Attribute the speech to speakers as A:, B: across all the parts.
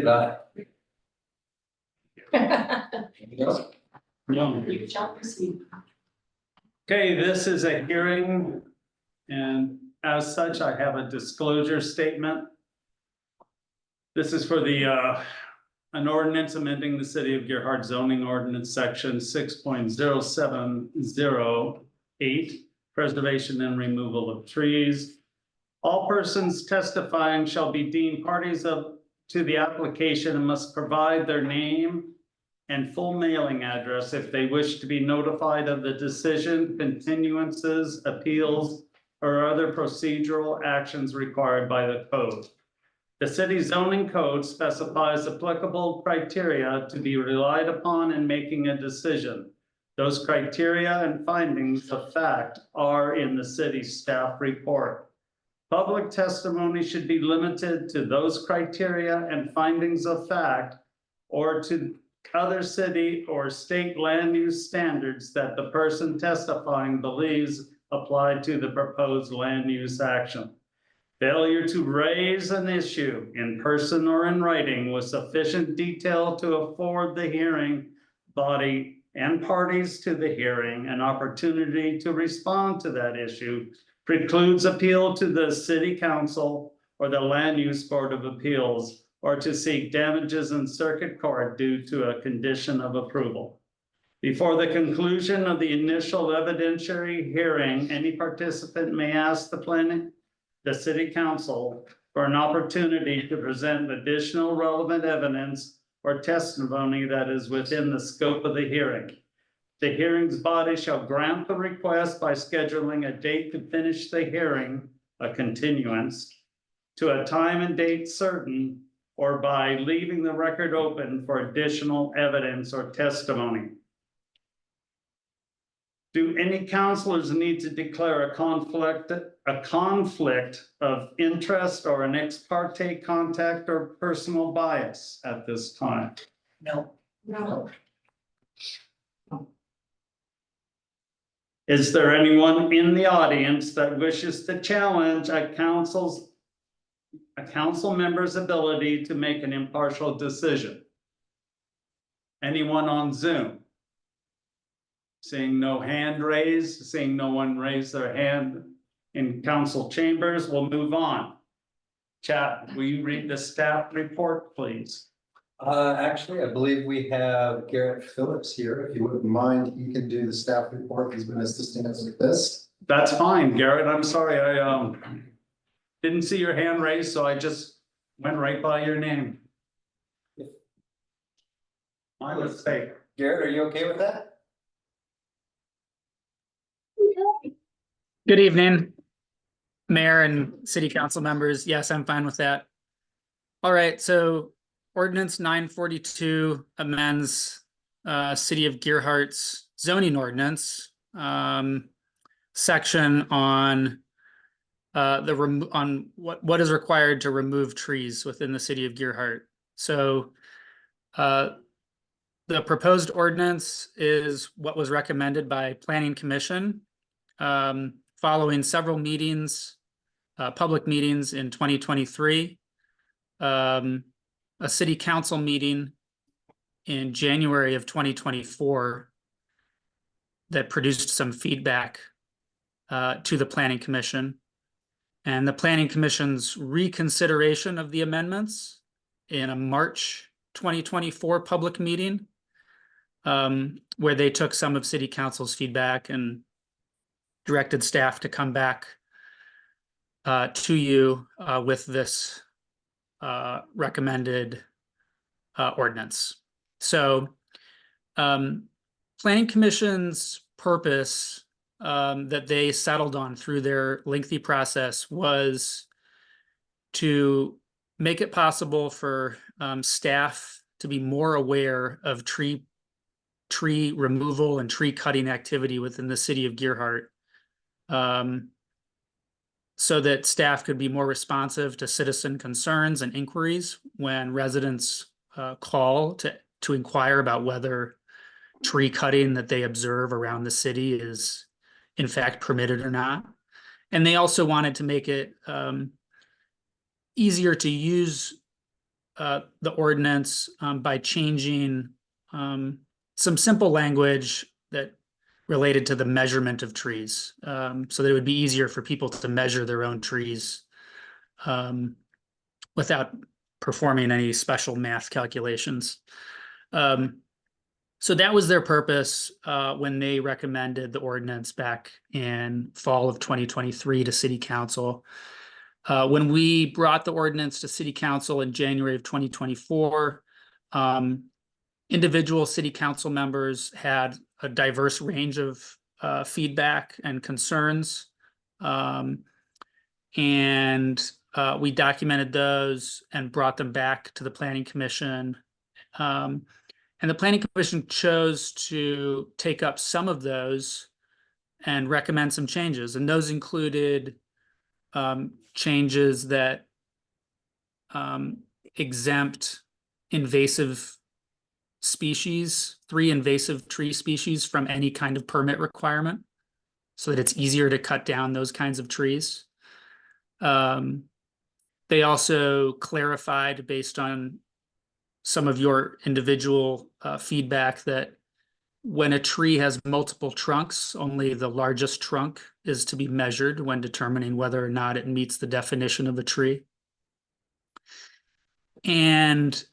A: aye.
B: No. Okay, this is a hearing, and as such, I have a disclosure statement. This is for the an ordinance amending the City of Gerhart zoning ordinance section 6.0708, preservation and removal of trees. All persons testifying shall be deemed parties to the application and must provide their name and full mailing address if they wish to be notified of the decision, continuances, appeals, or other procedural actions required by the code. The city zoning code specifies applicable criteria to be relied upon in making a decision. Those criteria and findings of fact are in the city staff report. Public testimony should be limited to those criteria and findings of fact, or to other city or state land use standards that the person testifying believes apply to the proposed land use action. Failure to raise an issue in person or in writing with sufficient detail to afford the hearing body and parties to the hearing an opportunity to respond to that issue precludes appeal to the city council or the land use board of appeals, or to seek damages in circuit court due to a condition of approval. Before the conclusion of the initial evidentiary hearing, any participant may ask the city council for an opportunity to present additional relevant evidence or testimony that is within the scope of the hearing. The hearing's body shall grant the request by scheduling a date to finish the hearing, a continuance, to a time and date certain, or by leaving the record open for additional evidence or testimony. Do any counselors need to declare a conflict of interest or an ex parte contact or personal bias at this time?
A: No.
C: No.
B: Is there anyone in the audience that wishes to challenge a council member's ability to make an impartial decision? Anyone on Zoom? Seeing no hand raised, seeing no one raise their hand in council chambers, we'll move on. Chat, will you read the staff report, please?
D: Actually, I believe we have Garrett Phillips here. If you wouldn't mind, he can do the staff report. He's been assisting us with this.
B: That's fine, Garrett. I'm sorry, I didn't see your hand raised, so I just went right by your name. My mistake.
D: Garrett, are you okay with that?
E: Good evening, Mayor and City Council members. Yes, I'm fine with that. All right, so Ordinance 942 amends City of Gerhart's zoning ordinance section on what is required to remove trees within the City of Gerhart. So the proposed ordinance is what was recommended by Planning Commission following several meetings, public meetings in 2023, a city council meeting in January of 2024 that produced some feedback to the Planning Commission, and the Planning Commission's reconsideration of the amendments in a March 2024 public meeting, where they took some of City Council's feedback and directed staff to come back to you with this recommended ordinance. So Planning Commission's purpose that they settled on through their lengthy process was to make it possible for staff to be more aware of tree removal and tree cutting activity within the City of Gerhart, so that staff could be more responsive to citizen concerns and inquiries when residents call to inquire about whether tree cutting that they observe around the city is in fact permitted or not. And they also wanted to make it easier to use the ordinance by changing some simple language that related to the measurement of trees, so that it would be easier for people to measure their own trees without performing any special math calculations. So that was their purpose when they recommended the ordinance back in fall of 2023 to City Council. When we brought the ordinance to City Council in January of 2024, individual City Council members had a diverse range of feedback and concerns. And we documented those and brought them back to the Planning Commission. And the Planning Commission chose to take up some of those and recommend some changes. And those included changes that exempt invasive species, 3 invasive tree species from any kind of permit requirement, so that it's easier to cut down those kinds of trees. They also clarified, based on some of your individual feedback, that when a tree has multiple trunks, only the largest trunk is to be measured when determining whether or not it meets the definition of a tree. And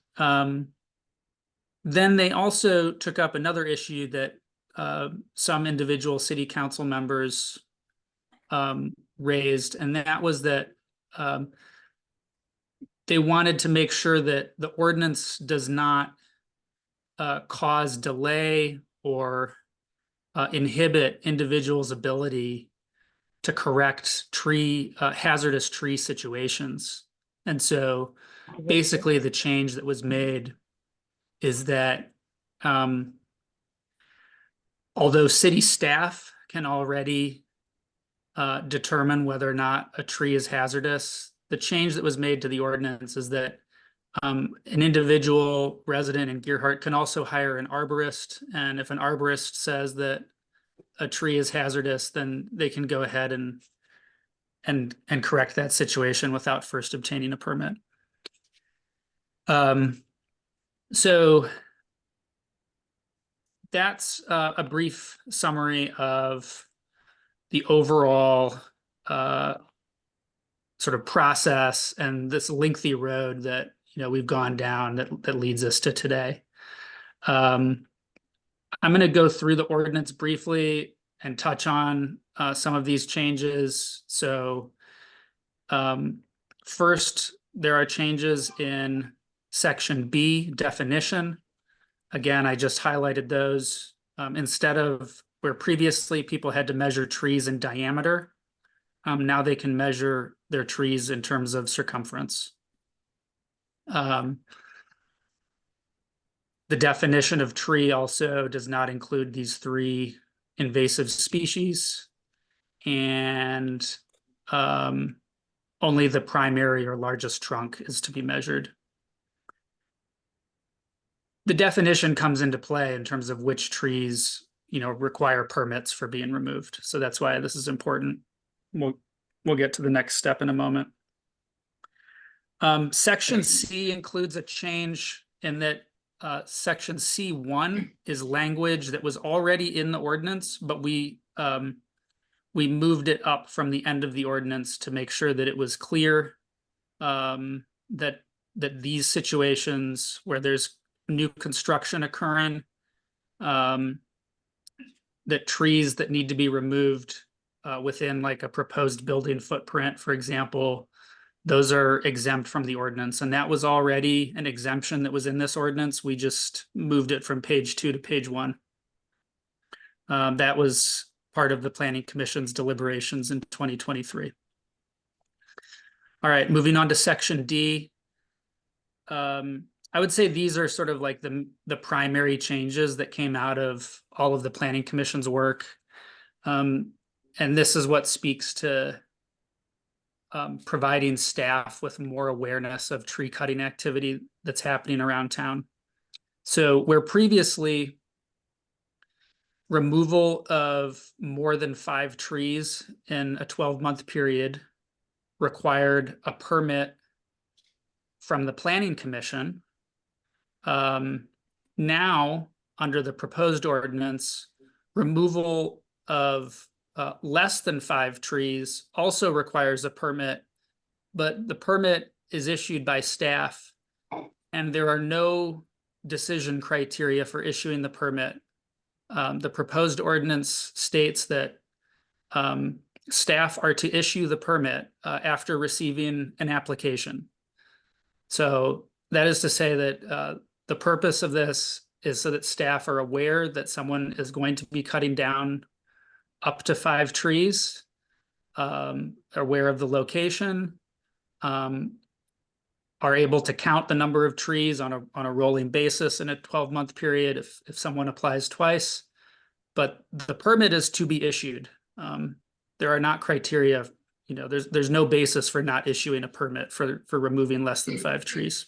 E: then they also took up another issue that some individual City Council members raised, and that was that they wanted to make sure that the ordinance does not cause delay or inhibit individuals' ability to correct hazardous tree situations. And so basically the change that was made is that although city staff can already determine whether or not a tree is hazardous, the change that was made to the ordinance is that an individual resident in Gearhart can also hire an arborist. And if an arborist says that a tree is hazardous, then they can go ahead and correct that situation without first obtaining a permit. So that's a brief summary of the overall sort of process and this lengthy road that we've gone down that leads us to today. I'm going to go through the ordinance briefly and touch on some of these changes. So first, there are changes in Section B, definition. Again, I just highlighted those. Instead of where previously people had to measure trees in diameter, now they can measure their trees in terms of circumference. The definition of tree also does not include these 3 invasive species, and only the primary or largest trunk is to be measured. The definition comes into play in terms of which trees, require permits for being removed. So that's why this is important. We'll get to the next step in a moment. Section C includes a change in that Section C1 is language that was already in the ordinance, but we moved it up from the end of the ordinance to make sure that it was clear that these situations where there's new construction occurring, that trees that need to be removed within like a proposed building footprint, for example, those are exempt from the ordinance. And that was already an exemption that was in this ordinance. We just moved it from page 2 to page 1. That was part of the Planning Commission's deliberations in 2023. All right, moving on to Section D. I would say these are sort of like the primary changes that came out of all of the Planning Commission's work. And this is what speaks to providing staff with more awareness of tree cutting activity that's happening around town. So where previously removal of more than 5 trees in a 12-month period required a permit from the Planning Commission. Now, under the proposed ordinance, removal of less than 5 trees also requires a permit, but the permit is issued by staff, and there are no decision criteria for issuing the permit. The proposed ordinance states that staff are to issue the permit after receiving an application. So that is to say that the purpose of this is so that staff are aware that someone is going to be cutting down up to 5 trees, aware of the location, are able to count the number of trees on a rolling basis in a 12-month period if someone applies twice. But the permit is to be issued. There are not criteria, there's no basis for not issuing a permit for removing less than 5 trees.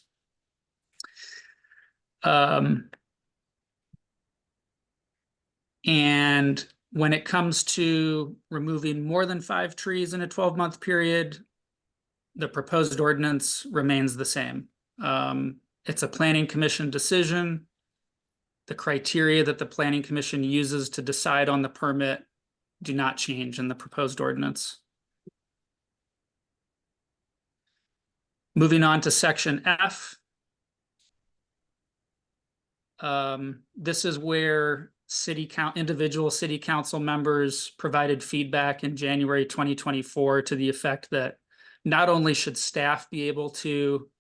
E: And when it comes to removing more than 5 trees in a 12-month period, the proposed ordinance remains the same. It's a planning commission decision. The criteria that the planning commission uses to decide on the permit do not change in the proposed ordinance. Moving on to section F. This is where individual city council members provided feedback in January 2024 to the effect that not only should staff be able to,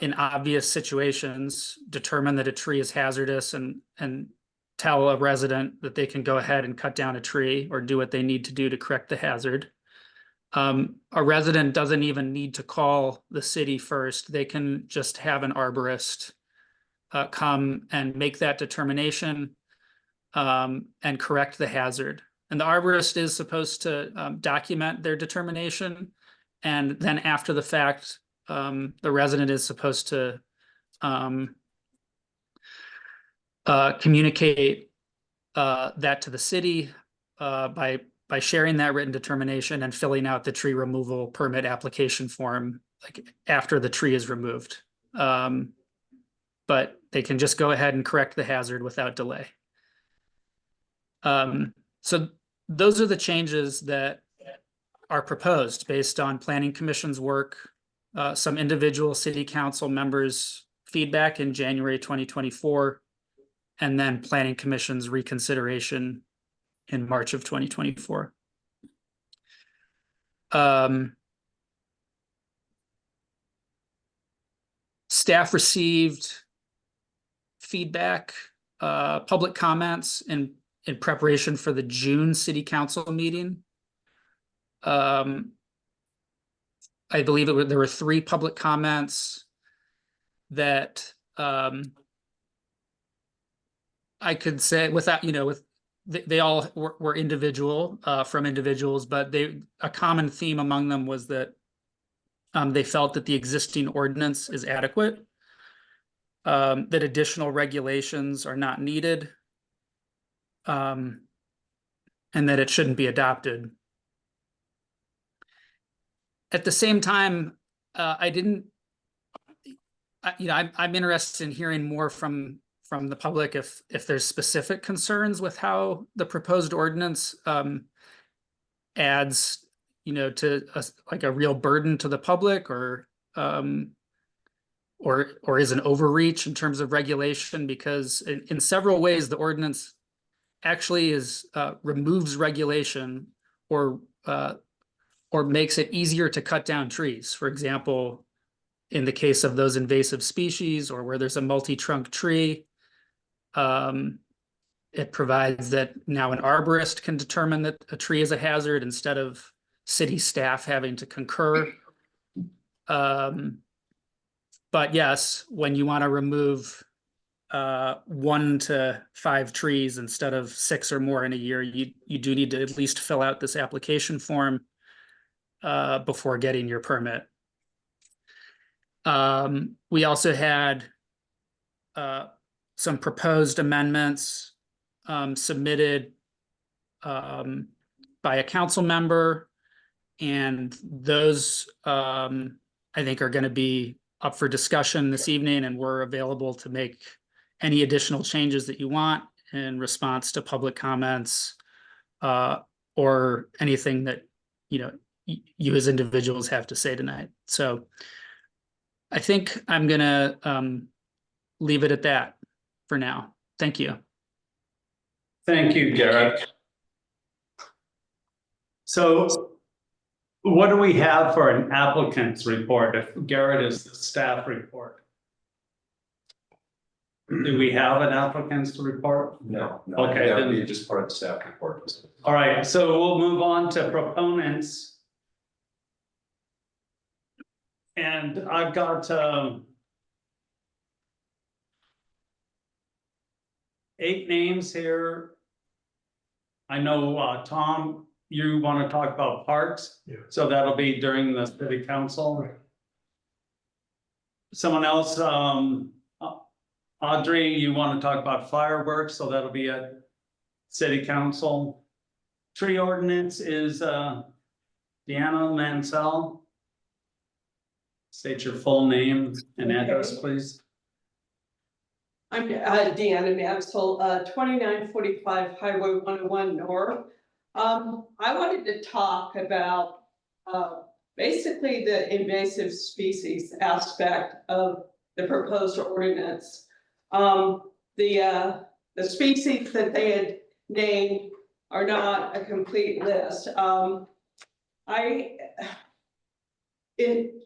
E: in obvious situations, determine that a tree is hazardous and tell a resident that they can go ahead and cut down a tree or do what they need to do to correct the hazard. A resident doesn't even need to call the city first. They can just have an arborist come and make that determination and correct the hazard. And the arborist is supposed to document their determination. And then after the fact, the resident is supposed to communicate that to the city by sharing that written determination and filling out the tree removal permit application form after the tree is removed. But they can just go ahead and correct the hazard without delay. So those are the changes that are proposed based on Planning Commission's work, some individual city council members' feedback in January 2024, and then Planning Commission's reconsideration in March of 2024. Staff received feedback, public comments in preparation for the June City Council meeting. I believe there were 3 public comments that I could say without, they all were individual from individuals, but a common theme among them was that they felt that the existing ordinance is adequate, that additional regulations are not needed, and that it shouldn't be adopted. At the same time, I'm interested in hearing more from the public if there's specific concerns with how the proposed ordinance adds, to a real burden to the public, or is an overreach in terms of regulation, because in several ways the ordinance actually removes regulation or makes it easier to cut down trees. For example, in the case of those invasive species or where there's a multi-trunk tree, it provides that now an arborist can determine that a tree is a hazard instead of city staff having to concur. But yes, when you want to remove 1 to 5 trees instead of 6 or more in a year, you do need to at least fill out this application form before getting your permit. We also had some proposed amendments submitted by a council member, and those I think are going to be up for discussion this evening, and we're available to make any additional changes that you want in response to public comments, or anything that, you know, you as individuals have to say tonight. So I think I'm gonna leave it at that for now. Thank you.
B: Thank you, Garrett. So what do we have for an applicant's report if Garrett is the staff report? Do we have an applicant's report?
D: No,
B: Okay,
D: that would
B: then-
D: be just part of the staff report.
B: All right, so we'll move on to proponents. And I've got 8 names here. I know, Tom, you want to talk about parks?
A: Yeah.
B: So that'll be during the city council. Someone else, Audrey, you want to talk about fireworks, so that'll be at city council. Tree ordinance is Deanna Mansell. State your full name and address,
C: Okay.
B: please.
C: I'm Deanna Mansell, 2945 Highway 101 North. I wanted to talk about basically the invasive species aspect of the proposed ordinance. The species that they had named are not a complete list. In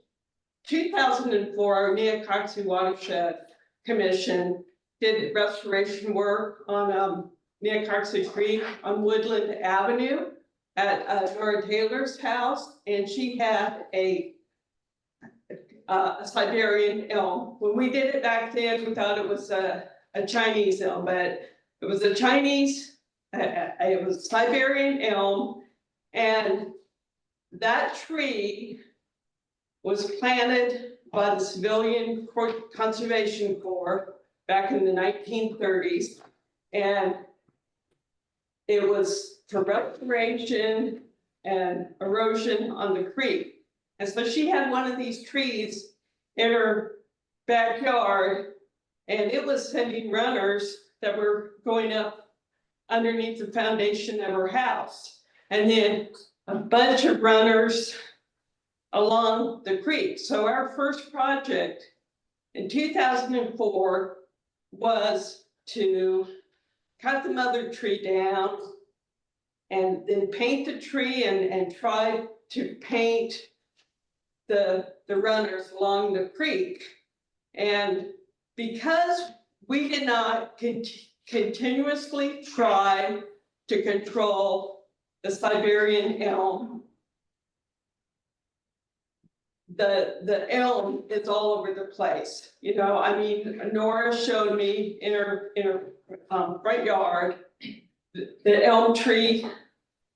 C: 2004, our Neocoxie Watershed Commission did restoration work on Neocoxie Creek on Woodland Avenue at Nora Taylor's house, and she had a Siberian elm. When we did it back then, we thought it was a Chinese elm, but it was a Chinese, it was Siberian elm, and that tree was planted by the Civilian Conservation Corps back in the 1930s. And it was for restoration and erosion on the creek. And so she had one of these trees in her backyard, and it was sending runners that were going up underneath the foundation of her house. And then a bunch of runners along the creek. So our first project in 2004 was to cut the mother tree down and then paint the tree and try to paint the runners along the creek. And because we did not continuously try to control the Siberian elm, the elm is all over the place. You know, I mean, Nora showed me in her front yard, the elm tree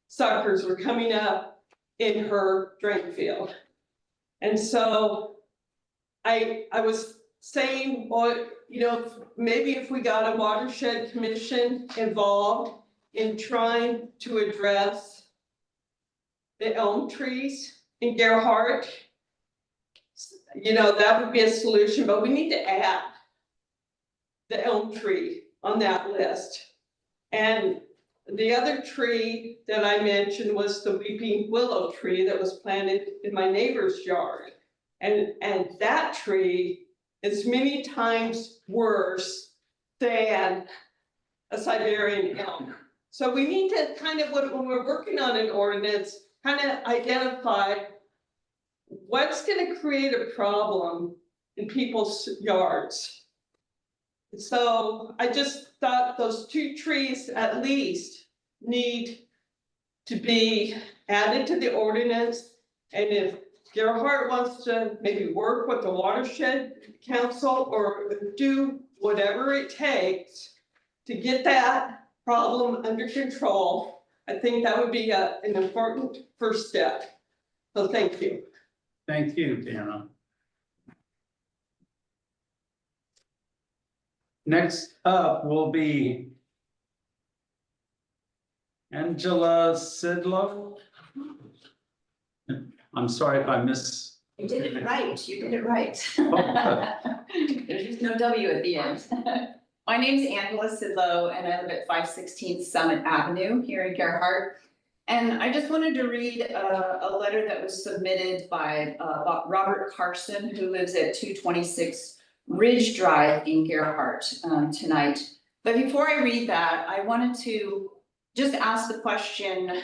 C: suckers were coming up in her drain field. And so I was saying, well, you know, maybe if we got a watershed commission involved in trying to address the elm trees in Gerhardt, you know, that would be a solution, but we need to add the elm tree on that list. And the other tree that I mentioned was the weeping willow tree that was planted in my neighbor's yard. And that tree is many times worse than a Siberian elm. So we need to kind of, when we're working on an ordinance, kind of identify what's going to create a problem in people's yards. So I just thought those 2 trees at least need to be added to the ordinance. And if Gerhardt wants to maybe work with the watershed council or do whatever it takes to get that problem under control, I think that would be an important first step. So thank you.
B: Thank you, Deanna. Next up will be Angela Sidlow. I'm sorry if I
A: You did it right, you did it right.
B: Oh,
A: There's just no W at the end. My name's Angela Sidlow and I live at 516 Summit Avenue here in Gerhart. And I just wanted to read a letter that was submitted by Robert Carson, who lives at 226 Ridge Drive in Gerhart tonight. But before I read that, I wanted to just ask the question,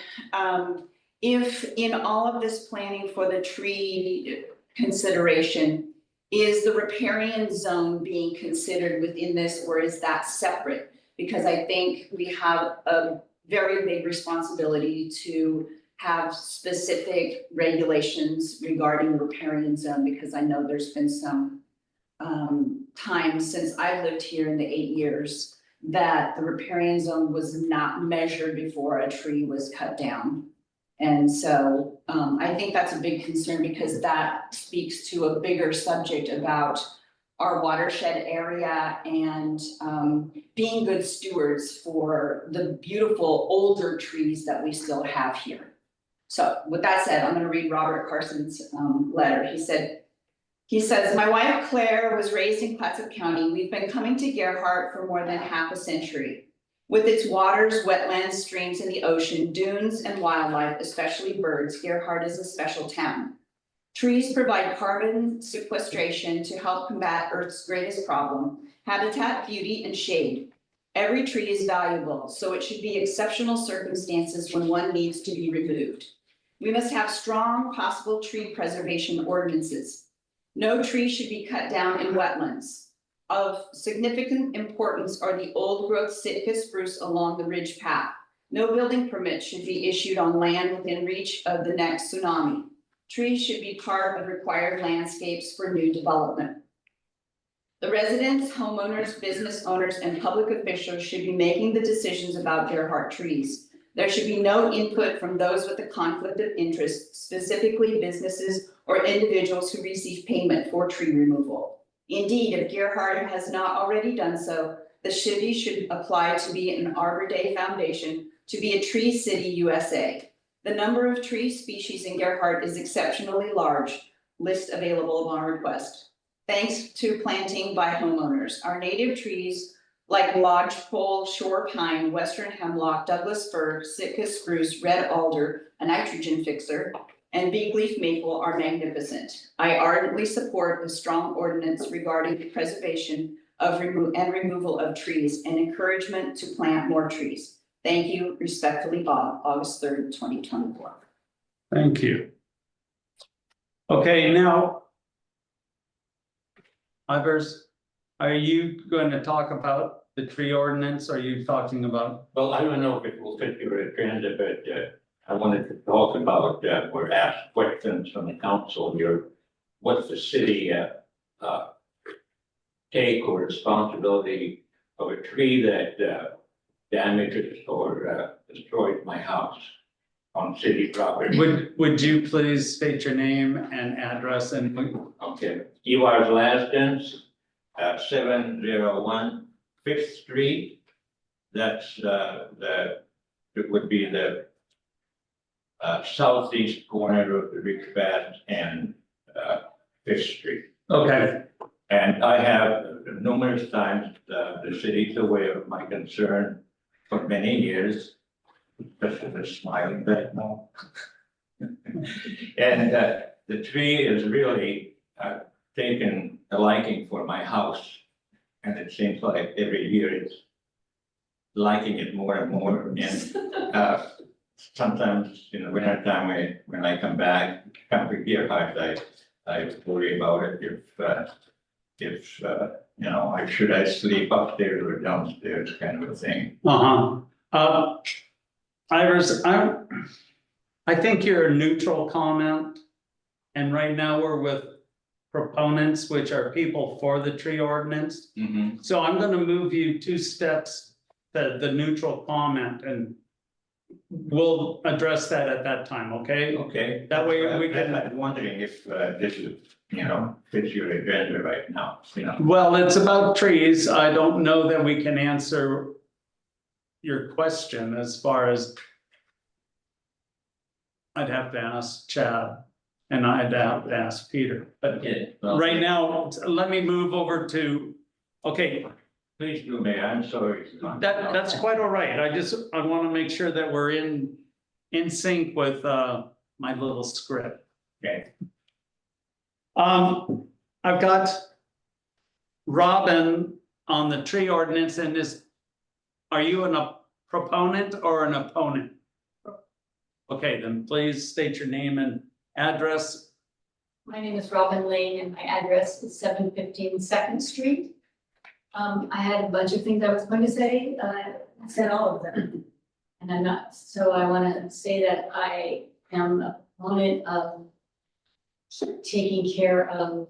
A: if in all of this planning for the tree consideration, is the riparian zone being considered within this, or is that separate? Because I think we have a very big responsibility to have specific regulations regarding the riparian zone, because I know there's been some time since I lived here in the 8 years that the riparian zone was not measured before a tree was cut down. And so I think that's a big concern, because that speaks to a bigger subject about our watershed area and being good stewards for the beautiful older trees that we still have here. So with that said, I'm going to read Robert Carson's letter. He says, my wife Claire was raised in Clatsop County. We've been coming to Gerhart for more than half a century. With its waters, wetlands, streams, and the ocean, dunes, and wildlife, especially birds, Gerhart is a special town. Trees provide carbon sequestration to help combat Earth's greatest problem, habitat, beauty, and shade. Every tree is valuable, so it should be exceptional circumstances when one needs to be removed. We must have strong possible tree preservation ordinances. No tree should be cut down in wetlands. Of significant importance are the old-growth Sitka spruce along the ridge path. No building permit should be issued on land within reach of the next tsunami. Trees should be part of required landscapes for new development. The residents, homeowners, business owners, and public officials should be making the decisions about Gerhart trees. There should be no input from those with a conflict of interest, specifically businesses or individuals who receive payment for tree removal. Indeed, if Gerhart has not already done so, the city should apply to be an Arbor Day Foundation to be a Tree City USA. The number of tree species in Gerhart is exceptionally large. List available upon request. Thanks to planting by homeowners. Our native trees like lodgepole, shore pine, western hemlock, Douglas fir, Sitka spruce, red alder, a nitrogen fixer, and big leaf maple are magnificent. I ardently support a strong ordinance regarding the preservation of removal of trees and encouragement to plant more trees. Thank you, respectfully, Bob, August 3rd, 2024.
B: thank you. Okay, now. Ivers, are you going to talk about the tree ordinance? Are you talking about?
F: Well, I don't know if it will fit your agenda, but I wanted to talk about, or ask questions from the council here. What's the city take or responsibility of a tree that damages or destroys my house on city property?
B: Would you please state your name and address and
F: Okay, Evar's Lasdens, 701 5th Street. That's it would be the southeast corner of the Ridge Path and 5th Street.
B: okay,
F: And I have numerous times, the city's aware of my concern for many years, especially the smiling back now. And the tree is really taken a liking for my house. And it seems like every year it's liking it more and more. And sometimes in the winter time, when I come back, come to Gerhart, I worry about it if you know, should I sleep upstairs or downstairs, kind of a thing.
B: Iris, I think you're a neutral comment. And right now we're with proponents, which are people for the tree ordinance.
F: Mm-hmm.
B: So I'm gonna move you 2 steps to the neutral comment, and we'll address that at that time, okay?
F: Okay.
B: That way we can.
F: I'm wondering if this is, you know, fits your agenda right now, you know.
B: Well, it's about trees. I don't know that we can answer your question as far as I'd have to ask Chad. And I'd have to ask Peter, but
F: Yeah, well,
B: right now, let me move over to, okay,
F: please do, Mayor, I'm sorry.
B: that's quite all right. I want to make sure that we're in sync with, my little script.
F: Okay.
B: I've got Robin on the tree ordinance and are you a proponent or an opponent? Okay, then please state your name and address.
G: My name is Robin Lane and my address is 715 Second Street. I had a bunch of things I was going to say, I said all of them. And I'm not, so I want to say that I am a proponent of taking care of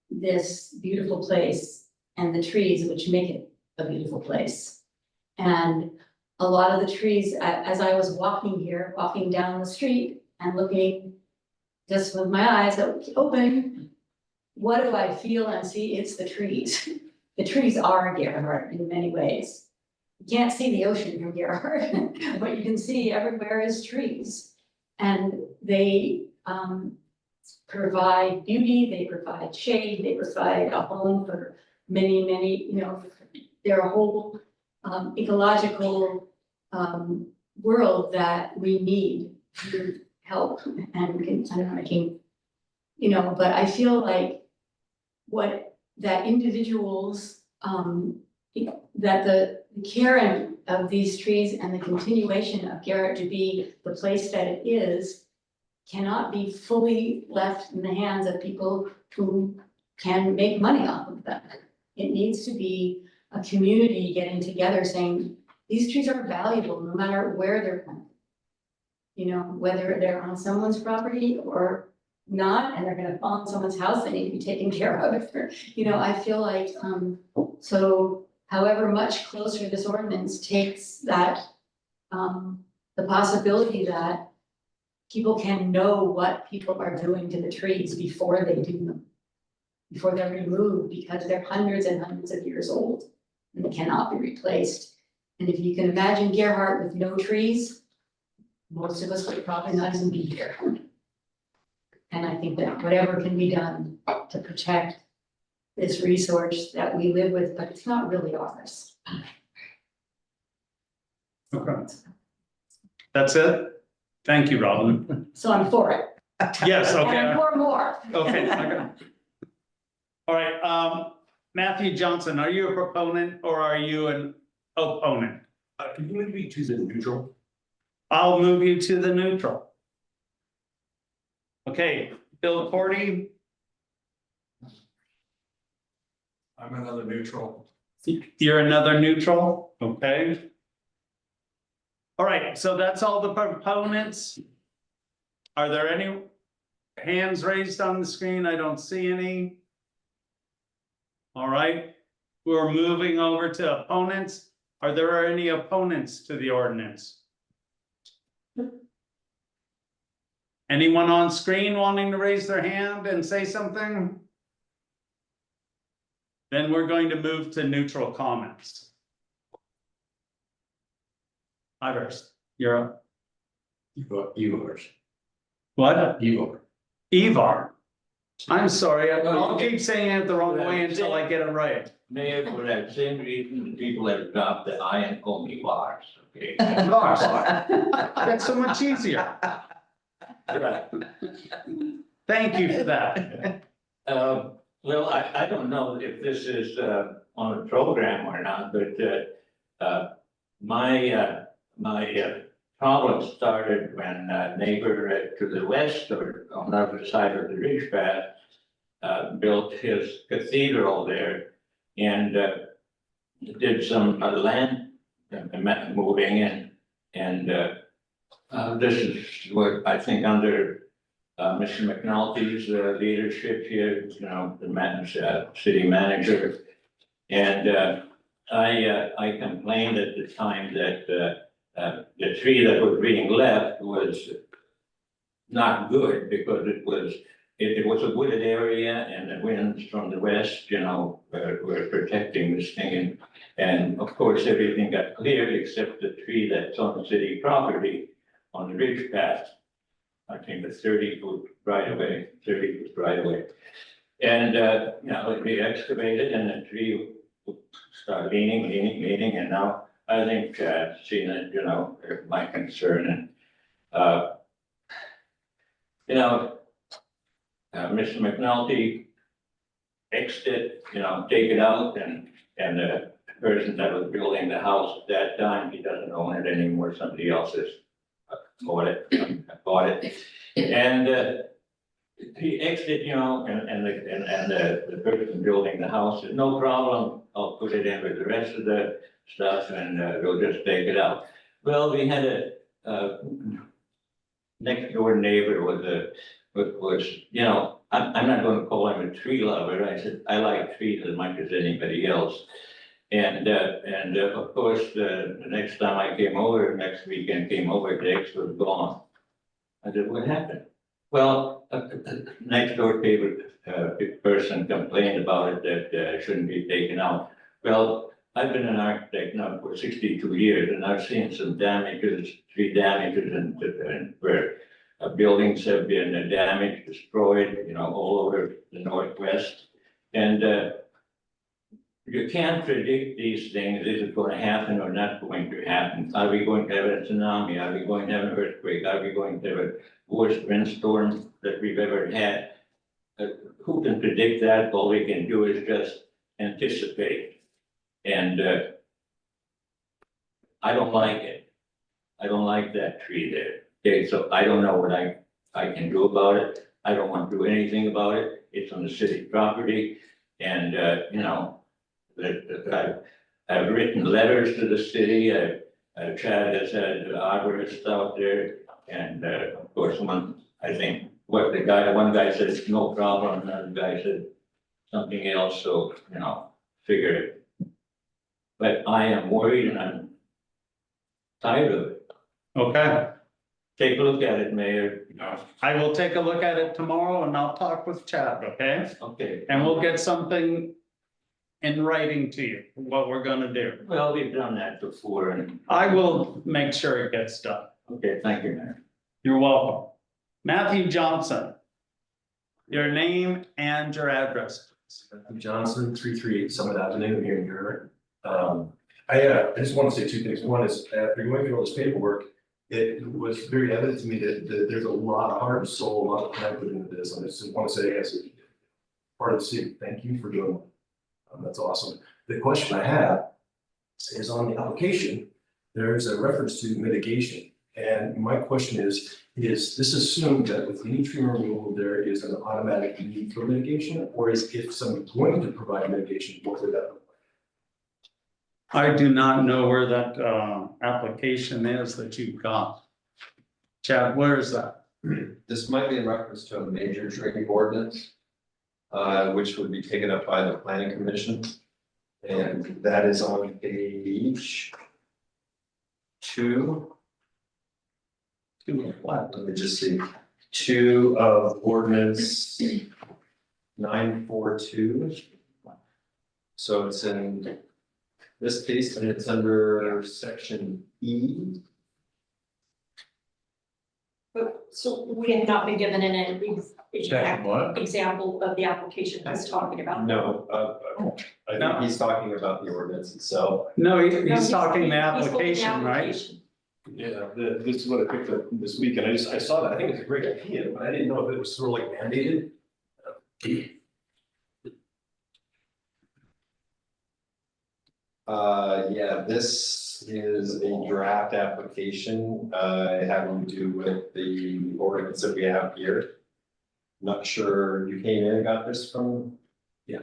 G: this beautiful place and the trees which make it a beautiful place. And a lot of the trees, as I was walking here, walking down the street and looking just with my eyes open, what do I feel and see? It's the trees. The trees are Gerhardt in many ways. You can't see the ocean from Gerhardt, but you can see everywhere is trees. And they provide beauty, they provide shade, they provide a home for many, they're a whole ecological world that we need to help and but I feel like that individuals, that the caring of these trees and the continuation of Garrett to be the place that it is cannot be fully left in the hands of people who can make money off of them. It needs to be a community getting together saying, these trees are valuable no matter where they're planted. Whether they're on someone's property or not, and they're gonna fall on someone's house, they need to be taken care of. I feel like, so however much closer this ordinance takes that, the possibility that people can know what people are doing to the trees before they do them, before they're removed, because they're hundreds and hundreds of years old and they cannot be replaced. And if you can imagine Gerhardt with no trees, most of us would probably not even be here. And I think that whatever can be done to protect this resource that we live with, but it's not really ours.
B: Okay. That's it? Thank you, Robin.
G: So I'm for it.
B: Yes,
G: And I'm
B: okay,
G: for more.
B: okay. All right, Matthew Johnson, are you a proponent or are you an opponent?
H: Can you maybe choose a neutral?
B: I'll move you to the neutral. Okay, Bill Cordy,
H: I'm another neutral.
B: you're another neutral, okay? All right, so that's all the proponents. Are there any hands raised on the screen? I don't see any. All right, we're moving over to opponents. Are there any opponents to the ordinance? Anyone on screen wanting to raise their hand and say something? Then we're going to move to neutral comments. Iris, you're up.
H: Yours.
B: What?
H: Yours.
B: Evar. I'm sorry, I'll keep saying it the wrong way until I get it right.
F: Mayor, for that same reason, the people have dropped the I and call me bars, okay?
B: Gosh, that's so much easier. Thank you for that.
F: Well, I don't know if this is on a program or not, but my problem started when a neighbor to the west or on the other side of the ridge path built his cathedral there and did some land moving in. And this is what I think under Mr. McNulty's leadership here, the city manager. And I complained at the time that the tree that was being left was not good because it was a wooded area and the winds from the west, were protecting this thing. And of course, everything got cleared except the tree that's on the city property on the ridge path. I think the 30-foot right away, 30-foot right away. And, you know, it re-excavated and the tree would start leaning, and now I think Chad's seen it, you know, my concern and, you know, Mr. McNulty fixed it, you know, take it out and the person that was building the house at that time, he doesn't own it anymore, somebody else has bought it. And, he exited, you know, and the person building the house said, no problem, I'll put it in with the rest of the stuff and, we'll just take it out. Well, we had a next door neighbor was, you know, I'm not gonna call him a tree lover, I said, I like trees as much as anybody else. And of course, the next time I came over, next weekend came over, the X was gone. I said, what happened? Well, next door neighbor, person complained about it that shouldn't be taken out. Well, I've been an architect now for 62 years and I've seen some damages, tree damages and where buildings have been damaged, destroyed, you know, all over the Northwest. And you can't predict these things. Is it going to happen or not going to happen? Are we going to have a tsunami? Are we going to have an earthquake? Are we going to have a worst windstorm that we've ever had? Who can predict that? All we can do is just anticipate. And I don't like it. I don't like that tree there. Okay, so I don't know what I can do about it. I don't want to do anything about it. It's on the city property. And, you know, I've written letters to the city. Chad has had arborists out there. And, of course, I think one guy said, no problem. Another guy said something else. So, you know, figure it. But I am worried and I'm tired of it.
B: Okay,
F: Take a look at it, Mayor.
B: I will take a look at it tomorrow and I'll talk with Chad, okay?
F: Okay.
B: And we'll get something in writing to you, what we're gonna do.
F: Well, we've done that before and,
B: I will make sure it gets done.
F: okay, thank you, Mayor.
B: You're welcome. Matthew Johnson. Your name and your address.
H: I'm Johnson, 338 Summit Avenue here in Gary. I just want to say two things. One is, after going through all this paperwork, it was very evident to me that there's a lot of heart and soul, a lot of time put into this. And I just want to say, as a part of the city, thank you for doing it. That's awesome. The question I have is on the application, there's a reference to mitigation. And my question is this assumed that with any tree removal, there is an automatic need for mitigation? Or is if someone's going to provide mitigation, what would that look like?
B: I do not know where that application is that you've got. Chad, where is that?
D: This might be in reference to a major tree ordinance, which would be taken up by the planning commission. And that is on page 2. Let me just see, 2 of ordinance 942. So it's in this case, and it's section E.
I: So we have not been given an exact
H: What?
I: example of the application I was talking about.
D: No, I think he's talking about the ordinance itself.
B: No,
I: No,
B: he's talking the
I: he's holding the
B: application, right?
I: application.
H: Yeah, this is what I picked up this week, and I saw that, I think it's a great idea, but I didn't know if it was sort of like mandated.
D: Yeah, this is a draft application, having to do with the ordinance that we have here. Not sure you came in and got this from?
H: Yeah.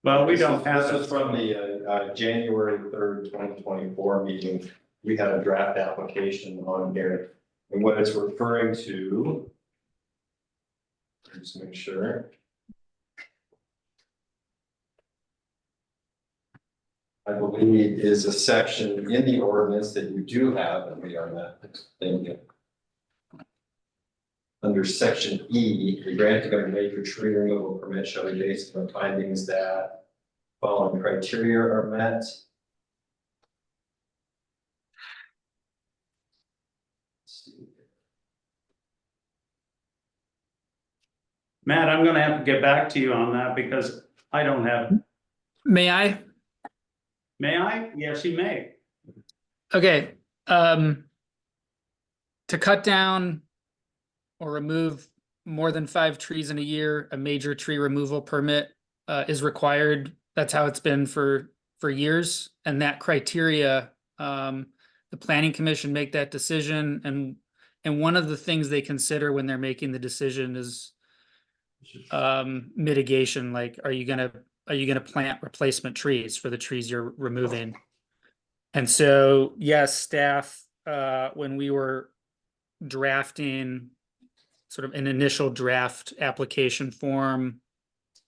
B: Well, we
D: This
B: don't
D: is-
B: have
D: This
B: it
D: is from the January 3rd, 2024 meeting. We had a draft application on here. And what it's referring to. Just make sure. I believe is a section in the ordinance that you do have, and we are not thinking. Under section E, the granting of a major tree removal permit shall be based on findings that following criteria are met.
B: Matt, I'm gonna have to get back to you on that because I don't have,
E: May I?
B: may I? Yes, you may.
E: Okay, to cut down or remove more than 5 trees in a year, a major tree removal permit is required. That's how it's been for years, and that criteria, the planning commission make that decision, and one of the things they consider when they're making the decision is mitigation, like are you gonna plant replacement trees for the trees you're removing? And so, yes, staff, when we were drafting sort of an initial draft application form,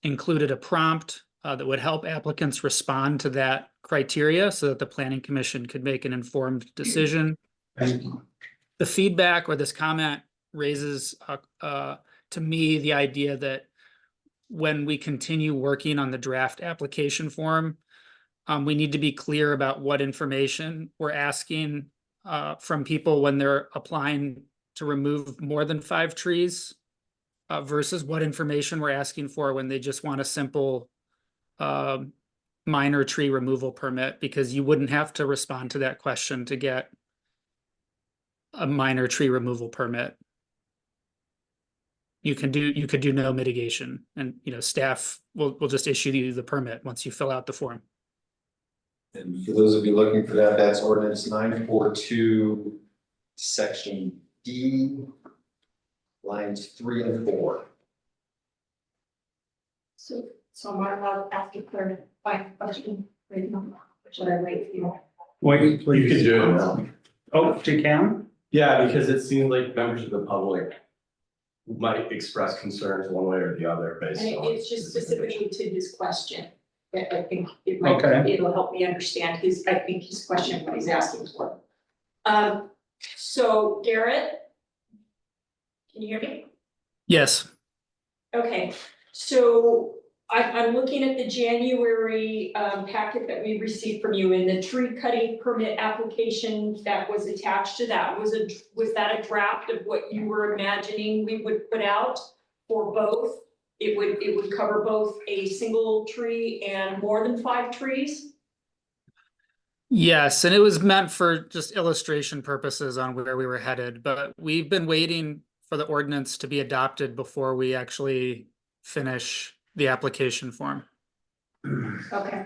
E: included a prompt that would help applicants respond to that criteria so that the planning commission could make an informed decision. The feedback or this comment raises to me the idea that when we continue working on the draft application form, we need to be clear about what information we're asking from people when they're applying to remove more than 5 trees versus what information we're asking for when they just want a simple minor tree removal permit, because you wouldn't have to respond to that question to get a minor tree removal permit. You could do no mitigation, and staff will just issue you the permit once you fill out the form.
D: And for those of you looking for that, that's ordinance 942, section D, lines 3 and 4.
I: So am I allowed to ask a clarifying question? Right now? Or should I wait for you?
B: Wait,
H: You
B: please.
H: can do it now.
B: Oh, you can?
H: Yeah, because it seems like members of the public might express concerns one way or the other based
I: And
H: on.
I: it's just specifically to his question. I think
B: Okay.
I: it'll help me understand his question, what he's asking for. So Garrett? Can you hear me?
E: Yes.
I: Okay, so I'm looking at the January packet that we received from you, and the tree cutting permit application that was attached to that, was that a draft of what you were imagining we would put out for both? It would cover both a single tree and more than 5 trees?
E: Yes, and it was meant for just illustration purposes on where we were headed, but we've been waiting for the ordinance to be adopted before we actually finish the application form.
I: Okay,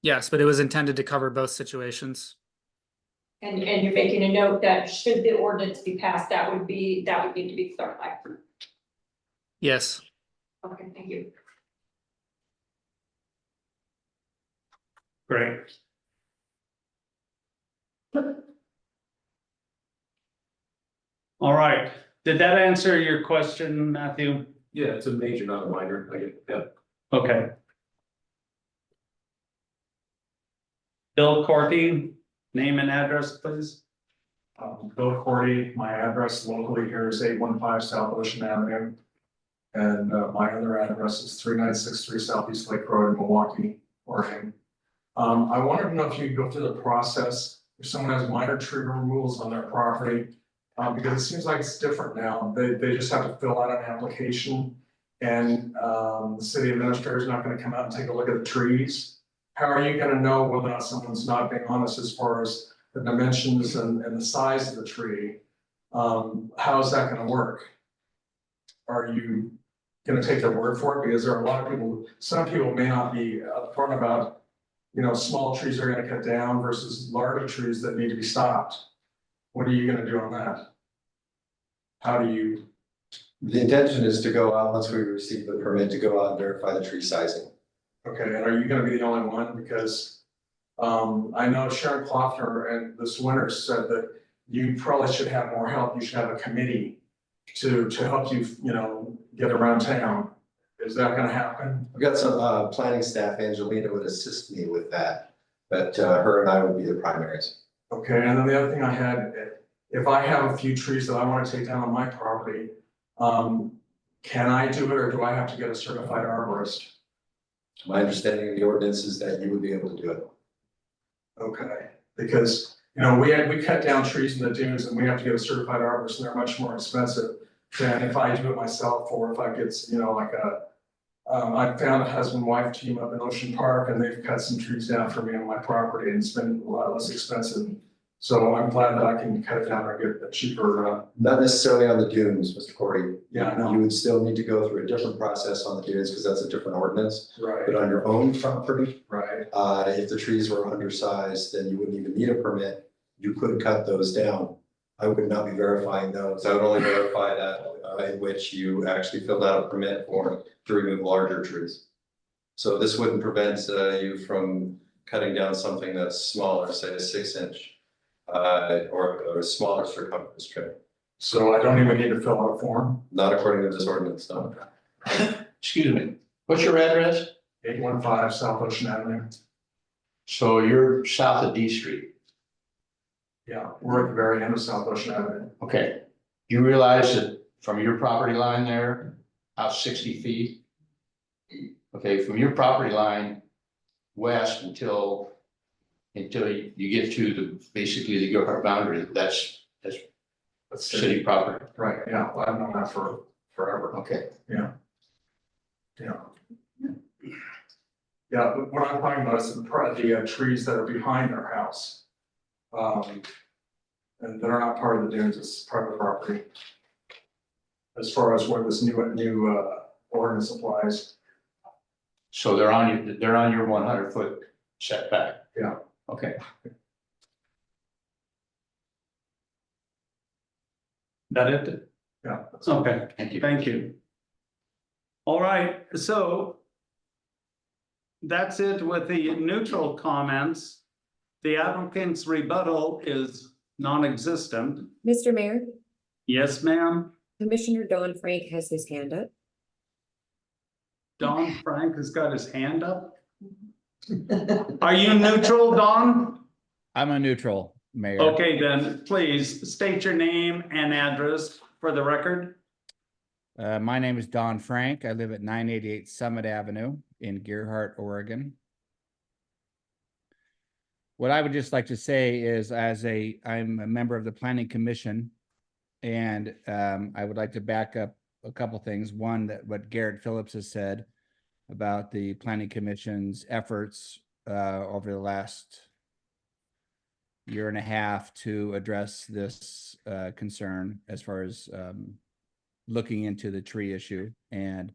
E: Yes, but it was intended to cover both situations.
I: and you're making a note that should the ordinance be passed, that would need to be clarified.
E: Yes.
I: Okay, thank you.
B: Great. All right. Did that answer your question, Matthew?
H: Yeah, it's a major, not a minor. I get, yeah.
B: Okay. Bill Corky, name and address, please.
J: Bill Cordy, my address locally here is 815 South Ocean Avenue. And my other address is 3963 Southeast Lake Road in Milwaukee, Oregon. I wanted to know if you could go through the process if someone has minor tree removals on their property. Because it seems like it's different now. They just have to fill out an application, and the city administrator is not going to come out and take a look at the trees. How are you going to know whether or not someone's not being honest as far as the dimensions and the size of the tree? How is that going to work? Are you going to take their word for it? Because there are a lot of people, some people may not be upfront about, small trees are going to cut down versus larger trees that need to be stopped. What are you going to do on that? How do you?
D: The intention is to go out, once we receive the permit, to go out and verify the tree sizing.
J: Okay, and are you gonna be the only one? Because I know Sharon Kloffner and this winter said that you probably should have more help. You should have a committee to help you, get around town. Is that gonna happen?
D: I've got some planning staff, Angelina would assist me with that, but her and I would be the primaries.
J: Okay, and then the other thing I had, if I have a few trees that I want to take down on my property, can I do it, or do I have to get a certified arborist?
D: My understanding of the ordinance is that you would be able to do it.
J: Okay, because, we cut down trees in the dunes and we have to get a certified arborist and they're much more expensive. than if I do it myself, or if I get, you know, like I found a husband-wife team up in Ocean Park, and they've cut some trees down for me on my property, and it's been a lot less expensive. So I'm glad that I can cut it down or get a cheaper,
D: Not necessarily on the dunes, Mr. Cordy.
J: Yeah, I know.
D: You would still need to go through a different process on the dunes because that's a different ordinance.
J: right,
D: But on your own property,
J: right,
D: if the trees were undersized, then you wouldn't even need a permit. You could cut those down. I would not be verifying those. I would only verify that in which you actually filled out a permit for to remove larger trees. So this wouldn't prevent you from cutting down something that's smaller, say a 6-inch. Or a smaller circumference trim,
J: so I don't even need to fill out a form.
D: not according to this ordinance, no.
K: Excuse me, what's your address?
J: 815 South Ocean Avenue.
K: So you're south of D Street,
J: Yeah, we're at the very end of South Ocean Avenue.
K: okay. You realize that from your property line there, out 60 feet? Okay, from your property line west until you get to the, basically the Gilhart boundary, that's
J: That's
K: city property,
J: Right, yeah, well, I've known that for forever.
K: okay.
J: Yeah. Yeah, but what I'm talking about is the trees that are behind our house. And they're not part of the dunes, it's private property. As far as where this new ordinance applies,
K: So they're on your 100-foot setback?
J: Yeah.
K: Okay,
B: That it?
J: yeah.
B: Okay,
K: thank you.
B: thank you. All right, so that's it with the neutral comments. The applicant's rebuttal is non-existent.
L: Mr. Mayor,
B: Yes, ma'am.
L: Commissioner Don Frank has his hand up.
B: Don Frank has got his hand up. Are you neutral, Don?
M: I'm a neutral, Mayor.
B: Okay, then please state your name and address for the record.
M: My name is Don Frank. I live at 988 Summit Avenue in Gilhart, Oregon. What I would just like to say is I'm a member of the Planning Commission, and I would like to back up a couple things. One, that what Garrett Phillips has said about the Planning Commission's efforts over the last year and a half to address this concern as far as looking into the tree issue. And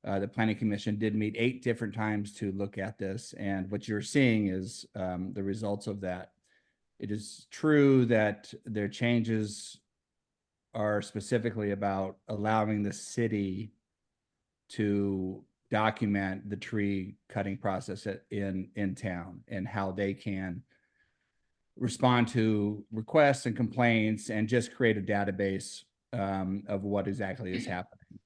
M: the Planning Commission did meet 8 different times to look at this. And what you're seeing is the results of that. It is true that their changes are specifically about allowing the city to document the tree cutting process in town and how they can respond to requests and complaints and just create a database of what exactly is happening.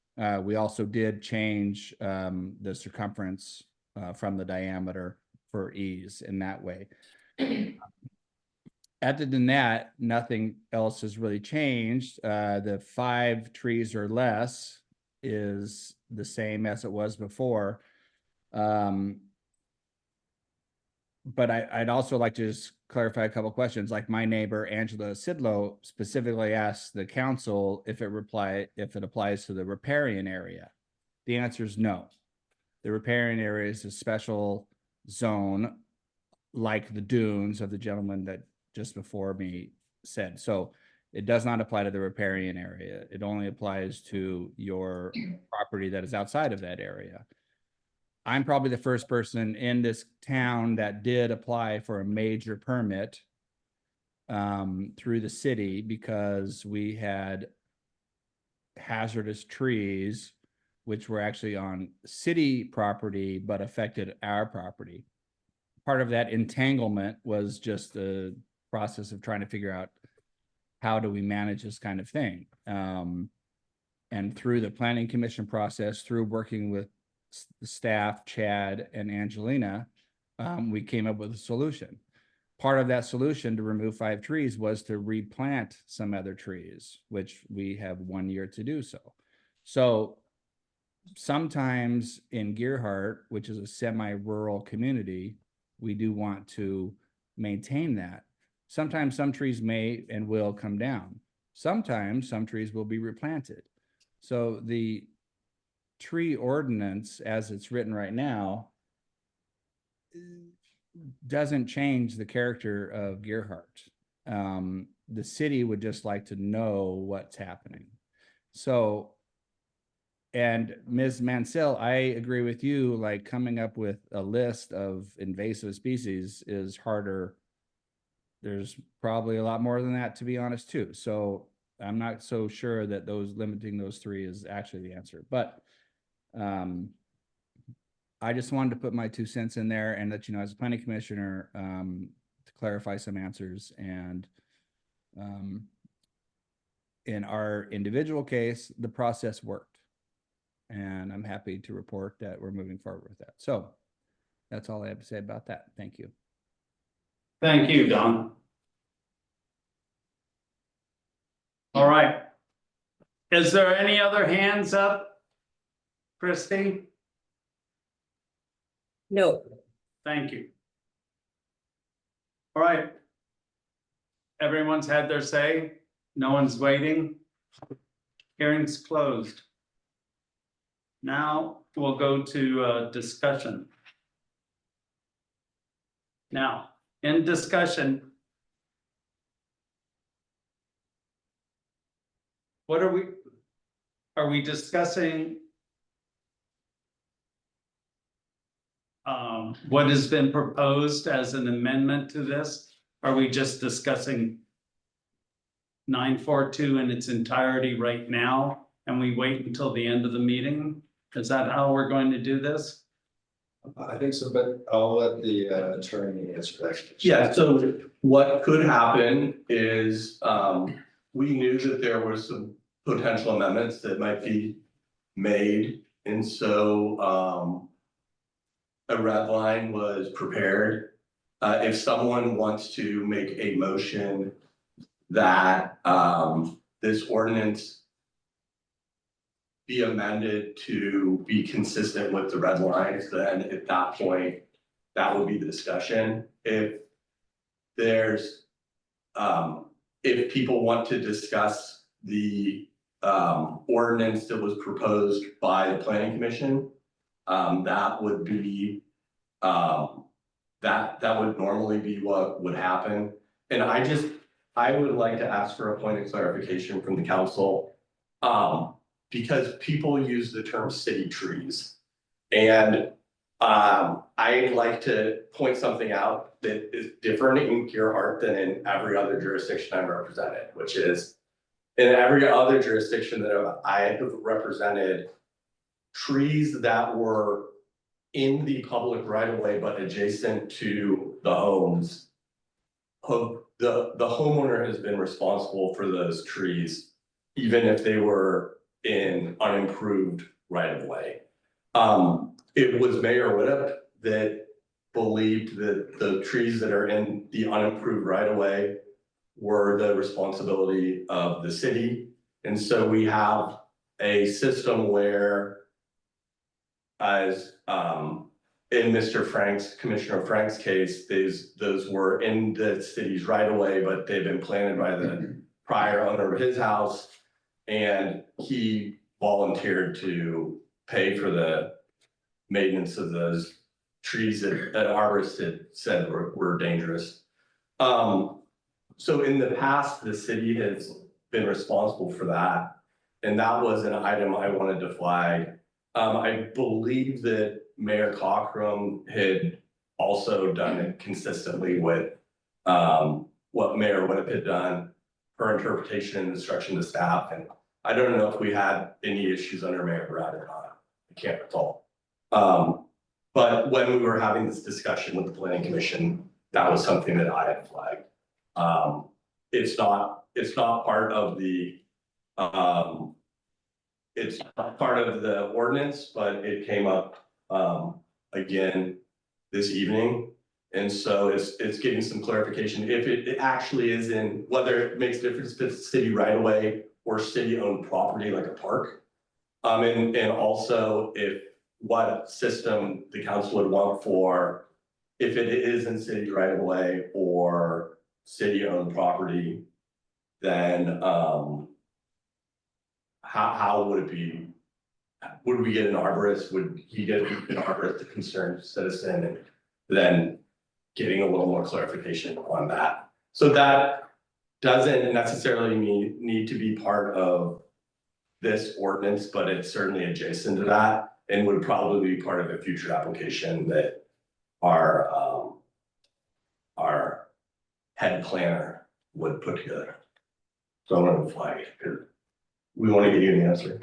M: We also did change the circumference from the diameter for ease in that way. Other than that, nothing else has really changed. The 5 trees or less is the same as it was before. But I'd also like to just clarify a couple of questions. Like my neighbor, Angela Sidlow, specifically asked the council if it applies to the riparian area. The answer is no. The riparian area is a special zone like the dunes of the gentleman that just before me said. So it does not apply to the riparian area. It only applies to your property that is outside of that area. I'm probably the first person in this town that did apply for a major permit through the city because we had hazardous trees, which were actually on city property, but affected our property. Part of that entanglement was just the process of trying to figure out how do we manage this kind of thing. And through the Planning Commission process, through working with the staff, Chad and Angelina, we came up with a solution. Part of that solution to remove 5 trees was to replant some other trees, which we have 1 year to do so. So sometimes in Gilhart, which is a semi-rural community, we do want to maintain that. Sometimes some trees may and will come down. Sometimes some trees will be replanted. So the tree ordinance, as it's written right now, doesn't change the character of Gerhardt. The city would just like to know what's happening. So, and Ms. Mansell, I agree with you, like coming up with a list of invasive species is harder. There's probably a lot more than that, to be honest, too. So I'm not so sure that limiting those 3 is actually the answer, but I just wanted to put my 2 cents in there and let you know, as a planning commissioner, to clarify some answers. And in our individual case, the process worked. And I'm happy to report that we're moving forward with that. So that's all I have to say about that. Thank you.
B: Thank you, Don. All right. Is there any other hands up? Christie?
L: No.
B: Thank you. All right. Everyone's had their say. No one's waiting. Hearing's closed. Now we'll go to discussion. Now, in discussion, what are we discussing what has been proposed as an amendment to this? Are we just discussing 942 in its entirety right now, and we wait until the end of the meeting? Is that how we're going to do this?
D: I think so, but I'll let the attorney answer that.
H: Yeah, so what could happen is, we knew that there were some potential amendments that might be made. And so, a red line was prepared. If someone wants to make a motion that, this ordinance be amended to be consistent with the red lines, then at that point, that would be the discussion. If there's, if people want to discuss the ordinance that was proposed by the planning commission, that would be, that would normally be what would happen. And I would like to ask for a point of clarification from the council. Because people use the term city trees. And I'd like to point something out that is different in Gerhardt than in every other jurisdiction I've represented, which is in every other jurisdiction that I have represented, trees that were in the public right of way but adjacent to the homes, the homeowner has been responsible for those trees, even if they were in unimproved right of way. It was Mayor Widdop that believed that the trees that are in the unimproved right of way were the responsibility of the city. And so we have a system where, as in Commissioner Frank's case, those were in the city's right of way, but they've been planted by the prior owner of his house. And he volunteered to pay for the maintenance of those trees that arborists had said were dangerous. So in the past, the city has been responsible for that. And that was an item I wanted to flag. I believe that Mayor Cockrum had also done it consistently with what Mayor Winnip had done, her interpretation and instruction to staff. And I don't know if we had any issues under Mayor Brad or not. I can't recall. But when we were having this discussion with the planning commission, that was something that I had flagged. It's not part of the it's not part of the ordinance, but it came up again this evening. And so it's getting some clarification if it actually is in, whether it makes a difference if it's city right away or city owned property like a park. And also if what system the council would want for, if it is in city right of way or city owned property, then
N: how would it be? Would we get an arborist? Would he get an arborist, a concerned citizen, and then getting a little more clarification on that? So that doesn't necessarily need to be part of this ordinance, but it's certainly adjacent to that and would probably be part of a future application that our head planner would put together. So I'm gonna flag it, because we want to give you an answer.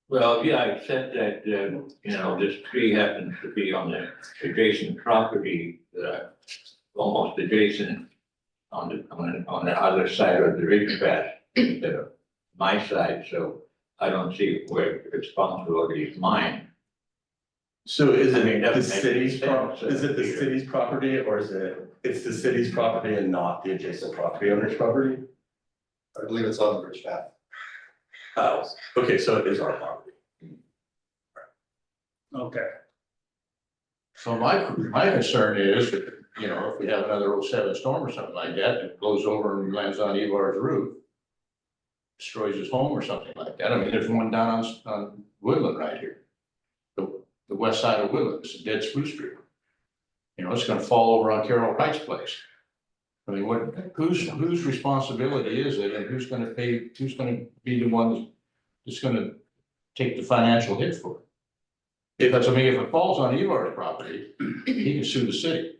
F: Well, yeah, except that, this tree happens to be on the adjacent property, almost adjacent on the other side of the ridge path, instead of my side, so I don't see where responsibility is mine.
N: So is
F: I mean,
N: it the
F: doesn't make any
N: city's,
F: sense,
N: is it the
F: Peter.
N: city's property, or is it's the city's property and not the adjacent property owner's property?
D: I believe it's on the bridge path.
N: Oh, okay, so it is our property.
B: Okay.
K: So my concern is, if we have another 07 storm or something like that, it blows over and lands on Evar's roof. Destroys his home or something like that. I mean, there's one down on Woodland right here. The west side of Woodland, it's a dead spruce tree. It's gonna fall over on Carol Wright's place. I mean, whose responsibility is it, and who's gonna be the one that's gonna take the financial hit for it? Because, I mean, if it falls on Evar's property, he can sue the city.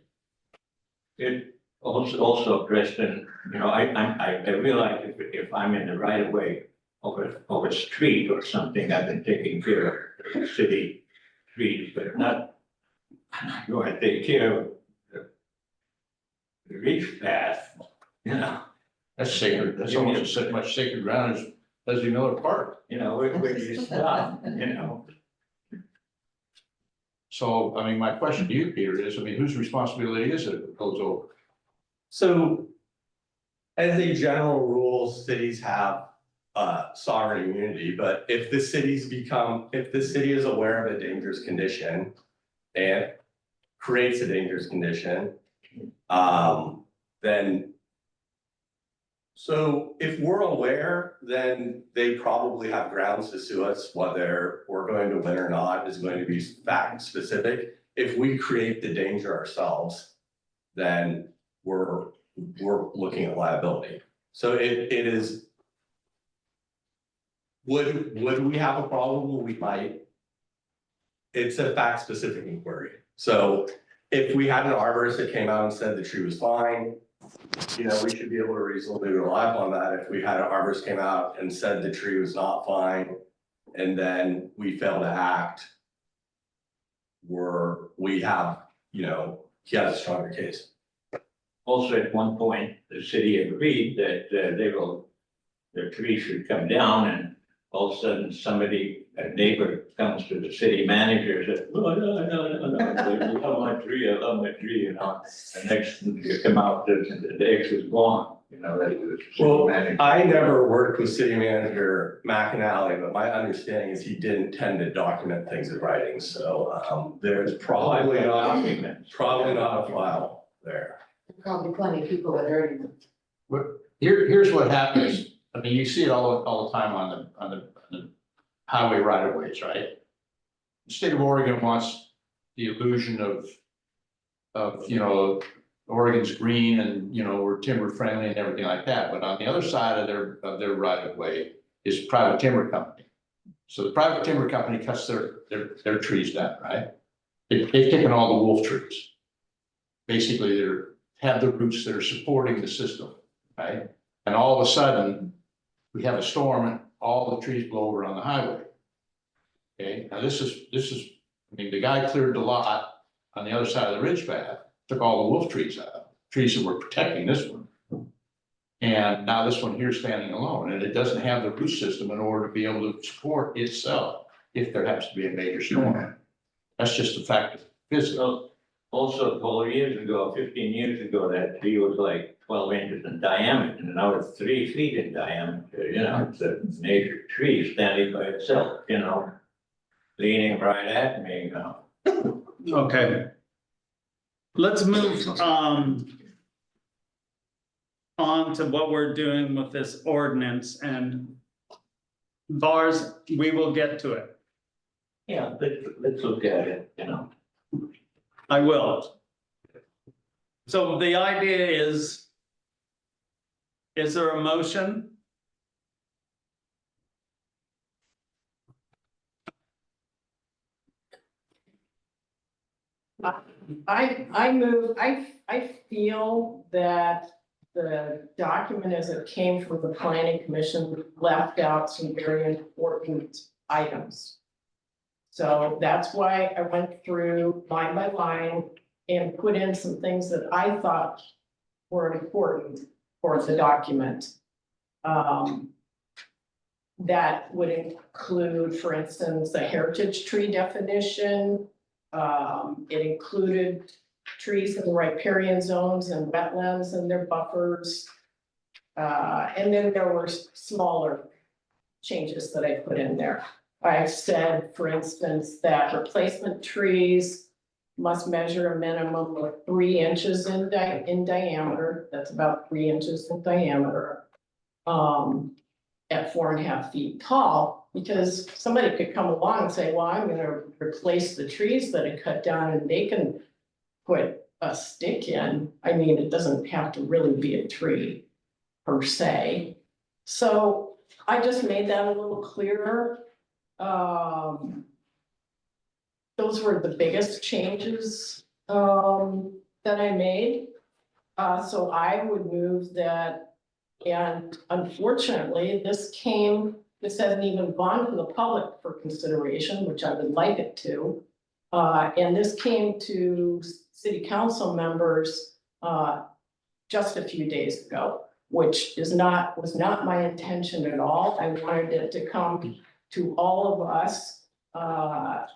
F: It also, Preston, I realize if I'm in the right of way of a street or something, I've been taking care of city streets, but I'm not going to take care of the ridge path,
K: That's sacred, that's almost as much sacred ground as Leslie Miller Park.
F: where you stop,
K: So, I mean, my question to you, Peter, is, I mean, whose responsibility is it if it goes over?
N: So as a general rule, cities have sovereign immunity, but if the city is aware of a dangerous condition and creates a dangerous condition, then so if we're aware, then they probably have grounds to sue us. Whether we're going to win or not is going to be fact specific. If we create the danger ourselves, then we're looking at liability. So it is. Would we have a problem? We might. It's a fact specific inquiry. So if we had an arborist that came out and said the tree was fine, we should be able to reasonably rely upon that. If we had an arborist came out and said the tree was not fine, and then we fail to act, he has a stronger case.
F: Also, at one point, the city agreed that the tree should come down, and all of a sudden a neighbor comes to the city manager and says, no, I love my tree, and next thing you come out, the X is gone,
N: Well, I never worked with city manager McAnally, but my understanding is he didn't tend to document things in writing, so there's probably not a file there.
L: Probably plenty of people that heard him.
K: Here's what happens. I mean, you see it all the time on the highway right of ways, right? The state of Oregon wants the illusion of Oregon's green and, we're timber friendly and everything like that. But on the other side of their right of way is private timber company. So the private timber company cuts their trees down, right? They've taken all the wolf trees. Basically, they have the roots that are supporting the system, right? And all of a sudden, we have a storm and all the trees blow over on the highway. Okay, now this is, I mean, the guy cleared the lot on the other side of the ridge path, took all the wolf trees out, trees that were protecting this one. And now this one here is standing alone, and it doesn't have the root system in order to be able to support itself if there happens to be a major storm. That's just a fact of physics.
F: Also, 12 years ago, 15 years ago, that tree was like 12 inches in diameter, and now it's 3 feet in diameter, it's a major tree standing by itself, leaning right at me,
B: Okay. Let's move on to what we're doing with this ordinance, and VARs, we will get to it.
F: Yeah, let's look at it, you know.
B: I will. So the idea is there a motion?
C: I feel that the document as it came from the planning commission left out some very important items. So that's why I went through line by line and put in some things that I thought were important for the document. That would include, for instance, the heritage tree definition. It included trees in the riparian zones and wetlands and their buffers. And then there were smaller changes that I put in there. I said, for instance, that replacement trees must measure a minimum of 3 inches in diameter. That's about 3 inches in diameter. At 4.5 feet tall, because somebody could come along and say, well, I'm gonna replace the trees that I cut down and they can put a stick in. I mean, it doesn't have to really be a tree per se. So I just made that a little clearer. Those were the biggest changes that I made. So I would move that. And unfortunately, this hasn't even gone to the public for consideration, which I would like it to. And this came to city council members just a few days ago, which was not my intention at all. I wanted it to come to all of us a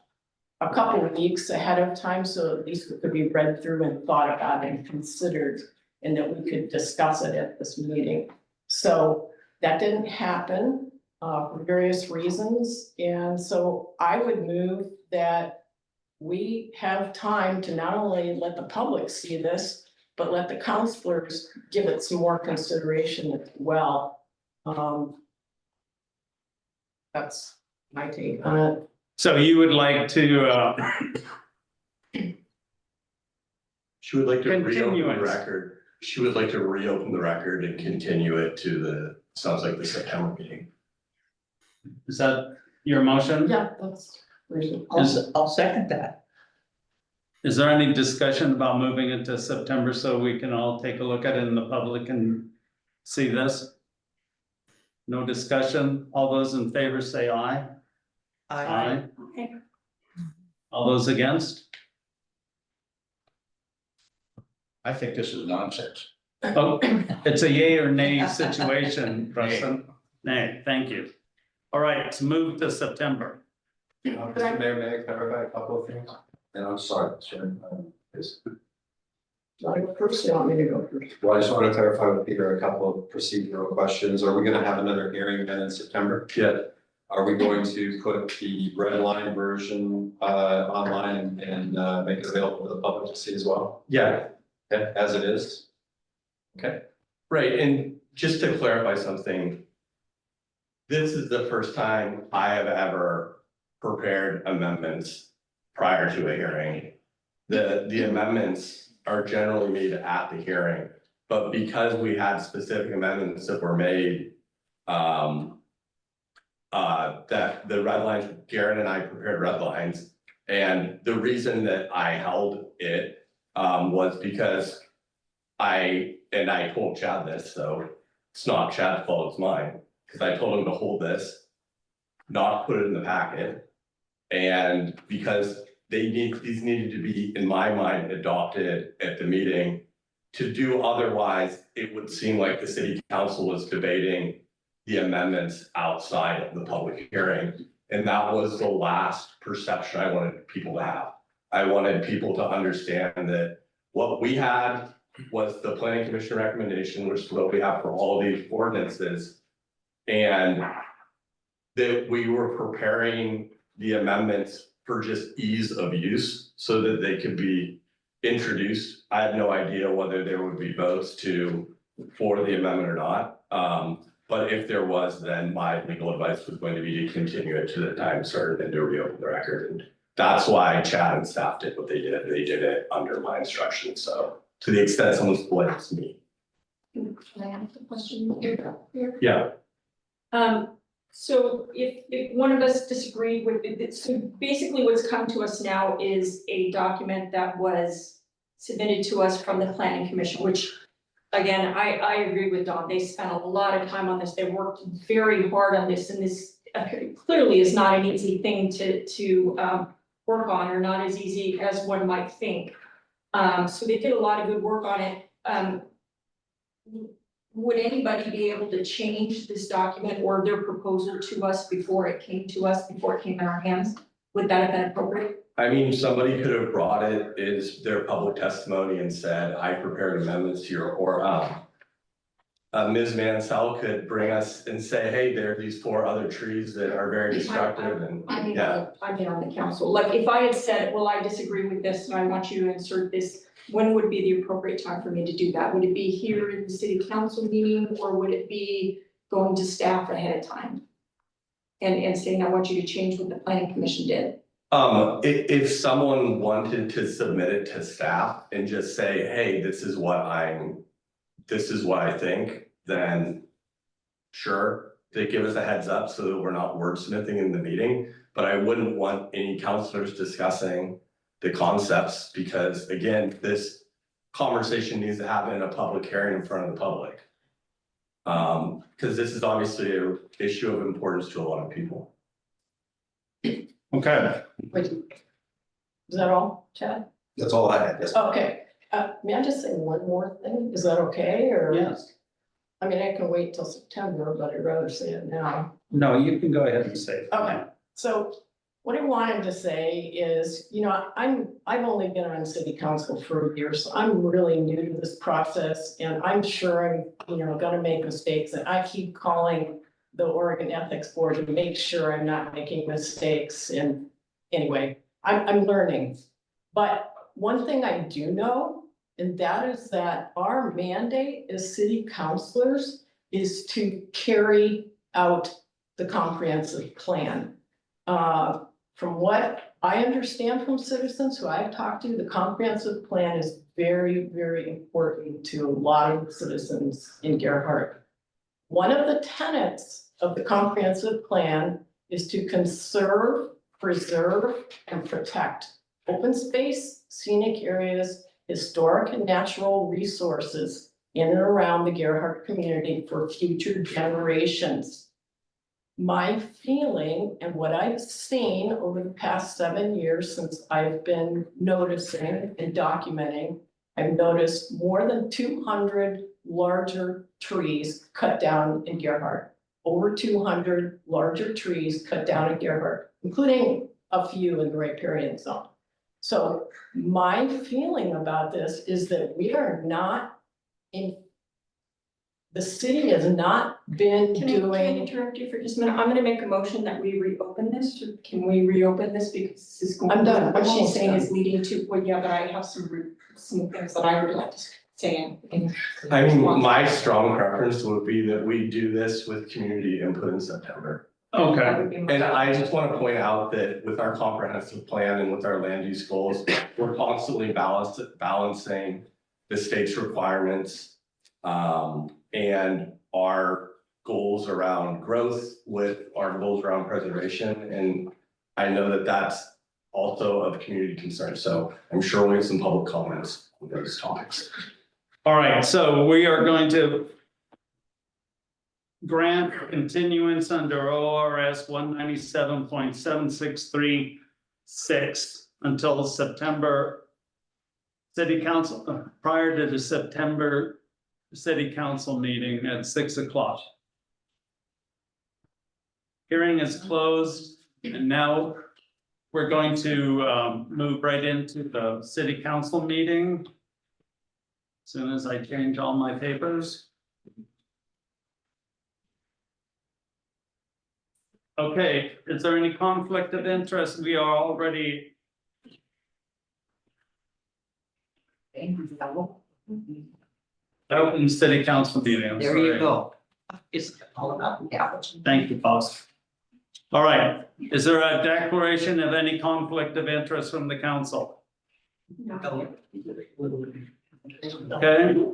C: couple of weeks ahead of time, so at least it could be read through and thought about and considered, and that we could discuss it at this meeting. So that didn't happen for various reasons. And so I would move that we have time to not only let the public see this, but let the counselors give it some more consideration as well. That's my take on it.
B: So you would like to,
N: She would like to reopen the
B: Continuance.
N: record. She would like to reopen the record and continue it to the, sounds like the September meeting.
B: is that your motion?
C: Yeah, that's reasonable.
F: I'll second that.
B: Is there any discussion about moving it to September so we can all take a look at it and the public can see this? No discussion? All those in favor say aye. Aye.
I: Okay.
B: All those against?
K: I think this is nonsense.
B: Oh, it's a yay or nay situation, Preston. Nay, thank you. All right, it's moved to September.
D: Mr. Mayor, may I clarify a couple of things? And I'm sorry, Sharon,
C: I go first, you want me to go first?
D: well, I just want to clarify with Peter a couple of procedural questions. Are we going to have another hearing then in September?
N: Yeah.
D: Are we going to put the red line version online and make it available for the public to see as well?
N: Yeah,
D: As it is?
N: okay, right, and just to clarify something. This is the first time I have ever prepared amendments prior to a hearing. The amendments are generally made at the hearing, but because we had specific amendments that were made. That the red lines, Garrett and I prepared red lines, and the reason that I held it was because I told Chad this, so it's not Chad's fault, it's mine, because I told him to hold this, not put it in the packet. And because these needed to be, in my mind, adopted at the meeting. To do otherwise, it would seem like the city council was debating the amendments outside of the public hearing. And that was the last perception I wanted people to have. I wanted people to understand that what we had was the planning commission recommendation, which is what we have for all these ordinances. And that we were preparing the amendments for just ease of use so that they could be introduced. I have no idea whether there would be votes for the amendment or not. But if there was, then my legal advice was going to be to continue it to the time certain and to reopen the record. And that's why Chad and staff did what they did it under my instructions. So to the extent someone's blames me.
I: Can I ask a question here?
N: Yeah.
I: So if one of us disagreed with it, so basically what's come to us now is a document that was submitted to us from the planning commission, which again, I agree with Dawn. They spent a lot of time on this. They worked very hard on this, and this clearly is not an easy thing to work on, or not as easy as one might think. So they did a lot of good work on it. Would anybody be able to change this document or their proposal to us before it came in our hands? Would that have been appropriate?
N: I mean, somebody could have brought it as their public testimony and said, I prepared amendments to your, or Ms. Mansell could bring us and say, hey, there are these 4 other trees that are very destructive and,
I: I mean,
N: yeah.
I: I've been on the council, like if I had said, well, I disagree with this and I want you to insert this, when would be the appropriate time for me to do that? Would it be here in the city council meeting, or would it be going to staff ahead of time? And saying, I want you to change what the planning commission did?
N: If someone wanted to submit it to staff and just say, hey, this is what I think, then sure, they give us a heads up so that we're not wordsmithing in the meeting. But I wouldn't want any counselors discussing the concepts, because again, this conversation needs to happen in a public hearing in front of the public. Because this is obviously an issue of importance to a lot of people.
B: Okay,
L: Wait, is that all, Chad?
D: That's all I had. Yes.
L: Okay, may I just say one more thing? Is that okay, or?
B: yes.
L: I mean, I can wait till September, but I'd rather say it now.
B: No, you can go ahead and say it.
L: Okay, so what I wanted to say is, you know, I've only been on city council for a year, so I'm really new to this process, and I'm sure I'm, you know, gonna make mistakes, and I keep calling the Oregon Ethics Board to make sure I'm not making mistakes, and anyway, I'm learning. But one thing I do know, and that is that our mandate as city councilors is to carry out the comprehensive plan. From what I understand from citizens who I've talked to, the comprehensive plan is very, very important to a lot of citizens in Gerhart. One of the tenets of the comprehensive plan is to conserve, preserve, and protect open space, scenic areas, historic and natural resources in and around the Gerhart community for future generations. My feeling and what I've seen over the past 7 years since I've been noticing and documenting, I've noticed more than 200 larger trees cut down in Gerhart. Over 200 larger trees cut down in Gerhart, including a few in the riparian zone. So my feeling about this is that we are not in. The city has not been
I: Can I
L: doing.
I: interrupt you for just a minute? I'm gonna make a motion that we reopen this, or can we reopen this because this is going?
L: I'm done.
I: What
L: I'm
I: she's
L: almost
I: saying
L: done.
I: is leading to, well, yeah, but I have some things that I would like to say.
N: I mean, my strong preference would be that we do this with community input in September.
B: Okay,
I: That would be my-
N: And I just want to point out that with our comprehensive plan and with our land use goals, we're constantly balancing the state's requirements. And our goals around growth with our goals around preservation. And I know that that's also of community concern. So I'm sure we'll have some public comments on those topics.
B: all right, so we are going to grant continuance under ORS 197.7636 until September city council, prior to the September city council meeting at 6 o'clock. Hearing is closed, and now we're going to move right into the city council meeting. As soon as I change all my papers. Okay, is there any conflict of interest? We are already. Open city council meeting. I'm
O: There you
B: sorry.
O: go.
C: It's all about the capital.
B: Thank you, boss. All right, is there a declaration of any conflict of interest from the council? Okay.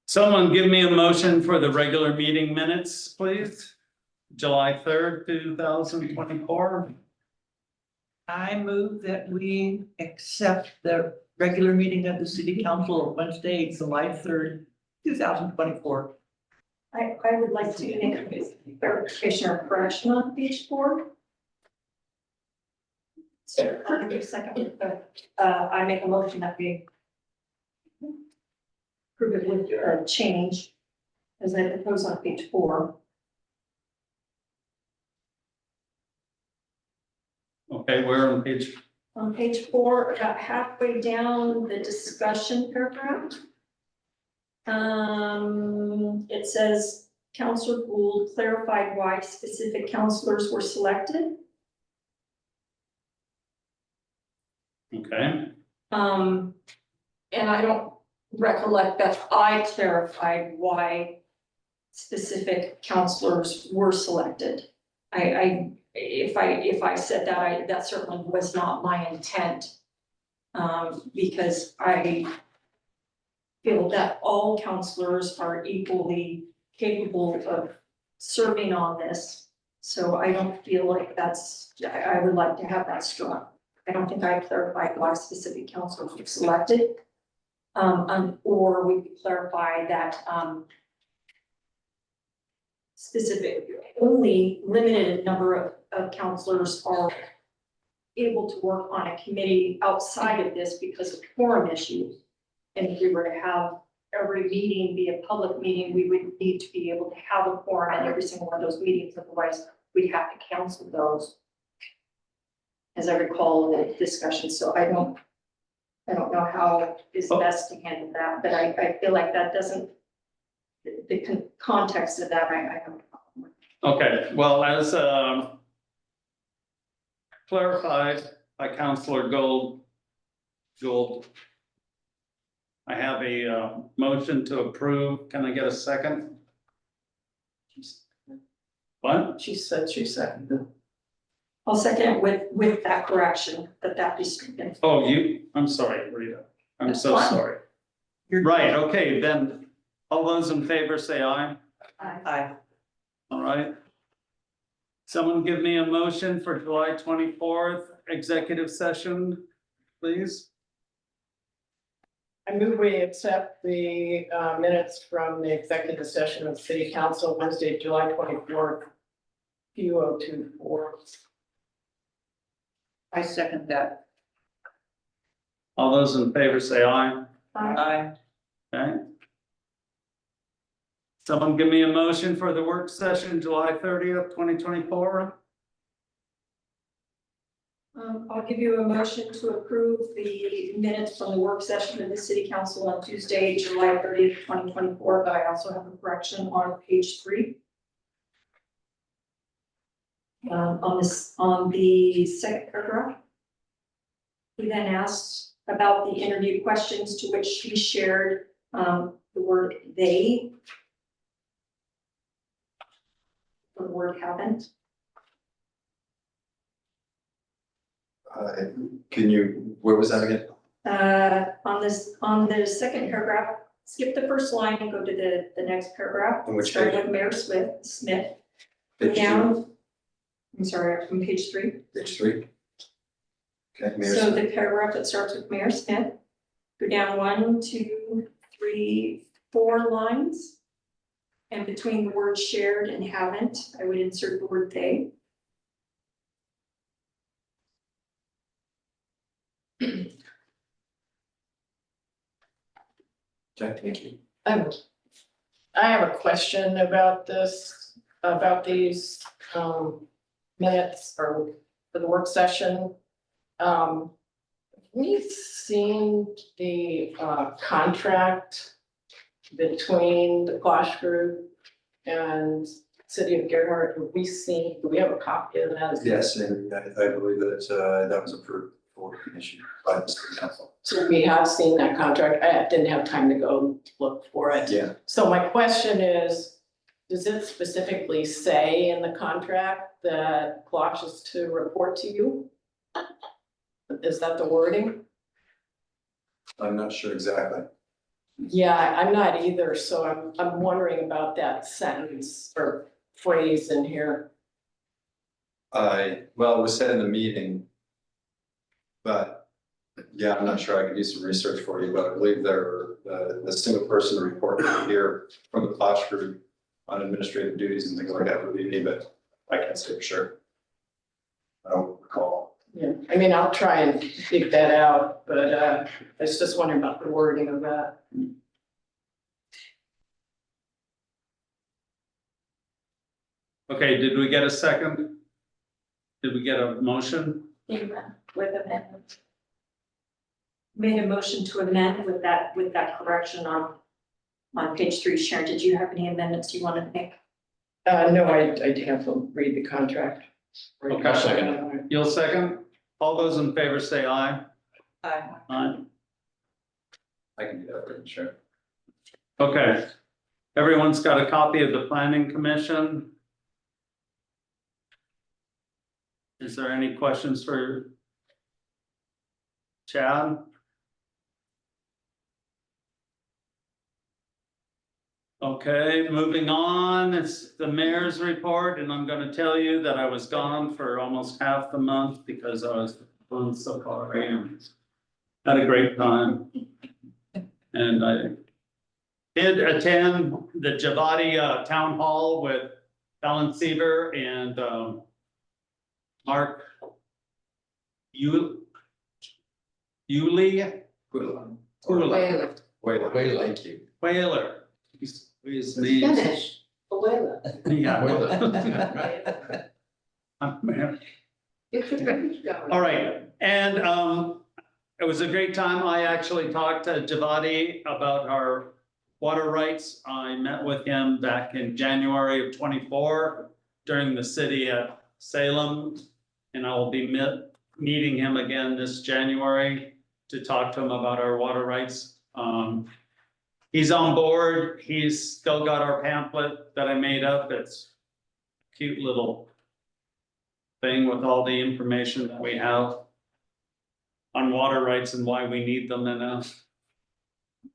B: Someone give me a motion for the regular meeting minutes, please. July 3rd, 2024.
O: I move that we accept the regular meeting of the city council of Wednesday, July 3rd, 2024.
I: I would like to make a clarification or correction on page 4. So, second, I make a motion that we approve it with a change as I propose on page 4.
B: Okay, we're on page,
I: On page 4, about halfway down the discussion paragraph. It says, Counselor Gould clarified why specific counselors were selected.
B: okay,
I: And I don't recollect that I clarified why specific counselors were selected. If I said that, that certainly was not my intent. Because I feel that all counselors are equally capable of serving on this. So I don't feel like I would like to have that struck. I don't think I clarified why specific counselors were selected. Or we could clarify that, specific, only limited number of counselors are able to work on a committee outside of this because of quorum issues. And if we were to have every meeting be a public meeting, we would need to be able to have a quorum at every single one of those meetings, otherwise we'd have to cancel those. As I recall the discussion, so I don't know how is best to handle that, but I feel like that doesn't, the context of that, I have a problem with.
B: okay, well, as clarified by Counselor Gould, I have a motion to approve. Can I get a second? What?
L: She said she seconded.
I: I'll second it with that correction, that be stricken.
B: Oh, I'm sorry, Rita. I'm
I: That's
B: so
I: fine.
B: sorry. Right, okay, then, all those in favor say aye.
O: Aye.
B: All right. Someone give me a motion for July 24th executive session, please.
L: I move we accept the minutes from the executive session of city council Wednesday, July 24th, 2024.
O: I second that.
B: All those in favor say aye.
O: Aye.
B: Okay. Someone give me a motion for the work session, July 30th, 2024.
I: I'll give you a motion to approve the minutes from the work session of the city council on Tuesday, July 30th, 2024, but I also have a correction on page 3. On the second paragraph. He then asked about the interview questions, to which he shared the word they. The word haven't.
D: Where was that again?
I: On the second paragraph, skip the first line and go to the next paragraph.
D: On which
I: Starting
D: page?
I: with Mayor Smith. Go
D: Page
I: down. I'm sorry, from page 3.
D: Page 3. Okay, Mayor
I: So
D: Smith.
I: the paragraph that starts with Mayor Smith, go down 1, 2, 3, 4 lines. And between the word shared and haven't, I would insert the word they.
D: Okay, thank you.
L: I have a question about this, about these minutes for the work session. We've seen the contract between the Quash Group and City of Gerhart. Do we have a copy of that?
D: Yes, and I believe that that was approved for issue by the city council.
L: so we have seen that contract. I didn't have time to go look for it.
D: Yeah.
L: So my question is, does it specifically say in the contract that Klosh is to report to you? Is that the wording?
D: I'm not sure exactly.
L: Yeah, I'm not either, so I'm wondering about that sentence or phrase in here.
D: Well, it was said in the meeting. But, yeah, I'm not sure, I could do some research for you, but I believe the single person report here from the Clash group on administrative duties and things like that would be me, but I can't say for sure. I don't recall.
L: Yeah, I mean, I'll try and dig that out, but I was just wondering about the wording of that.
B: Okay, did we get a second? Did we get a motion?
I: With amendment. Made a motion to amend with that correction on page 3. Sharon, did you have any amendments you wanted to make?
L: No, I'd have to read the contract.
B: Okay.
K: I'll second
B: You'll second? All those in favor say aye.
O: Aye.
B: Aye.
D: I can do that for you, sure.
B: Okay. Everyone's got a copy of the planning commission. Is there any questions for Chad? Okay, moving on, it's the mayor's report, and I'm gonna tell you that I was gone for almost half the month because I was on safari and had a great time. And I did attend the Javati Town Hall with Alan Seaver and Mark Yulee.
D: Wait, thank you.
B: Whaler. His name.
L: Finish.
B: Yeah. All right, and it was a great time. I actually talked to Javati about our water rights. I met with him back in January of 24 during the city at Salem. And I will be meeting him again this January to talk to him about our water rights. He's on board. He's still got our pamphlet that I made up. It's a cute little thing with all the information that we have on water rights and why we need them. And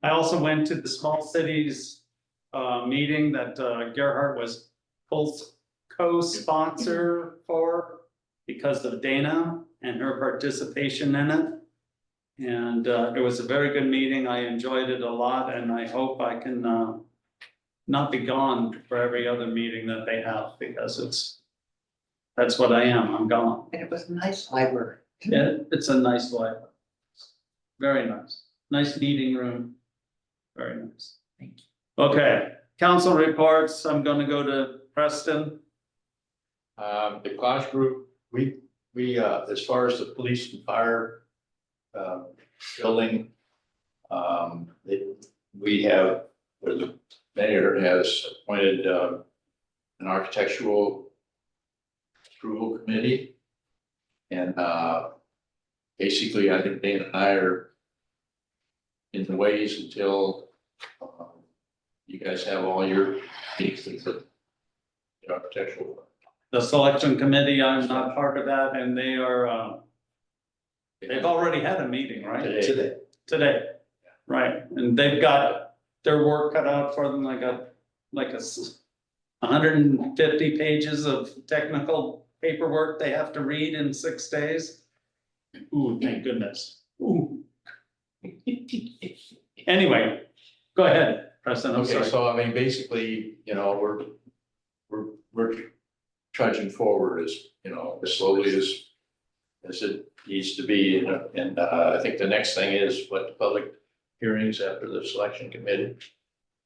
B: I also went to the small cities meeting that Gerhard was co-sponsor for because of Dana and her participation in it. And it was a very good meeting. I enjoyed it a lot, and I hope I can not be gone for every other meeting that they have, because that's what I am, I'm gone.
O: And it was a nice library.
B: Yeah, it's a nice library. Very nice. Nice meeting room. Very nice.
O: Thank you.
B: Okay, council reports. I'm gonna go to Preston.
K: The Clash group, we, as far as the police and fire building, we have, the mayor has appointed an architectural approval committee. And basically, I think Dana and I are in the ways until you guys have all your needs for the architectural.
B: The selection committee, I'm not part of that, and they are, they've already had a meeting, right? Today, right, and they've got their work cut out for them. I got like 150 pages of technical paperwork they have to read in 6 days. Ooh, thank goodness. Ooh. Anyway, go ahead, Preston, I'm
K: Okay,
B: sorry.
K: so I mean, basically, you know, we're trudging forward as, you know, as slowly as it needs to be. And I think the next thing is what the public hearings after the selection committee.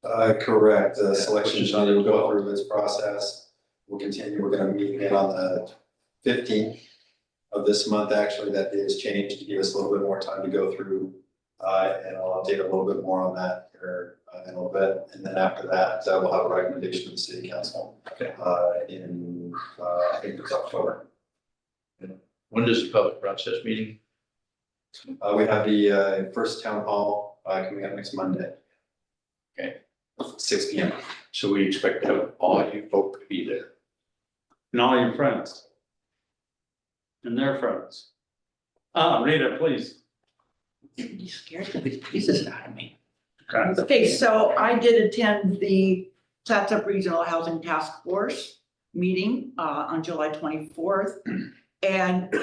D: Correct, the selection
K: Which is on
D: committee will
K: the
D: go
K: 12th.
D: through its process. We'll continue, we're gonna meet again on the 15th of this month, actually, that day has changed to give us a little bit more time to go through. And I'll update a little bit more on that here in a little bit, and then after that, we'll have a recommendation to the city council.
K: Okay.
D: In, I think it's October.
K: When does the public process meeting
D: We have the first town hall coming up next Monday.
K: Okay.
D: 6 P.M.
K: So we expect to have all you folk to be there.
B: And all your friends. And their friends. Rita, please.
O: You scared the pieces out of me.
B: Okay.
O: Okay, so I did attend the Clatsop Regional Housing Task Force meeting on July 24th. And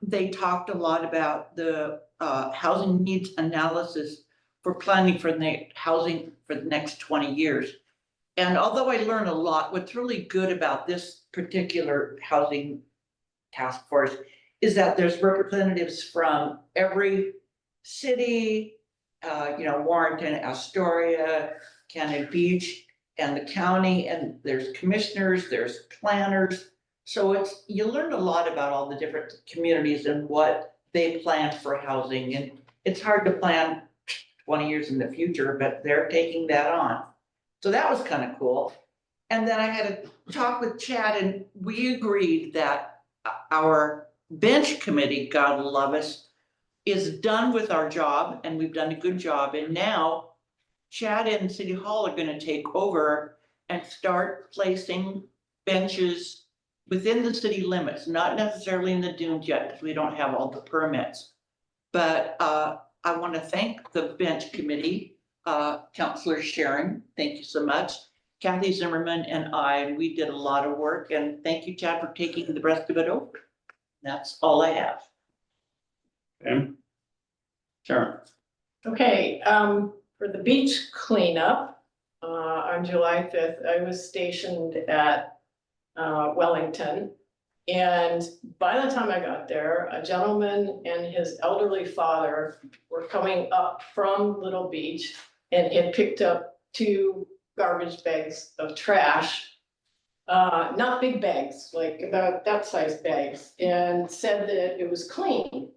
O: they talked a lot about the housing needs analysis for planning for the housing for the next 20 years. And although I learned a lot, what's really good about this particular housing task force is that there's representatives from every city, Warrenton, Astoria, Cannon Beach, and the county, and there's commissioners, there's planners. So you learn a lot about all the different communities and what they plan for housing, and it's hard to plan 20 years in the future, but they're taking that on. So that was kind of cool. And then I had a talk with Chad, and we agreed that our bench committee, God love us, is done with our job, and we've done a good job. And now Chad and City Hall are gonna take over and start placing benches within the city limits, not necessarily in the dunes yet, because we don't have all the permits. But I want to thank the bench committee, Councilor Sharon, thank you so much. Kathy Zimmerman and I, we did a lot of work, and thank you, Chad, for taking the rest of it over. That's all I have.
B: Okay. Sharon.
L: Okay, for the beach cleanup, on July 5th, I was stationed at Wellington. And by the time I got there, a gentleman and his elderly father were coming up from Little Beach and had picked up 2 garbage bags of trash. Not big bags, like about that size bags, and said that it was clean.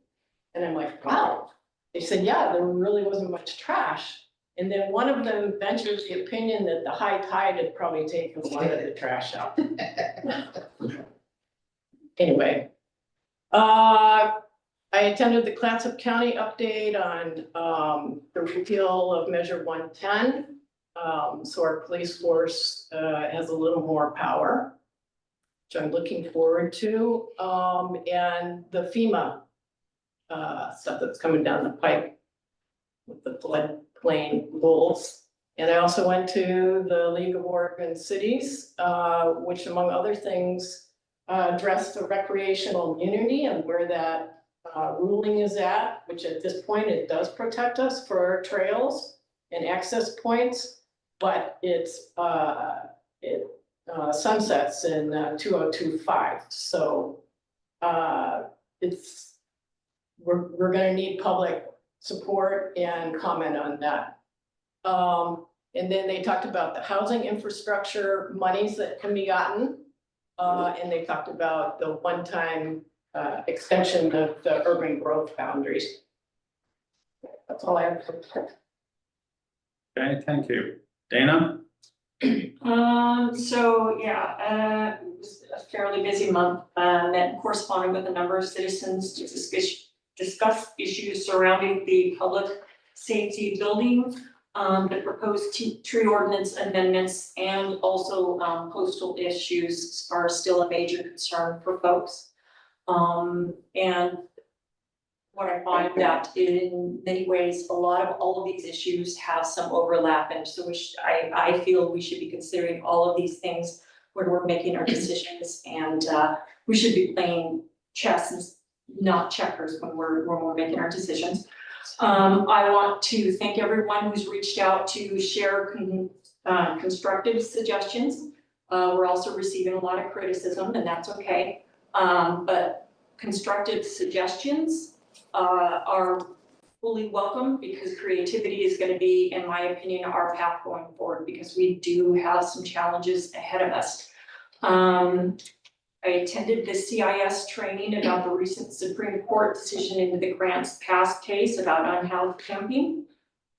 L: And I'm like, wow. They said, yeah, there really wasn't much trash. And then one of them ventured the opinion that the high tide had probably taken a lot of the trash out. Anyway, I attended the Clatsop County update on the repeal of Measure 110. So our police force has a little more power, which I'm looking forward to. And the FEMA stuff that's coming down the pipe with the floodplain rules. And I also went to the League of Oregon Cities, which among other things, addressed the recreational immunity and where that ruling is at, which at this point, it does protect us for trails and access points, but it sunsets in 2025. So we're gonna need public support and comment on that. And then they talked about the housing infrastructure monies that can be gotten. And they talked about the one-time extension of the urban growth boundaries. That's all I have to say.
B: Okay, thank you. Dana?
I: So yeah, it was a fairly busy month, met and corresponded with a number of citizens to discuss issues surrounding the public safety building, the proposed tree ordinance amendments, and also postal issues are still a major concern for folks. And what I find that in many ways, a lot of all of these issues have some overlap, and so I feel we should be considering all of these things when we're making our decisions, and we should be playing chess and not checkers when we're making our decisions. I want to thank everyone who's reached out to share constructive suggestions. We're also receiving a lot of criticism, and that's okay. But constructive suggestions are fully welcome, because creativity is going to be, in my opinion, our path going forward, because we do have some challenges ahead of us. I attended the CIS training about the recent Supreme Court decision into the Grants Pass case about unhoused camping.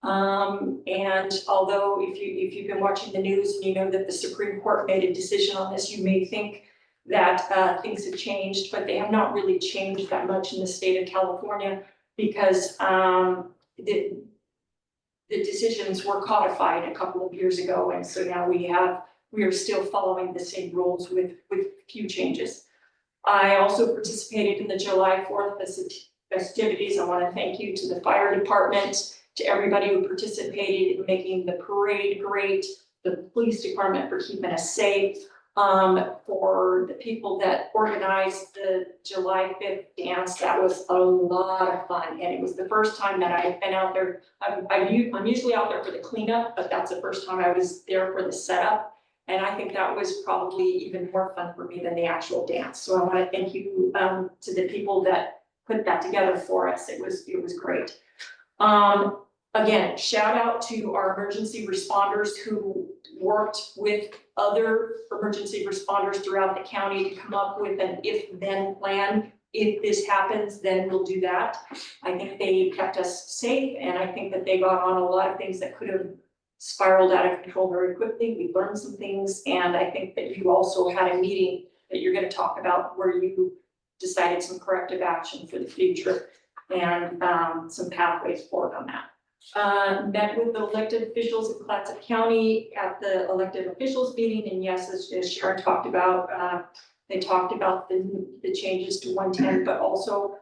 I: And although if you've been watching the news and you know that the Supreme Court made a decision on this, you may think that things have changed, but they have not really changed that much in the state of California. because the decisions were codified a couple of years ago, and so now we are still following the same rules with few changes. I also participated in the July 4th festivities. I want to thank you to the fire department, to everybody who participated in making the parade great, the police department for keeping us safe, for the people that organized the July 5th dance. That was a lot of fun, and it was the first time that I've been out there. I'm usually out there for the cleanup, but that's the first time I was there for the setup. And I think that was probably even more fun for me than the actual dance. So I want to thank you to the people that put that together for us. It was great. Again, shout out to our emergency responders who worked with other emergency responders throughout the county to come up with an if-then plan. If this happens, then we'll do that. I think they kept us safe, and I think that they got on a lot of things that could have spiraled out of control very quickly. We learned some things, and I think that you also had a meeting that you're going to talk about where you decided some corrective action for the future and some pathways forward on that. Met with the elected officials in Clatsop County at the elected officials meeting, and yes, as Sharon talked about, they talked about the changes to 110, but also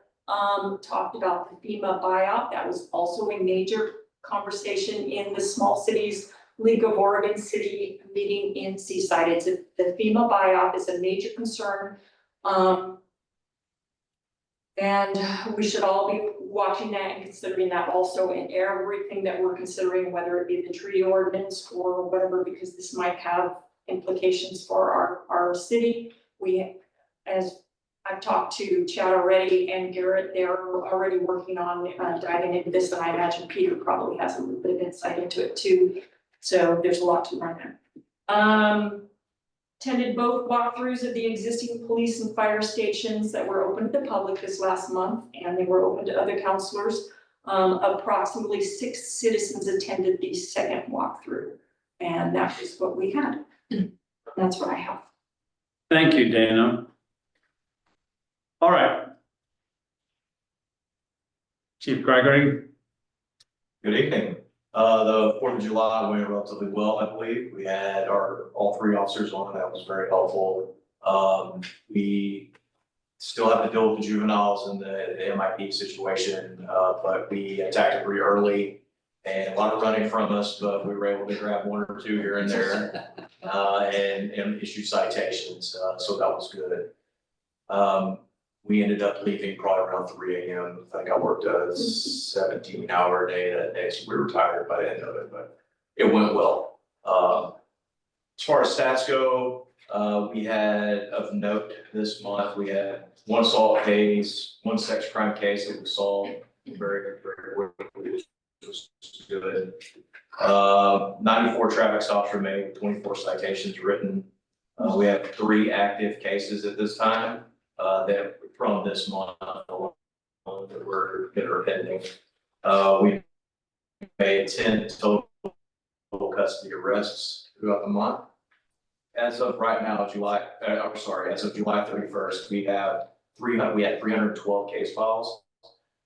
I: talked about the FEMA buyout. That was also a major conversation in the Small Cities League of Oregon City meeting in Seaside. It's the FEMA buyout is a major concern. And we should all be watching that and considering that also in everything that we're considering, whether it be the tree ordinance or whatever, because this might have implications for our city. We, as I've talked to Chad already and Garrett, they're already working on diving into this, and I imagine Peter probably has a little bit of insight into it too. So there's a lot to learn there. Attended both walkthroughs of the existing police and fire stations that were open to the public this last month, and they were open to other counselors. Approximately 6 citizens attended the second walkthrough, and that is what we had. That's what I have.
B: Thank you, Dana. All right. Chief Gregory.
N: Good evening. The 4th of July went relatively well, I believe. We had all 3 officers on. That was very helpful. We still have to deal with the juveniles and the MIP situation, but we attacked it pretty early and a lot of running from us, but we were able to grab 1 or 2 here and there and issue citations. So that was good. We ended up leaving probably around 3 a.m. I think I worked a 17-hour day that day, so we were tired by the end of it, but it went well. As far as stats go, we had of note this month, we had 1 assault case, 1 sex crime case that we solved very quickly, which was good. 94 traffic stops were made, 24 citations written. We have 3 active cases at this time that from this month that are pending. We made 10 total custody arrests throughout the month. As of right now, as of July 31st, we had 312 case files.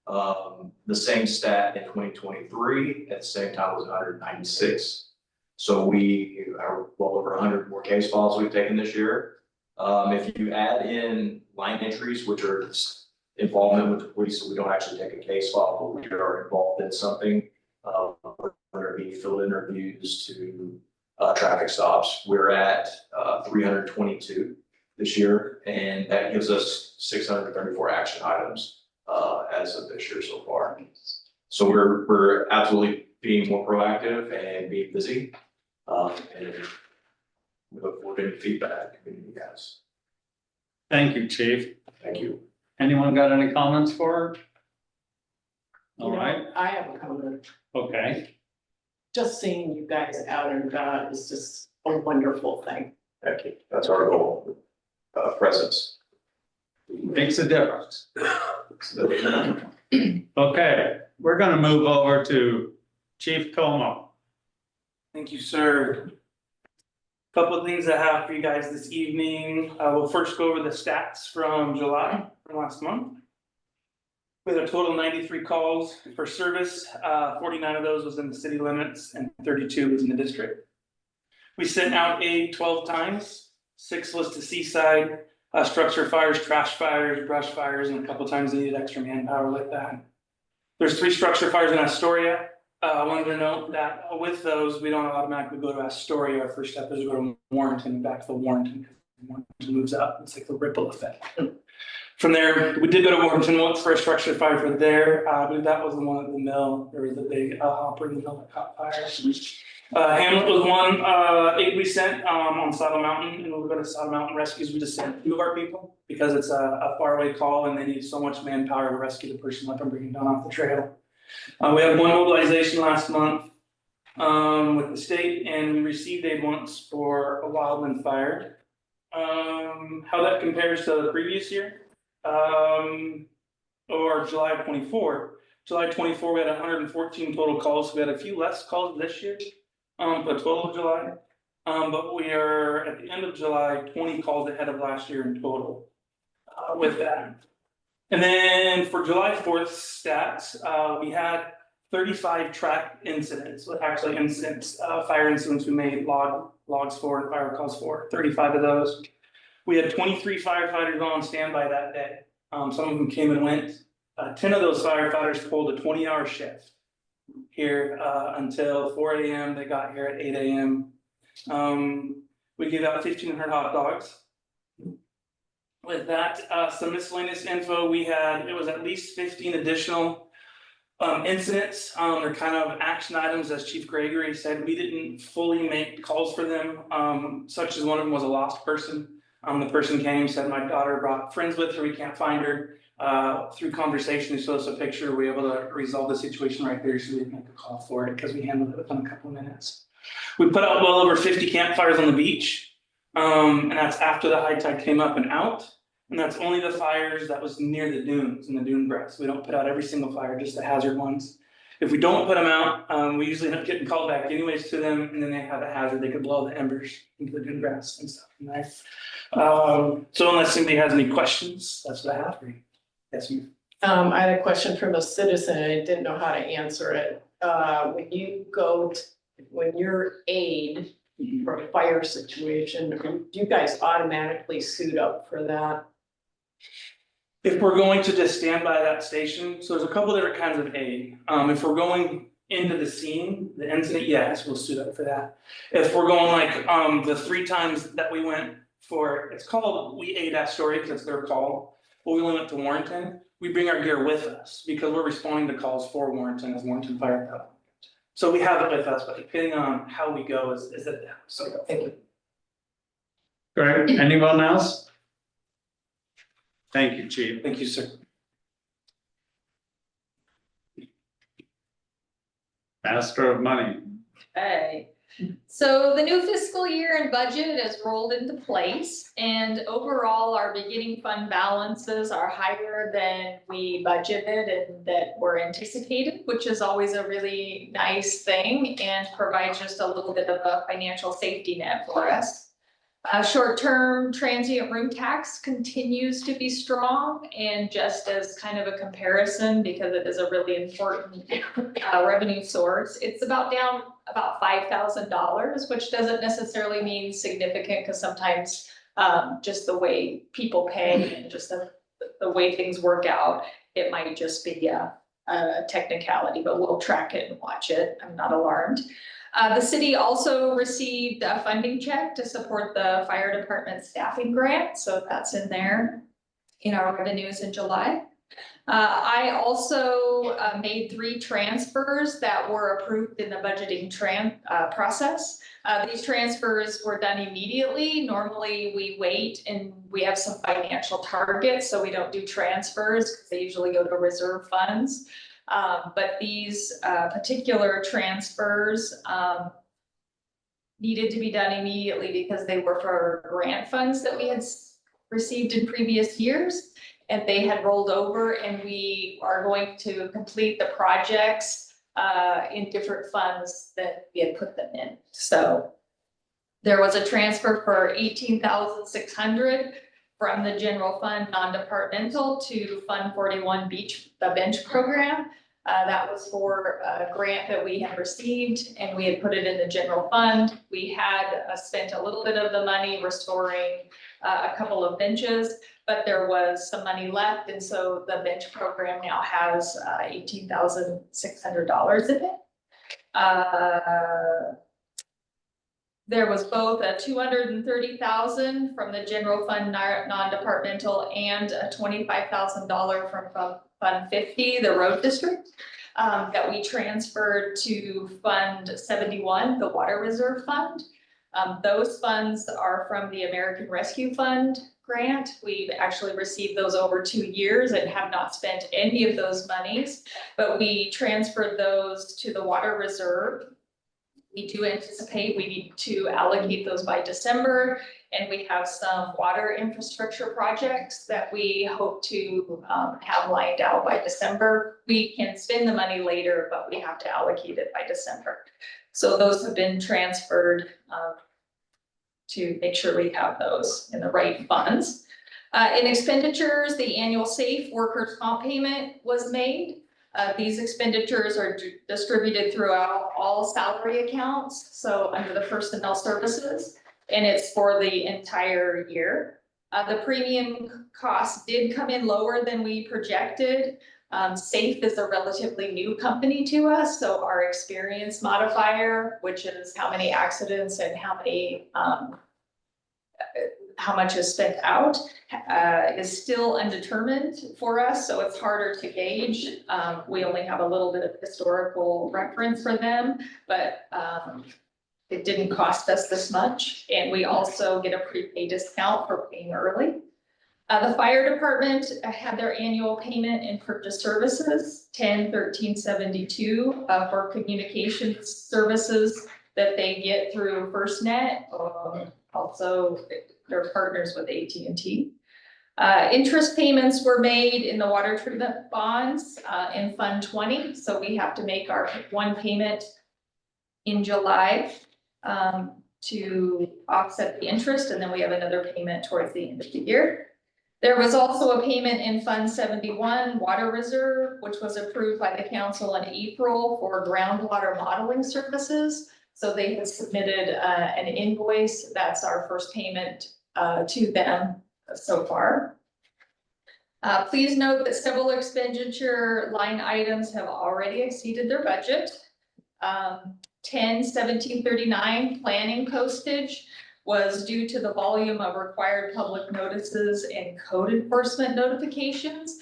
N: The same stat in 2023 at the same time was 196. So we are well over 100 more case files we've taken this year. If you add in line entries, which are involvement with the police, so we don't actually take a case file, but we are involved in something, whether it be field interviews to traffic stops, we're at 322 this year, and that gives us 634 action items as of this year so far. So we're absolutely being more proactive and being busy, and we look forward to any feedback from you guys.
B: Thank you, Chief.
N: Thank you.
B: Anyone got any comments for her? All
L: You know,
B: right,
L: I have a comment.
B: okay.
L: Just seeing you guys out and about is just a wonderful thing.
N: Thank you. That's our goal. Presence.
B: Makes a difference. Okay, we're gonna move over to Chief Como.
P: Thank you, sir. Couple of things I have for you guys this evening. We'll first go over the stats from July, from last month. We had a total of 93 calls for service, 49 of those was in the city limits and 32 was in the district. We sent out aid 12 times, 6 was to Seaside, structure fires, trash fires, brush fires, and a couple times they needed extra manpower like that. There's 3 structure fires in Astoria. I wanted to note that with those, we don't automatically go to Astoria. Our first step is to go to Warrenton, back to the Warrenton. Warrenton moves up, it's like the ripple effect. From there, we did go to Warrenton once for a structure fire for there. I believe that was the one at the mill. There was a big hopper in the mill that caught fire. Hamlet was one, 8 we sent on Saddle Mountain, and we'll go to Saddle Mountain Rescues. We just sent 2 of our people because it's a faraway call and they need so much manpower to rescue the person like I'm bringing down off the trail. We had 1 mobilization last month with the state, and we received aid once for a wildland fire. How that compares to the previous year, or July 24. July 24, we had 114 total calls. We had a few less calls this year, but total of July. But we are at the end of July, 20 calls ahead of last year in total with that. And then for July 4th stats, we had 35 track incidents, actually incidents, fire incidents we made logs for and fire calls for, 35 of those. We had 23 firefighters on standby that day. Some of them came and went. 10 of those firefighters pulled a 20-hour shift here until 4 a.m. They got here at 8 a.m. We gave out 1,500 hot dogs. With that, some miscellaneous info, we had, it was at least 15 additional incidents. They're kind of action items, as Chief Gregory said. We didn't fully make calls for them, such as one of them was a lost person. The person came, said, my daughter brought friends with her, we can't find her. Through conversation, they showed us a picture, we were able to resolve the situation right there, so we didn't make a call for it because we handled it within a couple of minutes. We put out well over 50 campfires on the beach, and that's after the high tide came up and out. And that's only the fires that was near the dunes and the dune grass. We don't put out every single fire, just the hazard ones. If we don't put them out, we usually end up getting called back anyways to them, and then they have a hazard, they could blow the embers into the dune grass and stuff. Nice. So unless anybody has any questions, that's what I have for you. Yes, you.
L: I had a question from a citizen, and I didn't know how to answer it. When you're aid for a fire situation, do you guys automatically suit up for that?
P: If we're going to just stand by that station, so there's a couple different kinds of aid. If we're going into the scene, the incident, yes, we'll suit up for that. If we're going like the 3 times that we went for, it's called We Aid Astoria because it's their call, but we only went to Warrenton, we bring our gear with us because we're responding to calls for Warrenton as Warrenton Fire Department. So we have it with us, but depending on how we go is it. So thank you.
B: Great. Anyone else? Thank you, Chief.
P: Thank you, sir.
B: Master of money.
Q: Okay, so the new fiscal year and budget has rolled into place, and overall, our beginning fund balances are higher than we budgeted and that were anticipated, which is always a really nice thing and provides just a little bit of a financial safety net for us. Short-term transient room tax continues to be strong, and just as kind of a comparison, because it is a really important revenue source, it's down about $5,000, which doesn't necessarily mean significant, because sometimes just the way people pay and just the way things work out, it might just be a technicality, but we'll track it and watch it. I'm not alarmed. The city also received a funding check to support the fire department staffing grant, so that's in there in our revenues in July. I also made 3 transfers that were approved in the budgeting process. These transfers were done immediately. Normally we wait and we have some financial targets, so we don't do transfers because they usually go to reserve funds. But these particular transfers needed to be done immediately because they were for grant funds that we had received in previous years, and they had rolled over, and we are going to complete the projects in different funds that we had put them in. So there was a transfer for $18,600 from the general fund non-departmental to Fund 41 the bench program. That was for a grant that we had received and we had put it in the general fund. We had spent a little bit of the money restoring a couple of benches, but there was some money left. And so the bench program now has $18,600 in it. There was both a $230,000 from the general fund non-departmental and a $25,000 from Fund 50, the road district, that we transferred to Fund 71, the water reserve fund. Those funds are from the American Rescue Fund grant. We've actually received those over 2 years and have not spent any of those monies, but we transferred those to the water reserve. We do anticipate we need to allocate those by December, and we have some water infrastructure projects that we hope to have lined out by December. We can spend the money later, but we have to allocate it by December. So those have been transferred to make sure we have those in the right funds. In expenditures, the annual safe workers' comp payment was made. These expenditures are distributed throughout all salary accounts, so under the personnel services, and it's for the entire year. The premium cost did come in lower than we projected. SAFE is a relatively new company to us, so our experience modifier, which is how many accidents and how much is spent out, is still undetermined for us, so it's harder to gauge. We only have a little bit of historical reference for them, but it didn't cost us this much, and we also get a prepaid discount for paying early. The fire department had their annual payment in purchase services, $10,1372 for communications services that they get through FirstNet. Also, they're partners with AT&T. Interest payments were made in the water treatment bonds in Fund 20. So we have to make our one payment in July to offset the interest, and then we have another payment towards the end of the year. There was also a payment in Fund 71 Water Reserve, which was approved by the council in April for groundwater modeling services. So they have submitted an invoice. That's our first payment to them so far. Please note that several expenditure line items have already exceeded their budget. 10/17/39 planning postage was due to the volume of required public notices and code enforcement notifications.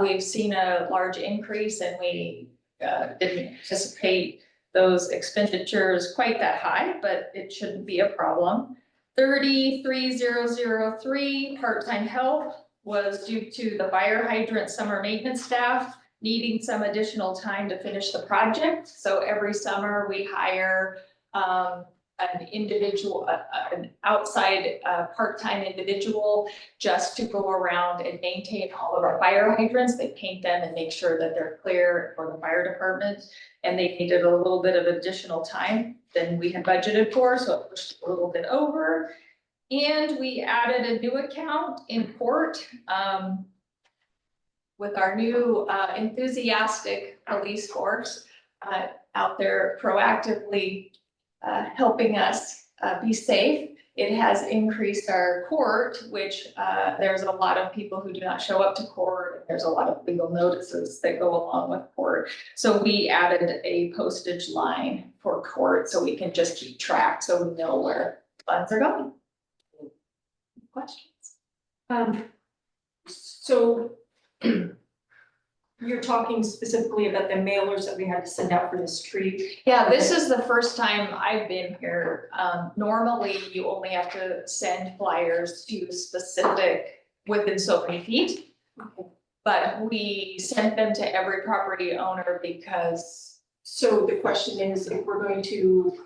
Q: We've seen a large increase, and we didn't anticipate those expenditures quite that high, but it shouldn't be a problem. 33,003 part-time help was due to the fire hydrant summer maintenance staff needing some additional time to finish the project. So every summer we hire an individual, an outside part-time individual just to go around and maintain all of our fire hydrants. They paint them and make sure that they're clear for the fire department. And they needed a little bit of additional time than we had budgeted for, so it pushed a little bit over. And we added a new account in court with our new enthusiastic police force out there proactively helping us be safe. It has increased our court, which there's a lot of people who do not show up to court. There's a lot of legal notices that go along with court. So we added a postage line for court so we can just keep track so we know where funds are going. Questions?
I: So you're talking specifically about the mailers that we had to send out for this tree?
Q: Yeah, this is the first time I've been here. Normally you only have to send flyers to specific within so many feet. But we sent them to every property owner because.
I: So the question is, if we're going to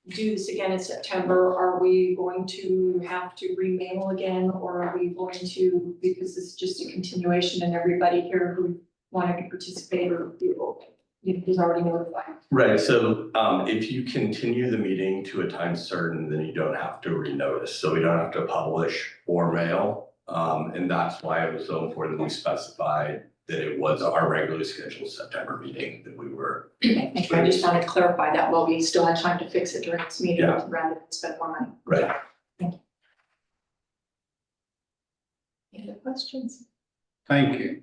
I: do this again in September, are we going to have to remail again, or are we going to, because it's just a continuation and everybody here who wanted to participate or people is already notified?
N: Right, so if you continue the meeting to a time certain, then you don't have to renotice, so we don't have to publish or mail. And that's why it was so important that we specified that it was our regularly scheduled September meeting that we were.
Q: Okay, thank you. I just wanted to clarify that while we still had time to fix it during this meeting,
N: Yeah.
Q: rather than spend more money.
N: Right.
Q: Any other questions?
B: Thank you.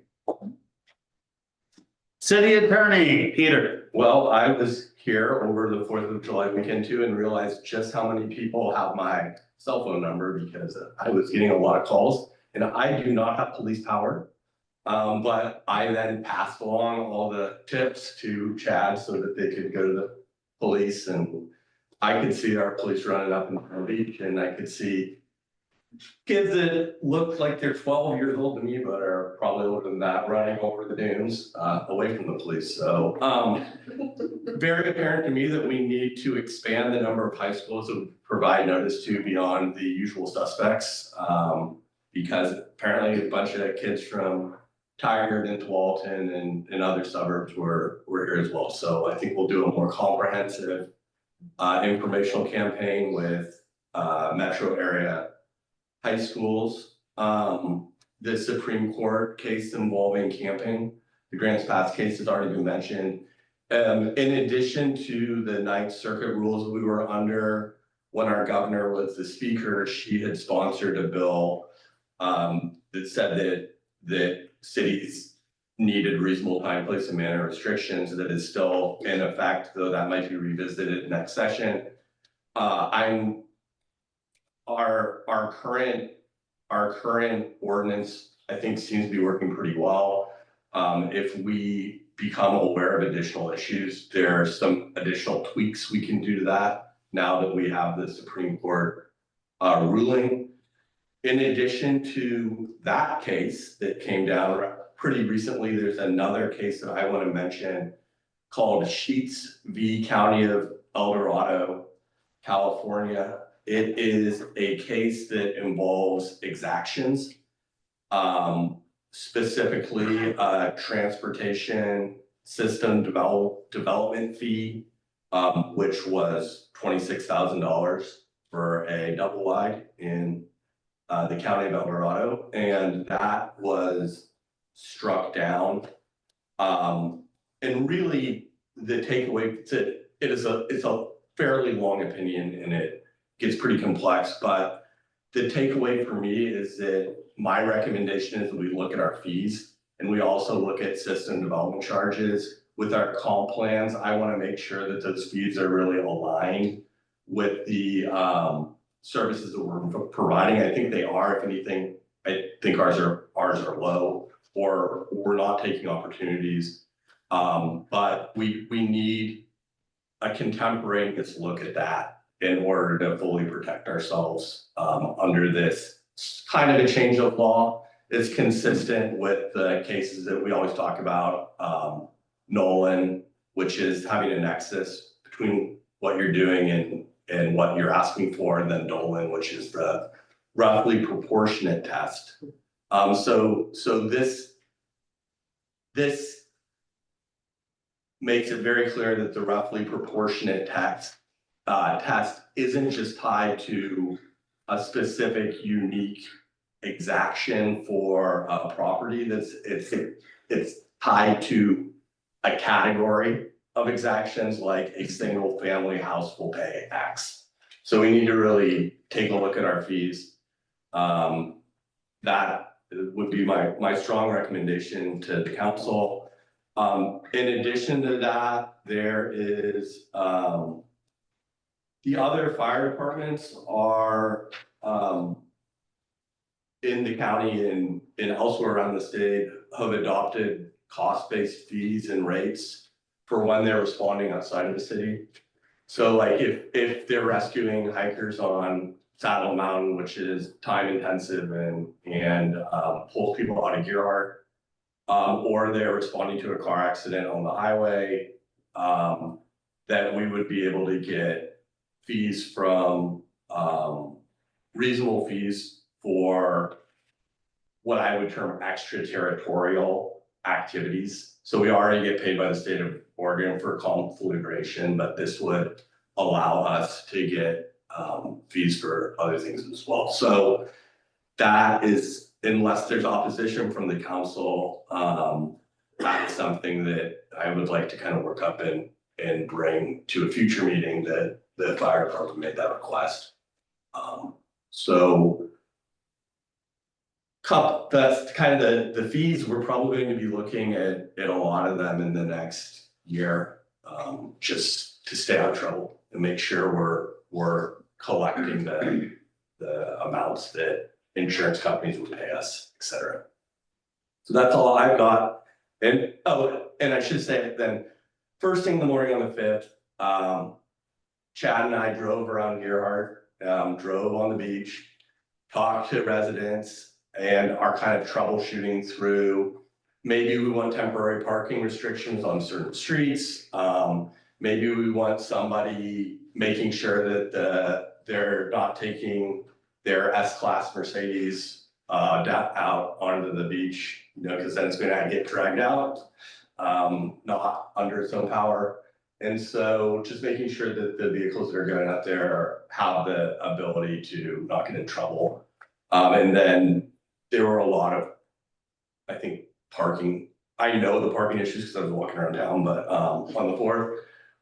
B: City Attorney, Peter.
N: Well, I was here over the 4th of July weekend too and realized just how many people have my cell phone number because I was getting a lot of calls and I do not have police power. But I then passed along all the tips to Chad so that they could go to the police and I could see our police running up in the beach and I could see kids that look like they're 12 years old to me, but are probably older than that, running over the dunes, away from the police. So, very apparent to me that we need to expand the number of high schools that we provide notice to beyond the usual suspects. Because apparently a bunch of kids from Tigard and Tualatin and other suburbs were here as well. So I think we'll do a more comprehensive informational campaign with metro area high schools. The Supreme Court case involving camping, the Grants Pass case has already been mentioned. In addition to the Ninth Circuit rules we were under when our governor was the speaker, she had sponsored a bill that said that cities needed reasonable time, place, and manner restrictions that is still in effect, though that might be revisited next session. Our current ordinance, I think, seems to be working pretty well. If we become aware of additional issues, there are some additional tweaks we can do to that now that we have the Supreme Court ruling. In addition to that case that came down pretty recently, there's another case that I want to mention called Sheets v. County of El Dorado, California. It is a case that involves exactions, specifically a transportation system development fee, which was $26,000 for a double wide in the county of El Dorado, and that was struck down. And really, the takeaway, it's a fairly long opinion and it gets pretty complex, but the takeaway for me is that my recommendation is that we look at our fees and we also look at system development charges. With our comp plans, I want to make sure that those fees are really aligned with the services that we're providing. I think they are. If anything, I think ours are low, or we're not taking opportunities. But we need a contemporaneous look at that in order to fully protect ourselves under this kind of a change of law. It's consistent with the cases that we always talk about. Nolan, which is having a nexus between what you're doing and what you're asking for, and then Dolan, which is the roughly proportionate test. So this makes it very clear that the roughly proportionate test isn't just tied to a specific unique exaction for a property. It's tied to a category of exactions, like a single family house will pay X. So we need to really take a look at our fees. That would be my strong recommendation to the council. In addition to that, there is the other fire departments are in the county and elsewhere around the state have adopted cost-based fees and rates for when they're responding outside of the city. So like if they're rescuing hikers on Saddle Mountain, which is time intensive and pulls people out of Gerhardt, or they're responding to a car accident on the highway, that we would be able to get fees from reasonable fees for what I would term extraterritorial activities. So we already get paid by the state of Oregon for conflagration, but this would allow us to get fees for other things as well. So that is unless there's opposition from the council, that's something that I would like to kind of work up and bring to a future meeting that the fire department made that request. So that's kind of the fees. We're probably going to be looking at a lot of them in the next year, just to stay out of trouble and make sure we're collecting the amounts that insurance companies would pay us, et cetera. So that's all I've got. And I should say then, first thing in the morning on the 5th, Chad and I drove around Gerhardt, drove on the beach, talked to residents, and are kind of troubleshooting through, maybe we want temporary parking restrictions on certain streets. Maybe we want somebody making sure that they're not taking their S-Class Mercedes out onto the beach, because then it's gonna get dragged out, not under its own power. And so just making sure that the vehicles that are going out there have the ability to not get in trouble. And then there were a lot of, I think, parking. I know the parking issues because I was walking around town, but on the 4th,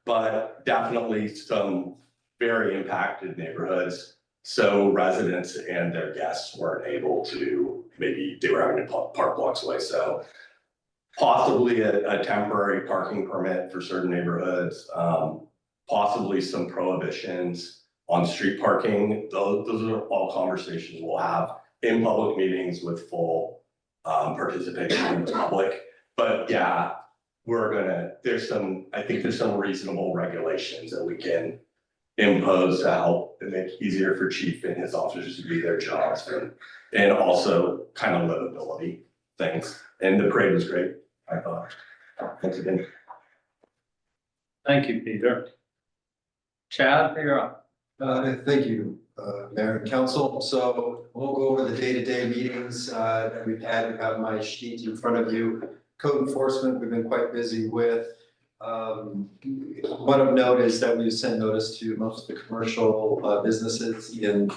N: but definitely some very impacted neighborhoods. So residents and their guests weren't able to, maybe they were having to park blocks away. So possibly a temporary parking permit for certain neighborhoods, possibly some prohibitions on street parking. Those are all conversations we'll have in public meetings with full participation in the public. But yeah, I think there's some reasonable regulations that we can impose to help and make it easier for chief and his officers to do their jobs, and also kind of livability things. And the parade was great, I thought. Thanks again.
B: Thank you, Peter. Chad, you're up.
D: Thank you, Mayor and Council. So we'll go over the day-to-day meetings that we've had. You have my sheet in front of you. Code enforcement, we've been quite busy with. One of note is that we've sent notice to most of the commercial businesses in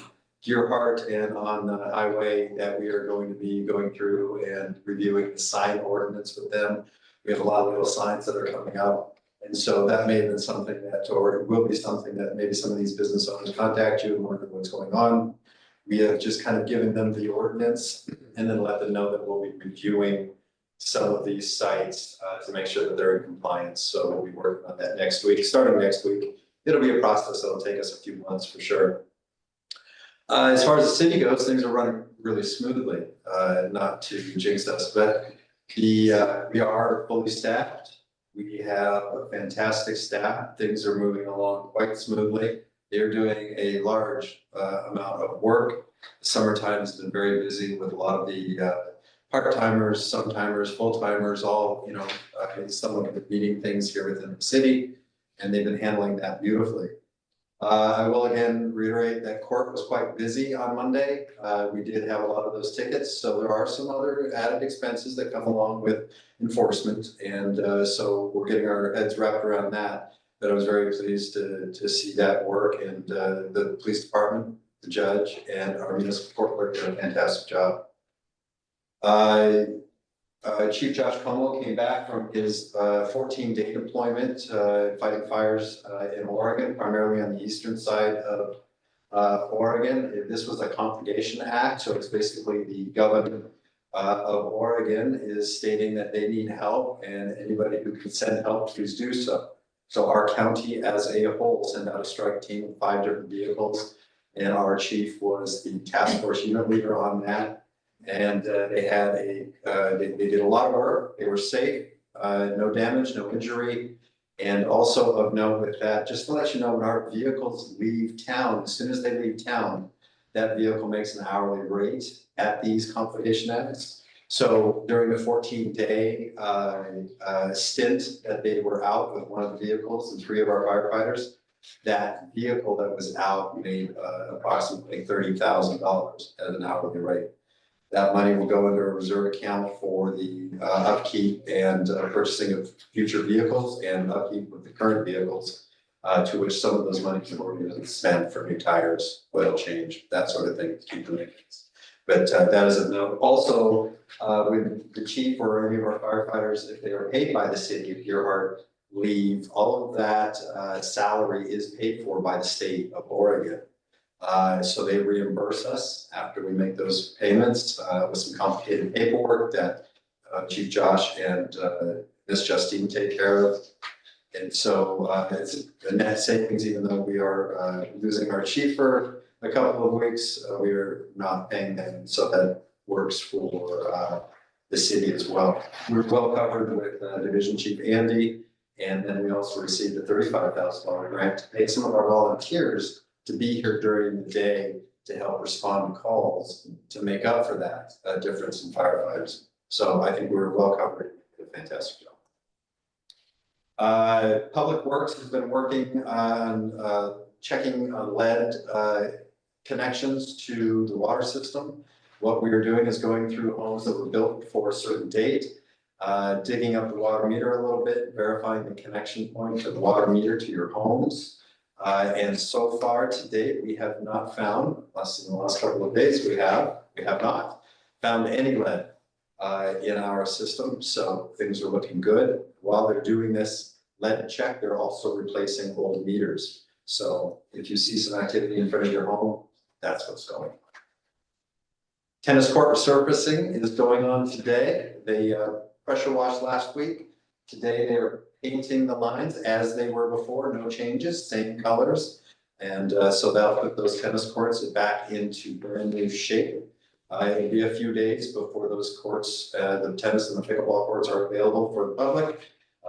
D: Gerhardt and on the highway that we are going to be going through and reviewing the sign ordinance with them. We have a lot of little signs that are coming up. And so that may have been something that, or it will be something that maybe some of these business owners contact you and wonder what's going on. We have just kind of given them the ordinance and then let them know that we'll be reviewing some of these sites to make sure that they're in compliance. So we'll be working on that next week, starting next week. It'll be a process that'll take us a few months for sure. As far as the city goes, things are running really smoothly, not to jinx us, but we are fully staffed. We have a fantastic staff. Things are moving along quite smoothly. They're doing a large amount of work. Summertime has been very busy with a lot of the part-timers, some-timers, full-timers, all, some of the meeting things here within the city, and they've been handling that beautifully. I will again reiterate that court was quite busy on Monday. We did have a lot of those tickets, so there are some other added expenses that come along with enforcement, and so we're getting our heads wrapped around that. But I was very pleased to see that work, and the police department, the judge, and our municipal court clerk did a fantastic job. Chief Josh Como came back from his 14-day deployment fighting fires in Oregon, primarily on the eastern side of Oregon. This was a confidation act, so it's basically the governor of Oregon is stating that they need help, and anybody who can send help, please do so. So our county as a whole sent out a strike team of 5 different vehicles, and our chief was the task force unit leader on that. And they had they did a lot of work. They were safe, no damage, no injury. And also of note with that, just to let you know, when our vehicles leave town, as soon as they leave town, that vehicle makes an hourly rate at these confidation acts. So during the 14-day stint that they were out with one of the vehicles and 3 of our firefighters, that vehicle that was out made approximately $30,000 at an hourly rate. That money will go into a reserve account for the upkeep and purchasing of future vehicles and upkeep with the current vehicles, to which some of those monies have already been spent for new tires, oil change, that sort of thing to keep the maintenance. But that is a note. Also, when the chief or any of our firefighters, if they are paid by the city of Gerhart, leave, all of that salary is paid for by the state of Oregon. So they reimburse us after we make those payments with some complicated paperwork that Chief Josh and Miss Justine take care of. And so it's a net savings, even though we are losing our chief for a couple of weeks, we are not paying them. So that works for the city as well. We're well covered with Division Chief Andy. And then we also received a $35,000 grant to pay some of our volunteers to be here during the day to help respond to calls to make up for that difference in firefighters. So I think we're well covered. Did a fantastic job. Public Works has been working on checking lead connections to the water system. What we are doing is going through homes that were built before a certain date, digging up the water meter a little bit, verifying the connection point of the water meter to your homes. And so far to date, we have not found, less in the last couple of days, we have not found any lead in our system. So things are looking good. While they're doing this lead check, they're also replacing old meters. So if you see some activity in front of your home, that's what's going on. Tennis court resurfacing is going on today. They pressure washed last week. Today they are painting the lines as they were before, no changes, same colors. And so that'll put those tennis courts back into brand new shape. It'll be a few days before those courts, the tennis and the pickleball courts are available for the public.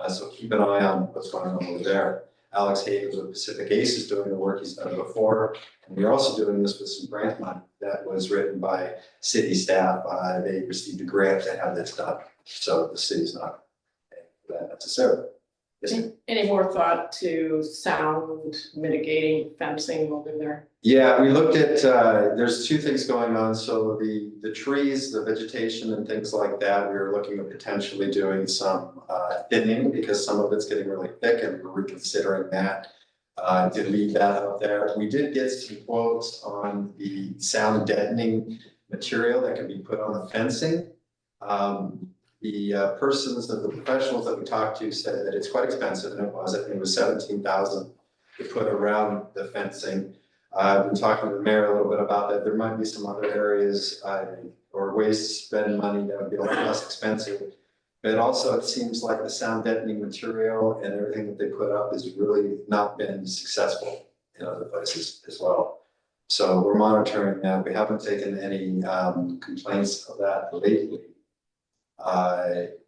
D: So keep an eye on what's going on over there. Alex Havens with Pacific Ace is doing the work he's done before. And we're also doing this with some grant money that was written by city staff. They received a grant to have this done. So the city's not paying for that necessarily.
L: Any more thought to sound mitigating fencing over there?
D: Yeah, we looked at, there's two things going on. So the trees, the vegetation and things like that, we were looking at potentially doing some thinning because some of it's getting really thick and we're reconsidering that. To leave that out there. We did get some quotes on the sound deadening material that can be put on the fencing. The professionals that we talked to said that it's quite expensive, and I think it was $17,000 to put around the fencing. I've been talking to the mayor a little bit about that. There might be some other areas or ways to spend money that would be a lot less expensive. But also it seems like the sound deadening material and everything that they put up has really not been successful in other places as well. So we're monitoring that. We haven't taken any complaints of that lately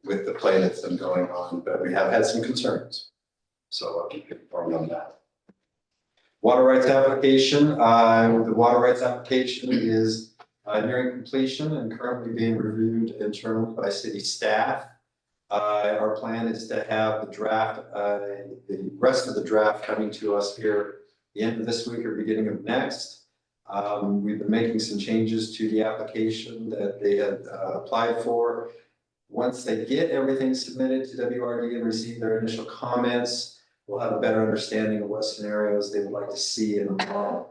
D: with the play that's been going on, but we have had some concerns. So I'll keep you informed on that. Water rights application. The water rights application is nearing completion and currently being reviewed internally by city staff. Our plan is to have the draft, the rest of the draft coming to us here the end of this week or beginning of next. We've been making some changes to the application that they had applied for. Once they get everything submitted to WRD and receive their initial comments, we'll have a better understanding of what scenarios they would like to see in the law.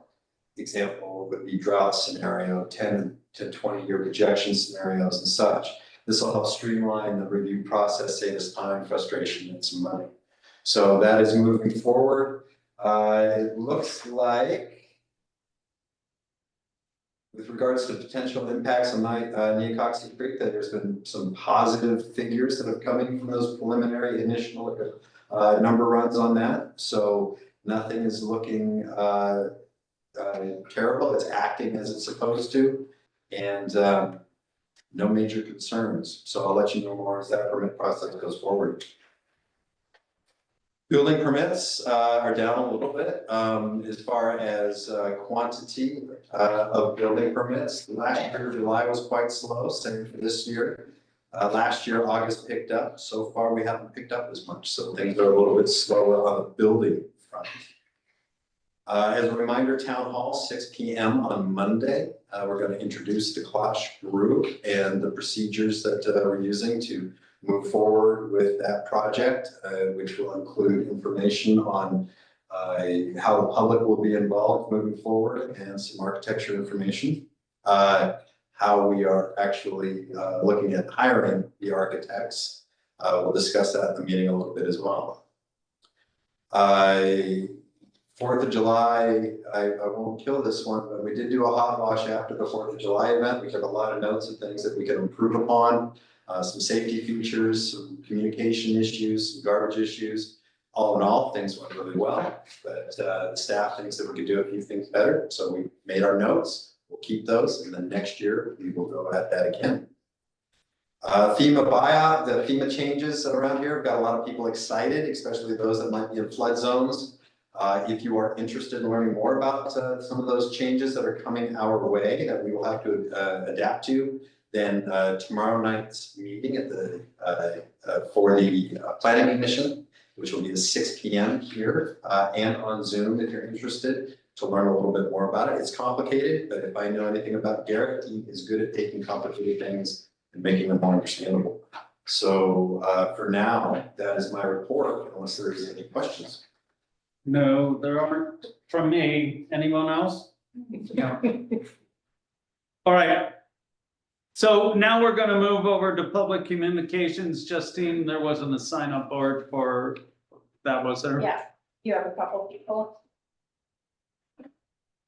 D: Example would be drought scenario, 10 to 20 year projection scenarios and such. This will help streamline the review process, save us time, frustration, and some money. So that is moving forward. It looks like, with regards to potential impacts on Neocoxie Creek, that there's been some positive figures that have come in from those preliminary initial number runs on that. So nothing is looking terrible. It's acting as it's supposed to. And no major concerns. So I'll let you know more as that permit process goes forward. Building permits are down a little bit as far as quantity of building permits. Last year, July was quite slow, same for this year. Last year, August picked up. So far, we haven't picked up as much. So things are a little bit slower on the building front. As a reminder, Town Hall, 6 p.m. on Monday. We're going to introduce the Clash group and the procedures that we're using to move forward with that project, which will include information on how the public will be involved moving forward and some architecture information. how we are actually looking at hiring the architects. We'll discuss that in the meeting a little bit as well. 4th of July, I won't kill this one, but we did do a hot wash after the 4th of July event. We took a lot of notes of things that we could improve upon, some safety features, some communication issues, some garbage issues. All in all, things went really well, but the staff thinks that we could do a few things better. So we made our notes, we'll keep those, and then next year we will go at that again. FEMA buyout, the FEMA changes around here, have got a lot of people excited, especially those that might be in flood zones. If you are interested in learning more about some of those changes that are coming our way that we will have to adapt to, then tomorrow night's meeting at the for the planning commission, which will be at 6 p.m. here and on Zoom if you're interested to learn a little bit more about it. It's complicated, but if I know anything about Garrett, he is good at taking complicated things and making them more understandable. So for now, that is my report, unless there is any questions.
B: No, there aren't from me. Anyone else? No. All right. So now we're gonna move over to public communications. Justine, there wasn't a sign up board for that, was there?
Q: Yeah, you have a couple people.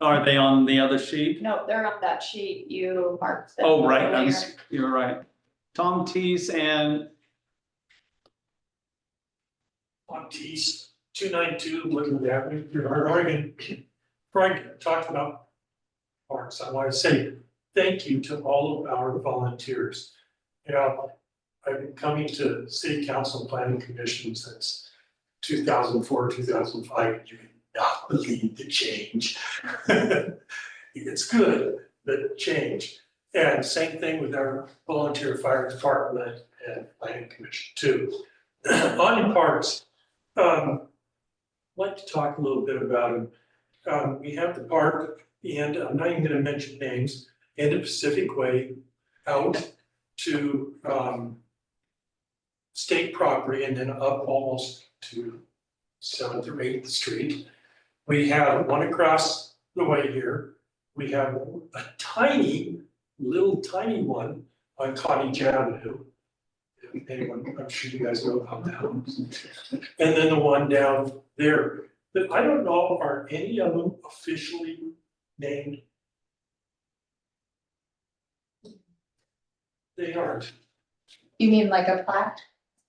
B: Are they on the other sheet?
Q: No, they're on that sheet. You marked them.
B: Oh, right,
Q: earlier.
B: you're right. Tom Teese and
J: Tease, 292 Woodland Avenue, Oregon. Frank talked about parks. I want to say thank you to all of our volunteers. You know, I've been coming to city council and planning commission since 2004, 2005. You cannot believe the change. It's good, the change. And same thing with our volunteer fire department and planning commission too. On parks, I'd like to talk a little bit about them. We have the park, and I'm not even gonna mention names, and the Pacific Way out to state property and then up almost to 7th or 8th Street. We have one across the way here. We have a little tiny one on Cottage Avenue. Anyone, I'm sure you guys know about that one. And then the one down there, that I don't know, are any of them officially named? They aren't.
Q: You mean like a plaque?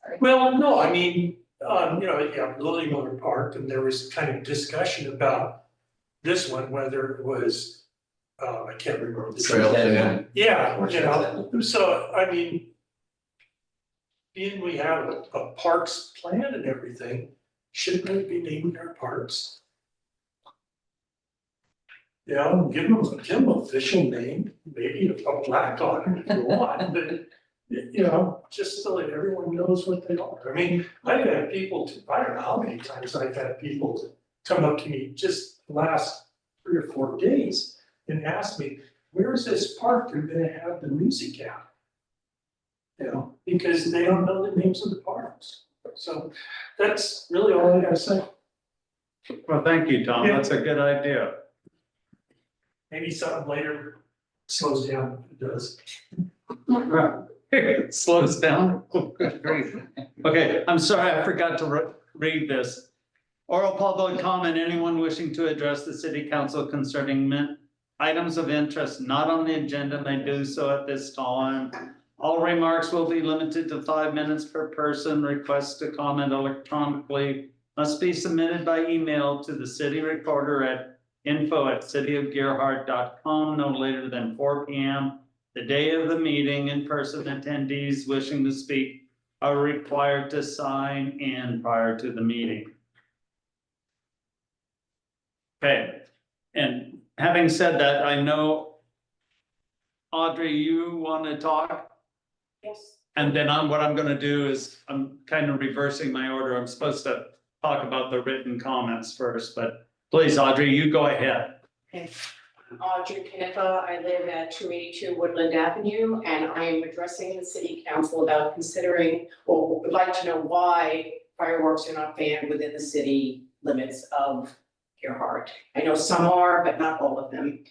Q: Sorry.
J: Well, no, I mean, you know, you have Lily Miller Park, and there was kind of discussion about this one, whether it was, I can't remember. the
N: Trail plan.
J: Yeah, you know, so, I mean, being we have a parks plan and everything, shouldn't we be naming our parks? Yeah, give them an official name, maybe a plaque on it if you want, but, you know, just so that everyone knows what they are. I mean, I've had people, I don't know how many times I've had people come up to me just the last 3 or 4 days and ask me, where is this park they're gonna have the music at? You know, because they don't know the names of the parks. So that's really all I gotta say.
B: well, thank you, Tom. That's a good idea.
J: Maybe something later slows down, it does.
B: It slows down. Okay, I'm sorry, I forgot to read this. Oral public comment, anyone wishing to address the city council concerning items of interest not on the agenda may do so at this time. All remarks will be limited to 5 minutes per person. Requests to comment electronically must be submitted by email to the city recorder at info@cityofgerhart.com no later than 4 p.m. the day of the meeting. In-person attendees wishing to speak are required to sign in prior to the meeting. Okay, and having said that, I know, Audrey, you want to talk?
I: Yes.
B: And then what I'm gonna do is, I'm kind of reversing my order. I'm supposed to talk about the written comments first, but please, Audrey, you go ahead.
R: Okay. Audrey Knippa, I live at 282 Woodland Avenue, and I am addressing the city council about considering, or would like to know why fireworks are not banned within the city limits of Gerhart. I know some are, but not all of them.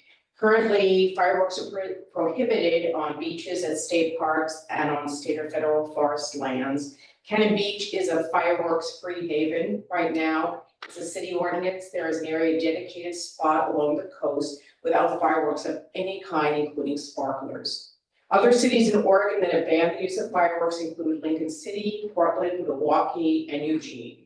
R: Currently, fireworks are prohibited on beaches at state parks and on state or federal forest lands. Cannon Beach is a fireworks-free haven right now. It's a city ordinance. There is an area dedicated spot along the coast without fireworks of any kind, including sparklers. Other cities in Oregon that have banned the use of fireworks include Lincoln City, Portland, Milwaukee, and Eugene.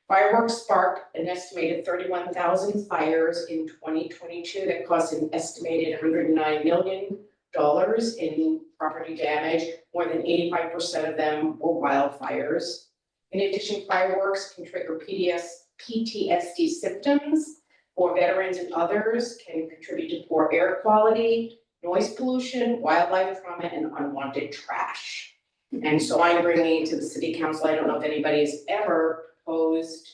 R: Fireworks sparked an estimated 31,000 fires in 2022 that cost an estimated $109 million in property damage. More than 85% of them were wildfires. In addition, fireworks can trigger PTSD symptoms for veterans and others, can contribute to poor air quality, noise pollution, wildlife trauma, and unwanted trash. And so I'm bringing it to the city council. I don't know if anybody's ever proposed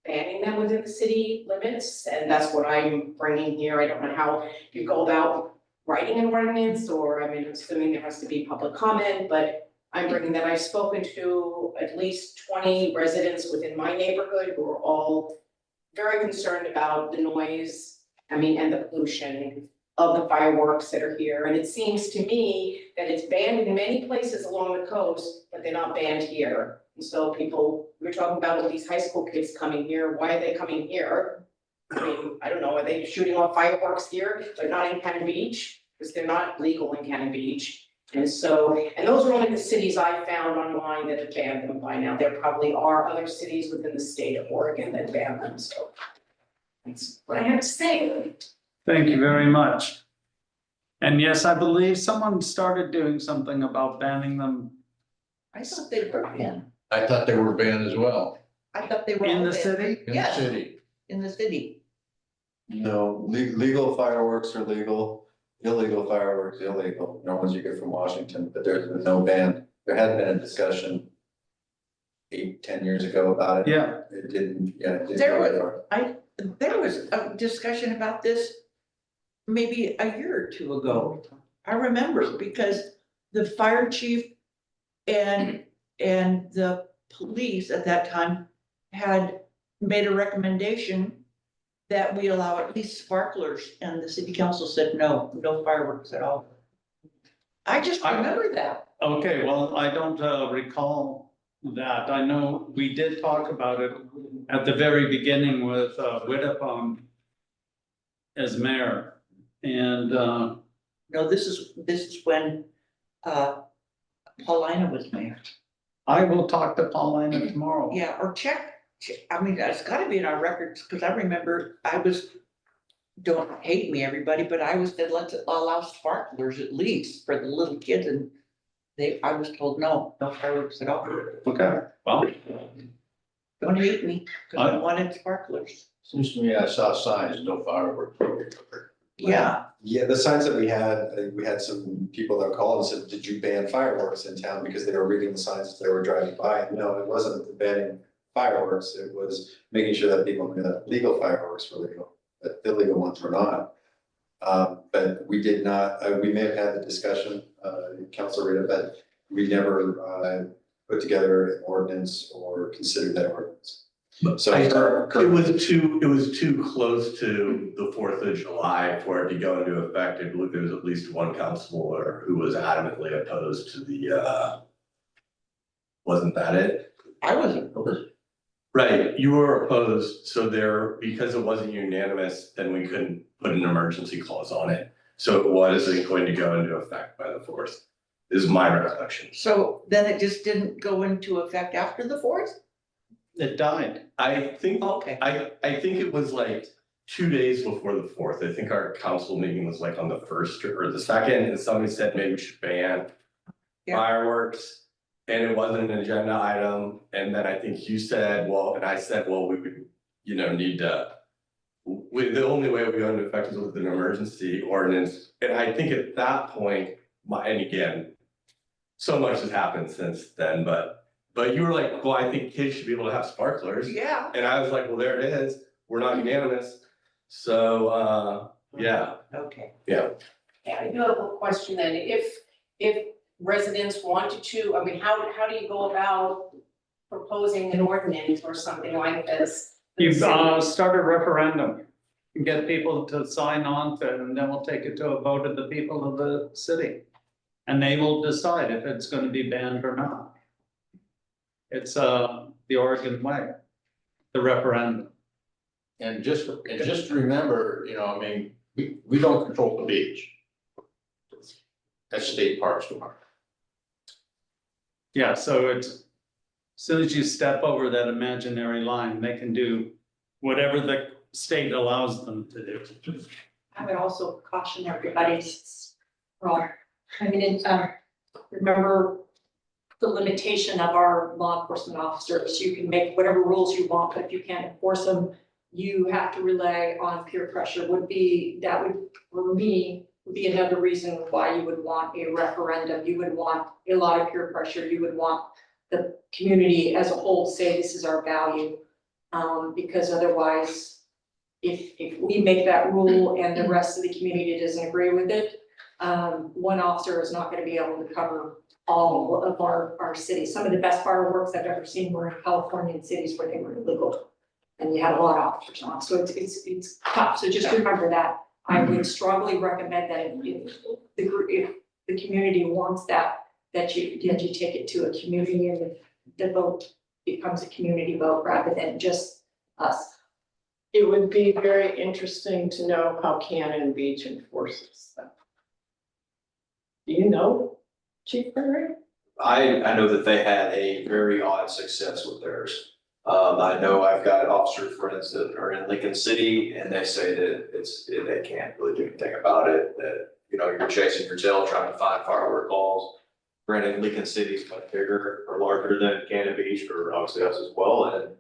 R: banning them within the city limits, and that's what I'm bringing here. I don't know how you go about writing an ordinance, or I mean, I'm assuming there has to be public comment, but I'm bringing that. I've spoken to at least 20 residents within my neighborhood who are all very concerned about the noise, and the pollution of the fireworks that are here. And it seems to me that it's banned in many places along the coast, but they're not banned here. And so people, we're talking about all these high school kids coming here. Why are they coming here? I mean, I don't know, are they shooting off fireworks here? They're not in Cannon Beach, because they're not legal in Cannon Beach. And so, and those are only the cities I found online that have banned them by now. There probably are other cities within the state of Oregon that ban them, so that's what I have to say.
B: Thank you very much. And yes, I believe someone started doing something about banning them
O: I thought they were banned.
K: I thought they were banned as well.
O: I thought they were.
B: in
O: all
B: the
O: banned.
B: city.
K: In the
O: Yes.
K: city.
O: In the city.
D: No, legal fireworks are legal, illegal fireworks illegal, no ones you get from Washington, but there's been no ban. There had been a discussion 8-10 years ago about it.
B: Yeah,
D: It didn't, it didn't
O: There
D: go anywhere.
O: There was a discussion about this maybe a year or two ago. I remember because the fire chief and the police at that time had made a recommendation that we allow at least sparklers, and the city council said, no fireworks at all. I just remember that.
B: okay, well, I don't recall that. I know we did talk about it at the very beginning with Whitapon as mayor. And
O: No, this is when Paulina was mayor.
B: I will talk to Paulina tomorrow.
O: Yeah, or check, I mean, it's gotta be in our records, because I remember don't hate me, everybody, but I was said, let's allow sparklers at least for the little kids, and I was told, no fireworks at all.
B: Okay, well,
O: Don't hate me, because I wanted sparklers.
K: Seems to me I saw signs, no fireworks.
O: Yeah,
D: Yeah, the signs that we had some people that called and said, did you ban fireworks in town? Because they were reading the signs as they were driving by. No, it wasn't banning fireworks. It was making sure that people knew that legal fireworks were legal, but illegal ones were not. But we did not, we may have had the discussion, Council Rita, but we never put together an ordinance or considered that ordinance. So
N: It was too close to the 4th of July for it to go into effect. I believe there was at least one councilor who was adamantly opposed to the, wasn't that it?
O: I wasn't opposed.
N: Right, you were opposed, so because it wasn't unanimous, then we couldn't put an emergency clause on it. So it wasn't going to go into effect by the 4th, is my recollection.
O: So then it just didn't go into effect after the 4th?
B: it died.
N: I think
O: Okay.
N: I think it was like 2 days before the 4th. I think our council meeting was like on the 1st or the 2nd, and somebody said maybe we should ban
O: Yeah.
N: fireworks. And it wasn't an agenda item, and then I think you said, well, and I said, well, we would, need to. The only way we go into effect is with an emergency ordinance, and I think at that point, and again, so much has happened since then, but you were like, well, I think kids should be able to have sparklers.
O: Yeah.
N: And I was like, well, there it is, we're not unanimous, so, yeah.
O: Okay.
N: Yeah.
R: Yeah, I do have a question then. If residents wanted to, how do you go about proposing an ordinance or something like this?
B: You start a referendum. get people to sign on to it, and then we'll take it to a vote of the people of the city. And they will decide if it's gonna be banned or not. It's the Oregon way, the referendum.
K: And just remember, you know, I mean, we don't control the beach. That's state parks department.
B: Yeah, so it's, as soon as you step over that imaginary line, they can do whatever the state allows them to do.
I: I would also caution everybody, well, I mean, remember the limitation of our law enforcement officers. You can make whatever rules you want, but if you can't enforce them, you have to rely on peer pressure that would, for me, would be another reason why you would want a referendum. You would want a lot of peer pressure. You would want the community as a whole to say this is our value. Because otherwise, if we make that rule and the rest of the community doesn't agree with it, one officer is not gonna be able to cover all of our cities. Some of the best fireworks I've ever seen were in Californian cities where they were illegal. And you had a lot of officers on, so it's tough, so just remember that. I would strongly recommend that if the community wants that you take it to a community and the vote becomes a community vote rather than just us.
L: It would be very interesting to know how Cannon Beach enforces that. Do you know, Chief Perry?
S: I know that they had a very odd success with theirs. I know I've got officer friends that are in Lincoln City and they say that they can't really do anything about it, that, you know, you're chasing your tail trying to find firework calls. Granted, Lincoln City is much bigger or larger than Cannon Beach or obviously us as well, and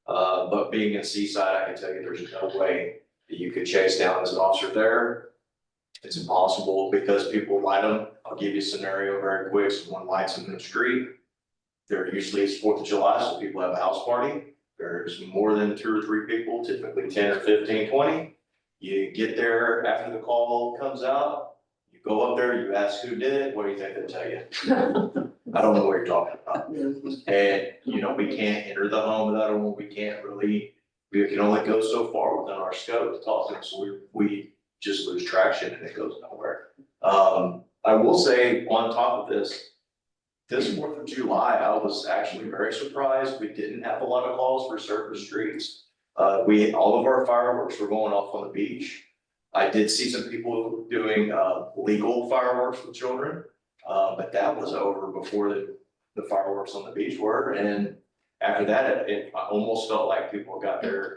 S: but being in Seaside, I can tell you there's no way that you could chase down as an officer there. It's impossible because people light them. I'll give you a scenario very quick. Someone lights them in the street. There usually is 4th of July, so people have a house party. There's more than 2 or 3 people, typically 10 or 15, 20. You get there after the call comes out, you go up there, you ask who did it, what do you think they'll tell you? I don't know what you're talking about. And, you know, we can't enter the home without a warrant. We can only go so far within our scope to talk to them, so we just lose traction and it goes nowhere. I will say on top of this 4th of July, I was actually very surprised. We didn't have a lot of calls for certain streets. All of our fireworks were going off on the beach. I did see some people doing legal fireworks with children, but that was over before the fireworks on the beach were. And after that, it almost felt like people got their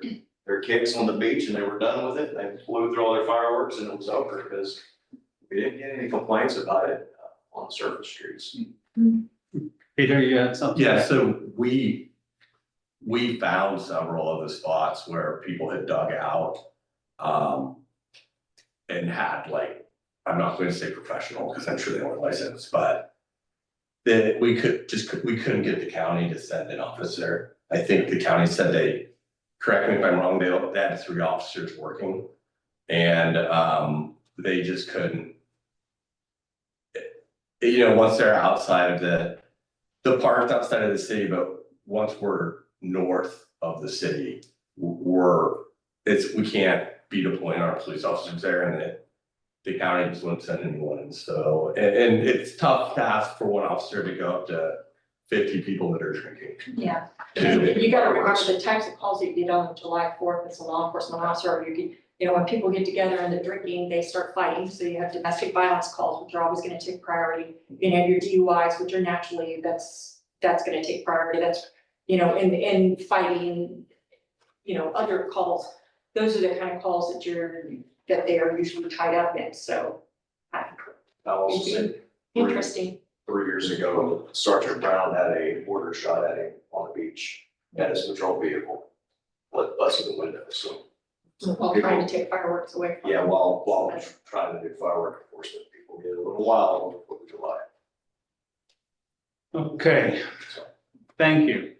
S: kicks on the beach and they were done with it. They flew through all their fireworks and it was over because we didn't get any complaints about it on the surface streets.
B: Peter, you had something?
N: Yeah, so we found several of the spots where people had dug out. And had like, I'm not going to say professional, because I'm sure they weren't licensed, but that we couldn't get the county to send an officer. I think the county said correct me if I'm wrong, they had 3 officers working. And they just couldn't. You know, once they're outside of the park outside of the city, but once we're north of the city, we can't be deploying our police officers there, and the county just wouldn't send anyone. And so, and it's tough to ask for one officer to go up to 50 people that are drinking.
I: Yeah, you gotta remember the types of calls you get on July 4th as a law enforcement officer. You know, when people get together and they're drinking, they start fighting. So you have domestic violence calls, which are always gonna take priority. You have your DUIs, which are naturally, that's gonna take priority. That's, you know, in fighting, you know, other calls. Those are the kind of calls that they are usually tied up in, so. Interesting.
S: 3 years ago, Sergeant Brown had a mortar shot at him on the beach at his patrol vehicle. Busted the window, so.
I: While trying to take fireworks away from.
S: Yeah, while trying to do firework enforcement, people get a little wild on the 4th of July.
B: Okay, thank you.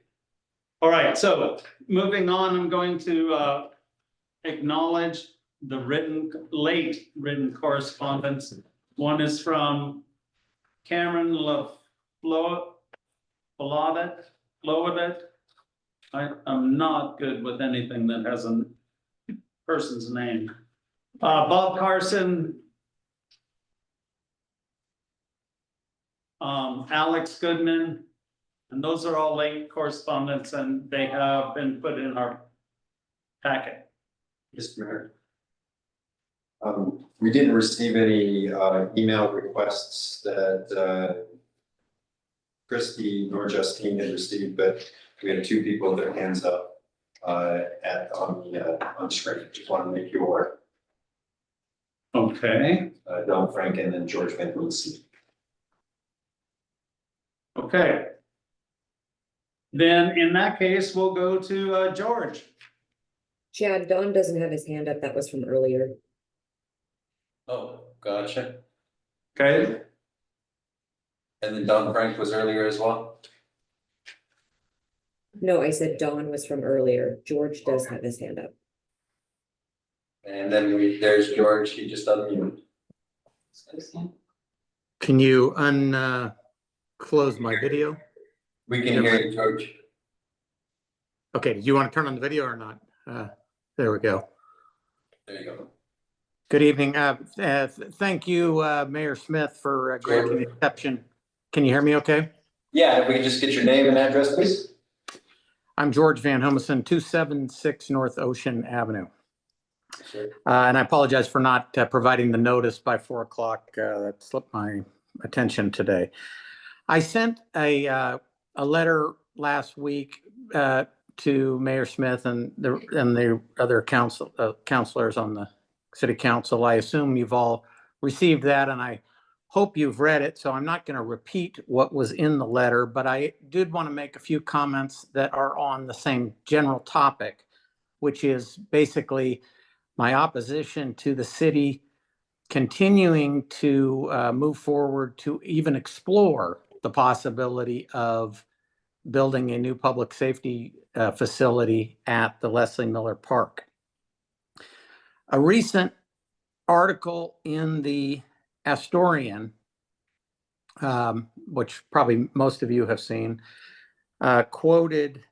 B: All right, so moving on, I'm going to acknowledge the late written correspondence. One is from Cameron Flowett. I'm not good with anything that has a person's name. Bob Carson. Alex Goodman, and those are all late correspondence, and they have been put in our packet.
D: Mr. Mayor. We didn't receive any email requests that Christie nor Justine had received, but we had two people with their hands up on screen. Just want to make you aware.
B: Okay.
D: Don Frank and then George Van Lucy.
B: Okay. Then in that case, we'll go to George.
T: Chad, Don doesn't have his hand up. That was from earlier.
S: Oh, gotcha.
B: Okay.
S: And then Don Frank was earlier as well?
T: No, I said Don was from earlier. George does have his hand up.
S: And then there's George, he just unmuted.
U: Can you close my video?
S: We can hear you, George.
U: Okay, do you want to turn on the video or not? There we go.
S: There you go.
U: Good evening. Thank you, Mayor Smith, for granting the exception. Can you hear me okay?
S: Yeah, if we can just get your name and address, please.
U: I'm George Van Homesen, 276 North Ocean Avenue.
S: Sure.
U: And I apologize for not providing the notice by 4 o'clock. That slipped my attention today. I sent a letter last week to Mayor Smith and the other councilors on the city council. I assume you've all received that, and I hope you've read it. So I'm not going to repeat what was in the letter, but I did want to make a few comments that are on the same general topic, which is basically my opposition to the city continuing to move forward to even explore the possibility of building a new public safety facility at the Leslie Miller Park. A recent article in the Astorian, which probably most of you have seen, quoted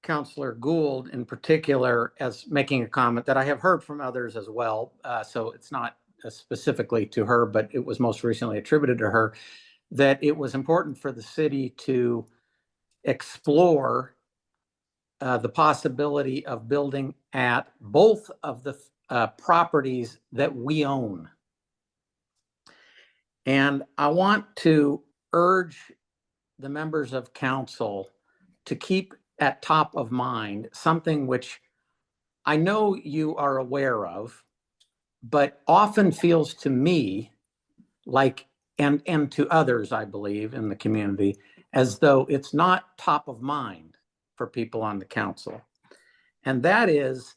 U: Councilor Gould in particular as making a comment that I have heard from others as well. So it's not specifically to her, but it was most recently attributed to her, that it was important for the city to explore the possibility of building at both of the properties that we own. And I want to urge the members of council to keep at top of mind something which I know you are aware of, but often feels to me like, and to others, I believe, in the community, as though it's not top of mind for people on the council. And that is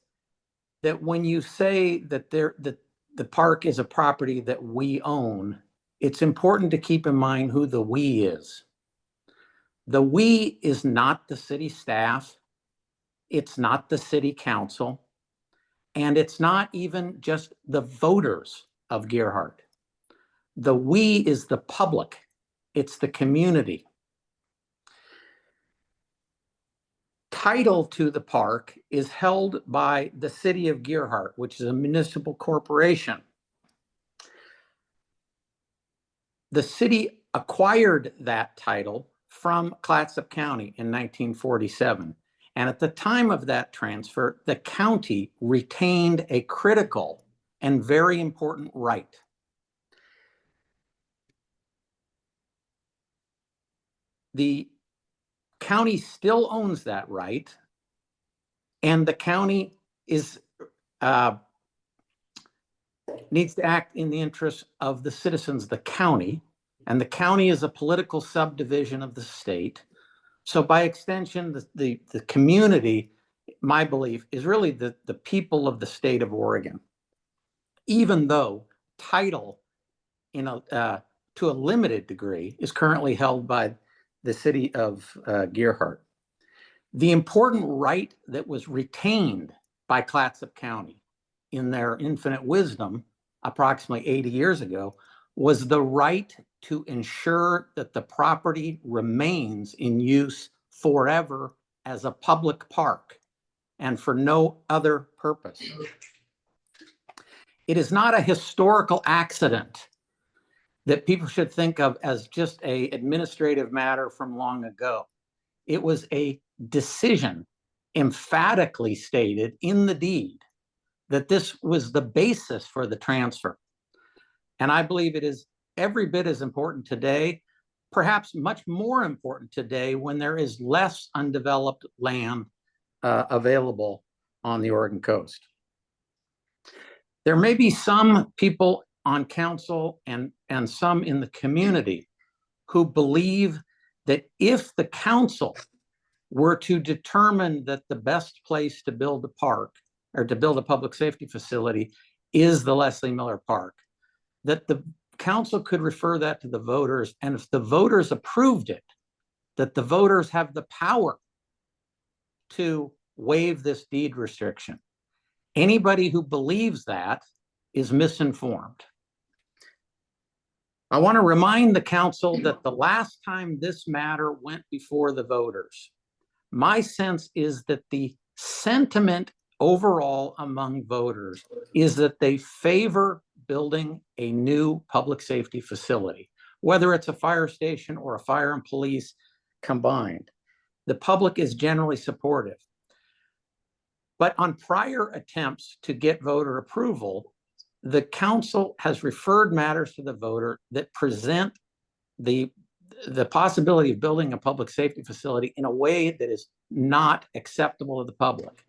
U: that when you say that the park is a property that we own, it's important to keep in mind who the we is. The we is not the city staff, it's not the city council, and it's not even just the voters of Gerhardt. The we is the public, it's the community. Title to the park is held by the city of Gerhardt, which is a municipal corporation. The city acquired that title from Clatsop County in 1947. And at the time of that transfer, the county retained a critical and very important right. The county still owns that right, and the county is needs to act in the interest of the citizens of the county, and the county is a political subdivision of the state. So by extension, the community, my belief, is really the people of the state of Oregon, even though title to a limited degree is currently held by the city of Gerhardt. The important right that was retained by Clatsop County in their infinite wisdom approximately 80 years ago was the right to ensure that the property remains in use forever as a public park and for no other purpose. It is not a historical accident that people should think of as just a administrative matter from long ago. It was a decision emphatically stated in the deed that this was the basis for the transfer. And I believe it is every bit as important today, perhaps much more important today when there is less undeveloped land available on the Oregon coast. There may be some people on council and some in the community who believe that if the council were to determine that the best place to build a park or to build a public safety facility is the Leslie Miller Park, that the council could refer that to the voters, and if the voters approved it, that the voters have the power to waive this deed restriction. Anybody who believes that is misinformed. I want to remind the council that the last time this matter went before the voters, my sense is that the sentiment overall among voters is that they favor building a new public safety facility, whether it's a fire station or a fire and police combined. The public is generally supportive. But on prior attempts to get voter approval, the council has referred matters to the voter that present the possibility of building a public safety facility in a way that is not acceptable to the public.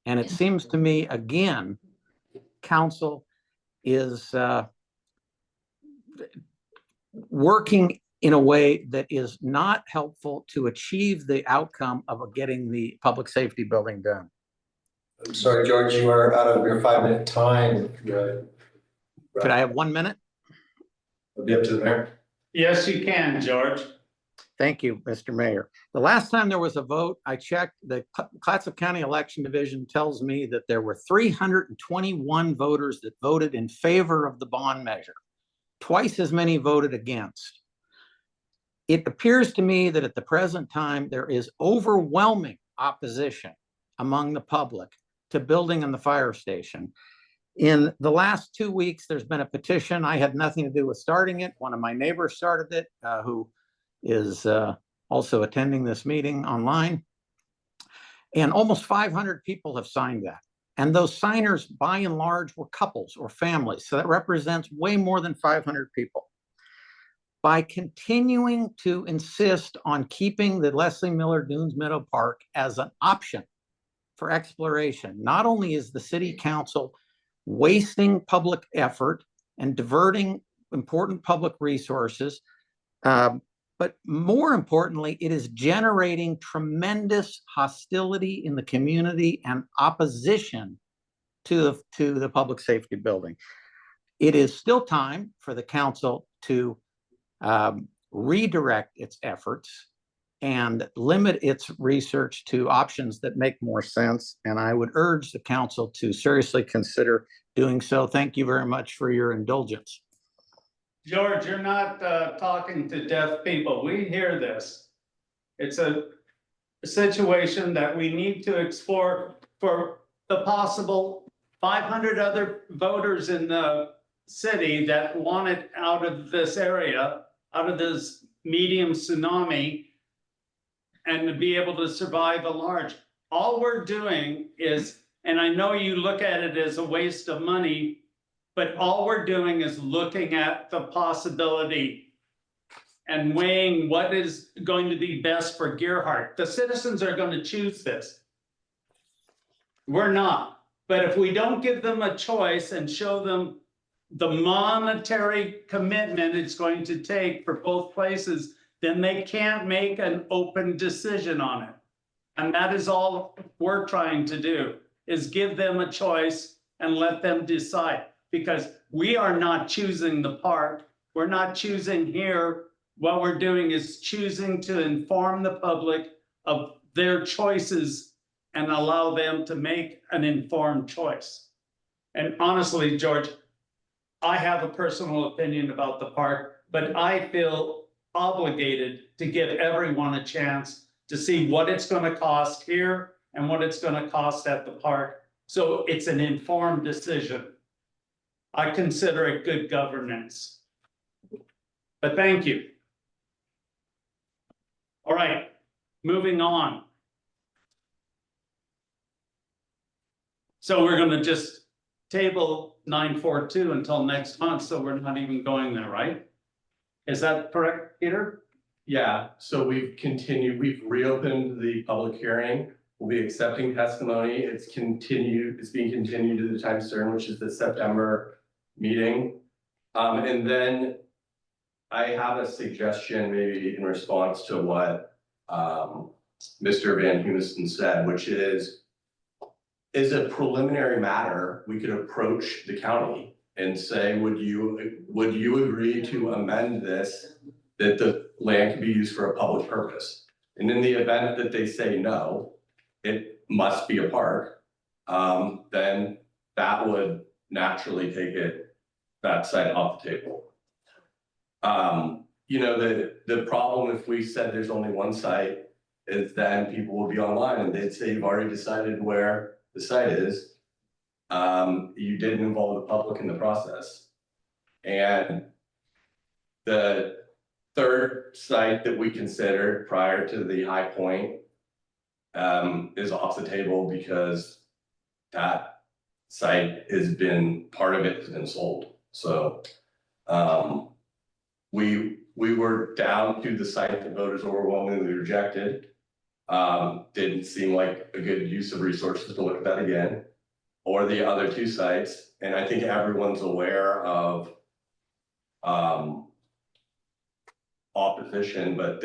U: And it seems to me, again, council is working in a way that is not helpful to achieve the outcome of getting the public safety building done.
D: I'm sorry, George, you are out of your 5-minute time.
U: Could I have 1 minute?
D: It'll be up to the mayor.
B: Yes, you can, George.
U: Thank you, Mr. Mayor. The last time there was a vote, I checked, the Clatsop County Election Division tells me that there were 321 voters that voted in favor of the bond measure. Twice as many voted against. It appears to me that at the present time, there is overwhelming opposition among the public to building in the fire station. In the last 2 weeks, there's been a petition. I had nothing to do with starting it. One of my neighbors started it, who is also attending this meeting online. And almost 500 people have signed that. And those signers, by and large, were couples or families. So that represents way more than 500 people. By continuing to insist on keeping the Leslie Miller Dunes Meadow Park as an option for exploration, not only is the city council wasting public effort and diverting important public resources, but more importantly, it is generating tremendous hostility in the community and opposition to the public safety building. It is still time for the council to redirect its efforts and limit its research to options that make more sense. And I would urge the council to seriously consider doing so. Thank you very much for your indulgence.
B: George, you're not talking to deaf people. We hear this. It's a situation that we need to explore for the possible 500 other voters in the city that want it out of this area, out of this medium tsunami, and to be able to survive a large. All we're doing is, and I know you look at it as a waste of money, but all we're doing is looking at the possibility and weighing what is going to be best for Gerhardt. The citizens are going to choose this. We're not. But if we don't give them a choice and show them the monetary commitment it's going to take for both places, then they can't make an open decision on it. And that is all we're trying to do, is give them a choice and let them decide. Because we are not choosing the park. We're not choosing here. What we're doing is choosing to inform the public of their choices and allow them to make an informed choice. And honestly, George, I have a personal opinion about the park, but I feel obligated to give everyone a chance to see what it's going to cost here and what it's going to cost at the park. So it's an informed decision. I consider it good governance. But thank you. All right, moving on. So we're gonna just table 942 until next month, so we're not even going there, right? Is that correct, Peter?
N: Yeah, so we've reopened the public hearing. We'll be accepting testimony. It's being continued to the time certain, which is the September meeting. And then I have a suggestion maybe in response to what Mr. Van Humiston said, which is a preliminary matter, we could approach the county and say, would you agree to amend this, that the land can be used for a public purpose? And in the event that they say no, it must be a park, then that would naturally take that site off the table. You know, the problem if we said there's only one site is then people will be online and they'd say you've already decided where the site is. You didn't involve the public in the process. And the third site that we considered prior to the High Point is off the table because that site has been, part of it has been sold. So we were down to the site the voters overwhelmingly rejected. Didn't seem like a good use of resources to look at that again, or the other two sites. And I think everyone's aware of opposition, but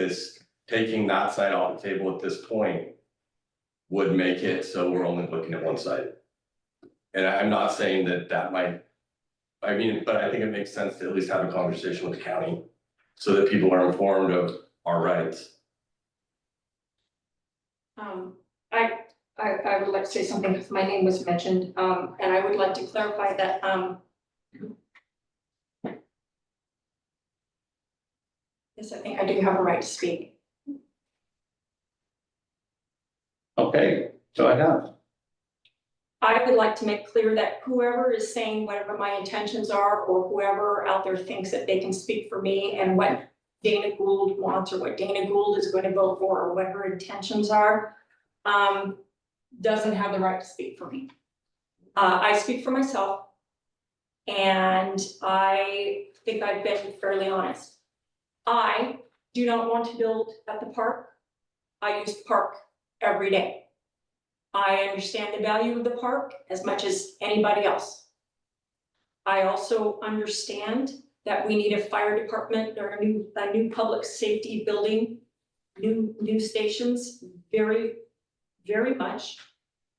N: taking that site off the table at this point would make it so we're only looking at one site. And I'm not saying that might, but I think it makes sense to at least have a conversation with the county so that people are informed of our rights.
I: I would like to say something because my name was mentioned, and I would like to clarify that, yes, I think I do have a right to speak.
B: Okay, so I have.
I: I would like to make clear that whoever is saying whatever my intentions are, or whoever out there thinks that they can speak for me and what Dana Gould wants or what Dana Gould is going to vote for or what her intentions are, doesn't have the right to speak for me. I speak for myself, and I think I've been fairly honest. I do not want to build at the park. I use the park every day. I understand the value of the park as much as anybody else. I also understand that we need a fire department or a new public safety building, new stations, very, very much.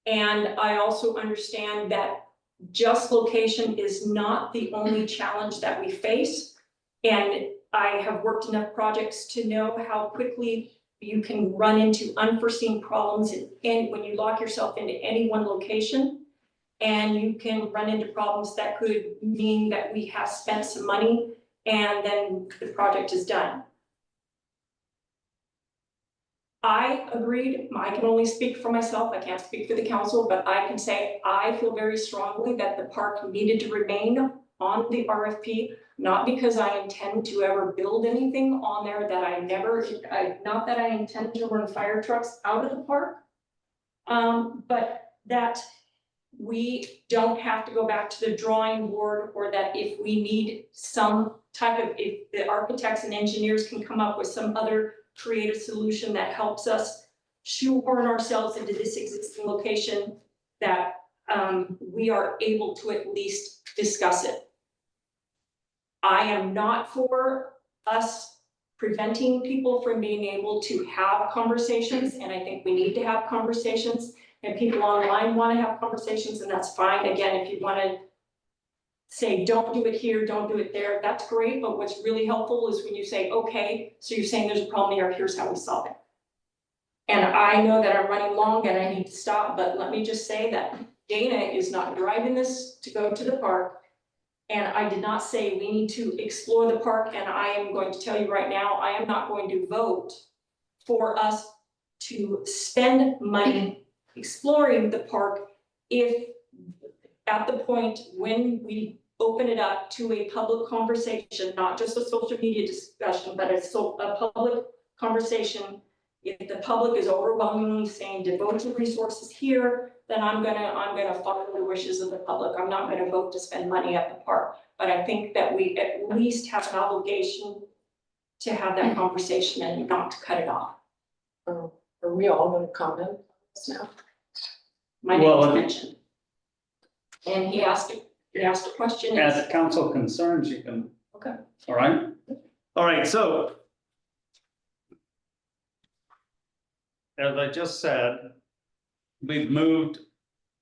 I: And I also understand that just location is not the only challenge that we face. And I have worked enough projects to know how quickly you can run into unforeseen problems and when you lock yourself into any one location, and you can run into problems that could mean that we have spent some money and then the project is done. I agreed, I can only speak for myself, I can't speak for the council, but I can say I feel very strongly that the park needed to remain on the RFP, not because I intend to ever build anything on there that not that I intend to run fire trucks out of the park. But that we don't have to go back to the drawing board, or that if we need some type of, if the architects and engineers can come up with some other creative solution that helps us shoehorn ourselves into this existing location, that we are able to at least discuss it. I am not for us preventing people from being able to have conversations, and I think we need to have conversations, and people online want to have conversations, and that's fine. Again, if you want to say, don't do it here, don't do it there, that's great, but what's really helpful is when you say, okay, so you're saying there's a problem here, here's how we solve it. And I know that I'm running long and I need to stop, but let me just say that Dana is not driving this to go to the park. And I did not say we need to explore the park, and I am going to tell you right now, I am not going to vote for us to spend money exploring the park if at the point when we open it up to a public conversation, not just a social media discussion, but a public conversation. If the public is overwhelmingly saying devote your resources here, then I'm gonna follow the wishes of the public. I'm not gonna vote to spend money at the park. But I think that we at least have an obligation to have that conversation and not to cut it off.
L: Are we all gonna comment on this now?
I: My name
B: Well,
I: was mentioned. And he asked a question.
B: As council concerns, you can.
I: Okay.
B: All right. All right, so. As I just said, we've moved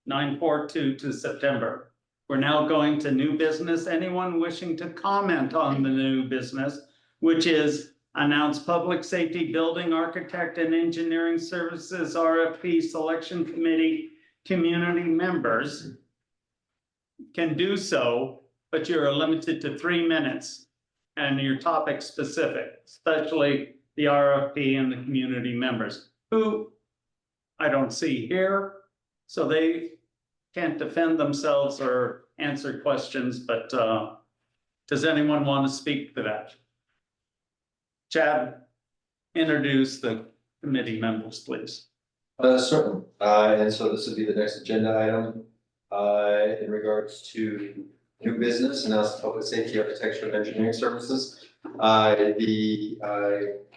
B: 942 to September. We're now going to new business. Anyone wishing to comment on the new business, which is announce public safety building architect and engineering services RFP selection committee community members can do so, but you're limited to 3 minutes and your topic specific, especially the RFP and the community members, who I don't see here, so they can't defend themselves or answer questions, but does anyone want to speak to that? Chad, introduce the committee members, please.
D: Certainly, and so this would be the next agenda item, in regards to new business, announce public safety, architecture and engineering services. The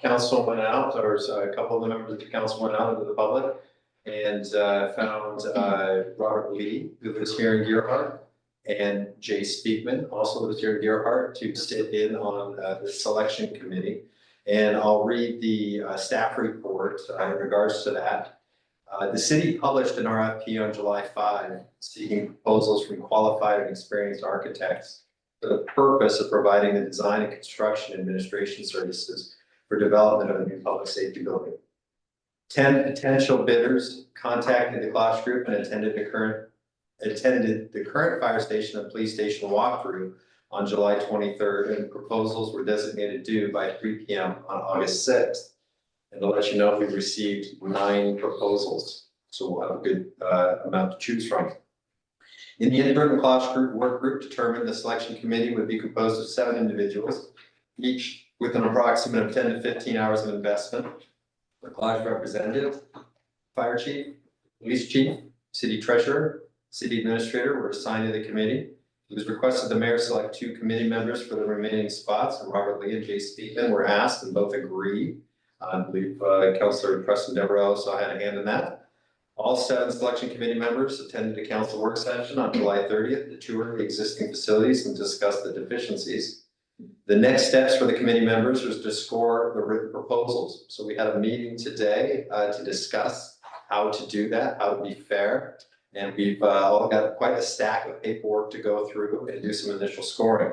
D: council went out, or a couple of the members of the council went out into the public and found Robert Lee, who lives here in Gearhart, and Jay Speakman, also lives here in Gearhart, to sit in on the selection committee. And I'll read the staff report in regards to that. The city published an RFP on July 5, seeking proposals from qualified and experienced architects for the purpose of providing the design and construction administration services for development of a new public safety building. 10 potential bidders contacted the Klosh Group and attended the current fire station and police station walkthrough on July 23rd, and proposals were designated due by 3 p.m. on August 6th. And to let you know, we've received 9 proposals, so we'll have a good amount to choose from. In the interim, the Klosh Group work group determined the selection committee would be composed of 7 individuals, each with an approximate of 10 to 15 hours of investment. The Klosh representative, fire chief, police chief, city treasurer, city administrator were assigned to the committee. It was requested the mayor select 2 committee members for the remaining spots, and Robert Lee and Jay Speakman were asked and both agreed. I believe Councilor Preston Devereaux also had a hand in that. All 7 selection committee members attended a council work session on July 30th to tour the existing facilities and discuss the deficiencies. The next steps for the committee members was to score the written proposals. So we had a meeting today to discuss how to do that, how to be fair. And we've all got quite a stack of paperwork to go through and do some initial scoring.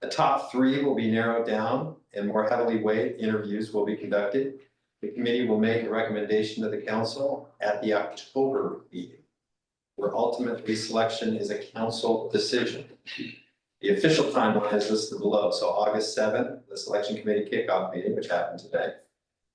D: The top 3 will be narrowed down and more heavily weighted interviews will be conducted. The committee will make a recommendation to the council at the October meeting, where ultimately selection is a council decision. The official timeline is listed below. So August 7th, the selection committee kickoff meeting, which happened today.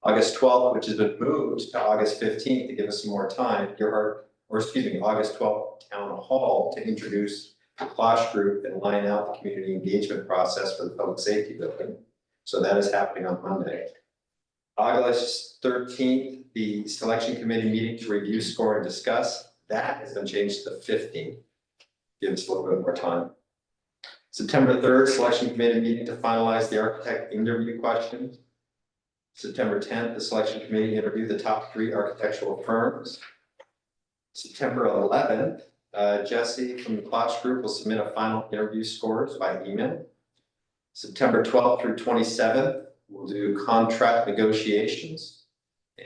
D: August 12th, which has been moved to August 15th to give us some more time. August 12th, town hall to introduce the Klosh Group and line out the community engagement process for the public safety building. So that is happening on Monday. August 13th, the selection committee meeting to review, score, and discuss. That has been changed to the 15th. Give us a little bit more time. September 3rd, selection committee meeting to finalize the architect interview questions. September 10th, the selection committee interviewed the top 3 architectural firms. September 11th, Jesse from the Klosh Group will submit a final interview scores by email. September 12th through 27th, we'll do contract negotiations.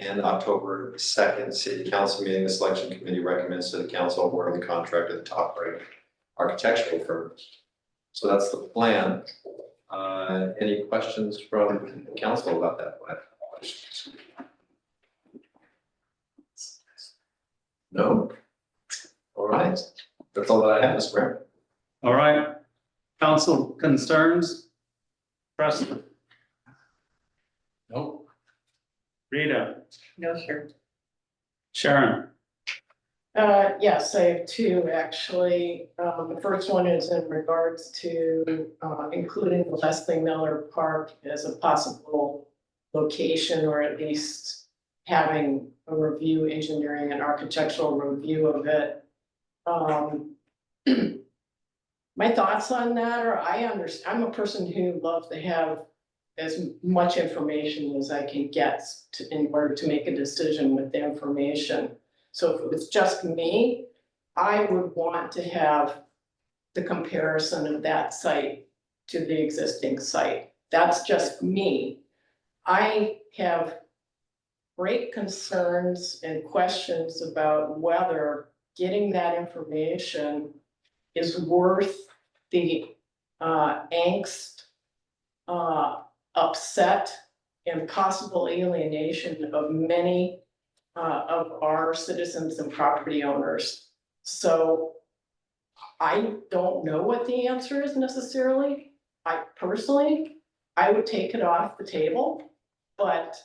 D: And October 2nd, city council meeting, the selection committee recommends to the council awarding the contract to the top rated architectural firms. So that's the plan. Any questions from the council about that plan? No? All right. That's all that I have, Mr. Mayor.
B: All right. Council concerns? Preston?
K: Nope.
B: Rita?
O: No, sir.
B: Sharon?
L: Yes, I have two, actually. The first one is in regards to, including the Leslie Miller Park as a possible location, or at least having a review, engineering and architectural review of it. My thoughts on that are, I'm a person who loves to have as much information as I can get in order to make a decision with the information. So if it was just me, I would want to have the comparison of that site to the existing site. That's just me. I have great concerns and questions about whether getting that information is worth the angst, upset, and possible alienation of many of our citizens and property owners. So I don't know what the answer is necessarily. I personally, I would take it off the table, but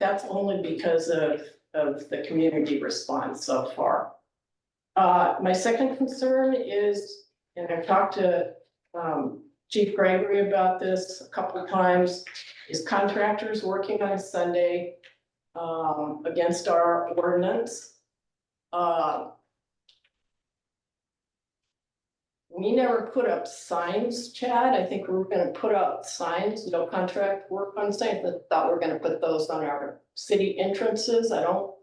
L: that's only because of the community response so far. My second concern is, and I've talked to Chief Gregory about this a couple of times, is contractors working on Sunday against our ordinance. We never put up signs, Chad. I think we were gonna put up signs, no contract work on signs. I thought we were gonna put those on our city entrances. I don't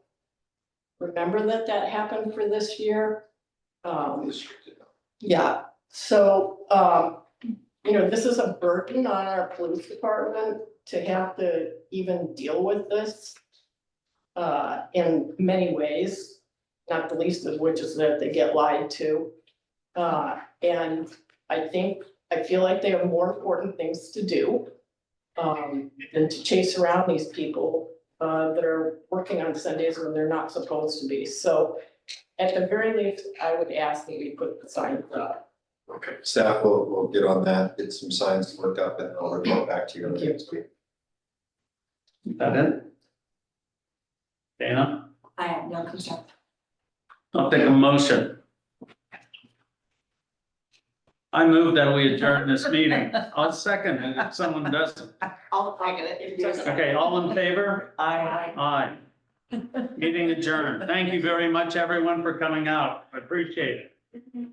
L: remember that happened for this year. Yeah, so, you know, this is a burden on our police department to have to even deal with this in many ways, not the least of which is that they get lied to. And I feel like they have more important things to do than to chase around these people that are working on Sundays when they're not supposed to be. So at the very least, I would ask that we put the signs up.
D: Okay, staff will get on that, get some signs worked up, and I'll report back to you next week.
B: Is that it? Dana,
G: I have no concern.
B: I'll take a motion. I move that we adjourn this meeting. I'll second it if someone doesn't.
O: I'll second it if you.
B: Okay, all in favor?
O: Aye.
B: Aye. Meeting adjourned. Thank you very much, everyone, for coming out. I appreciate it.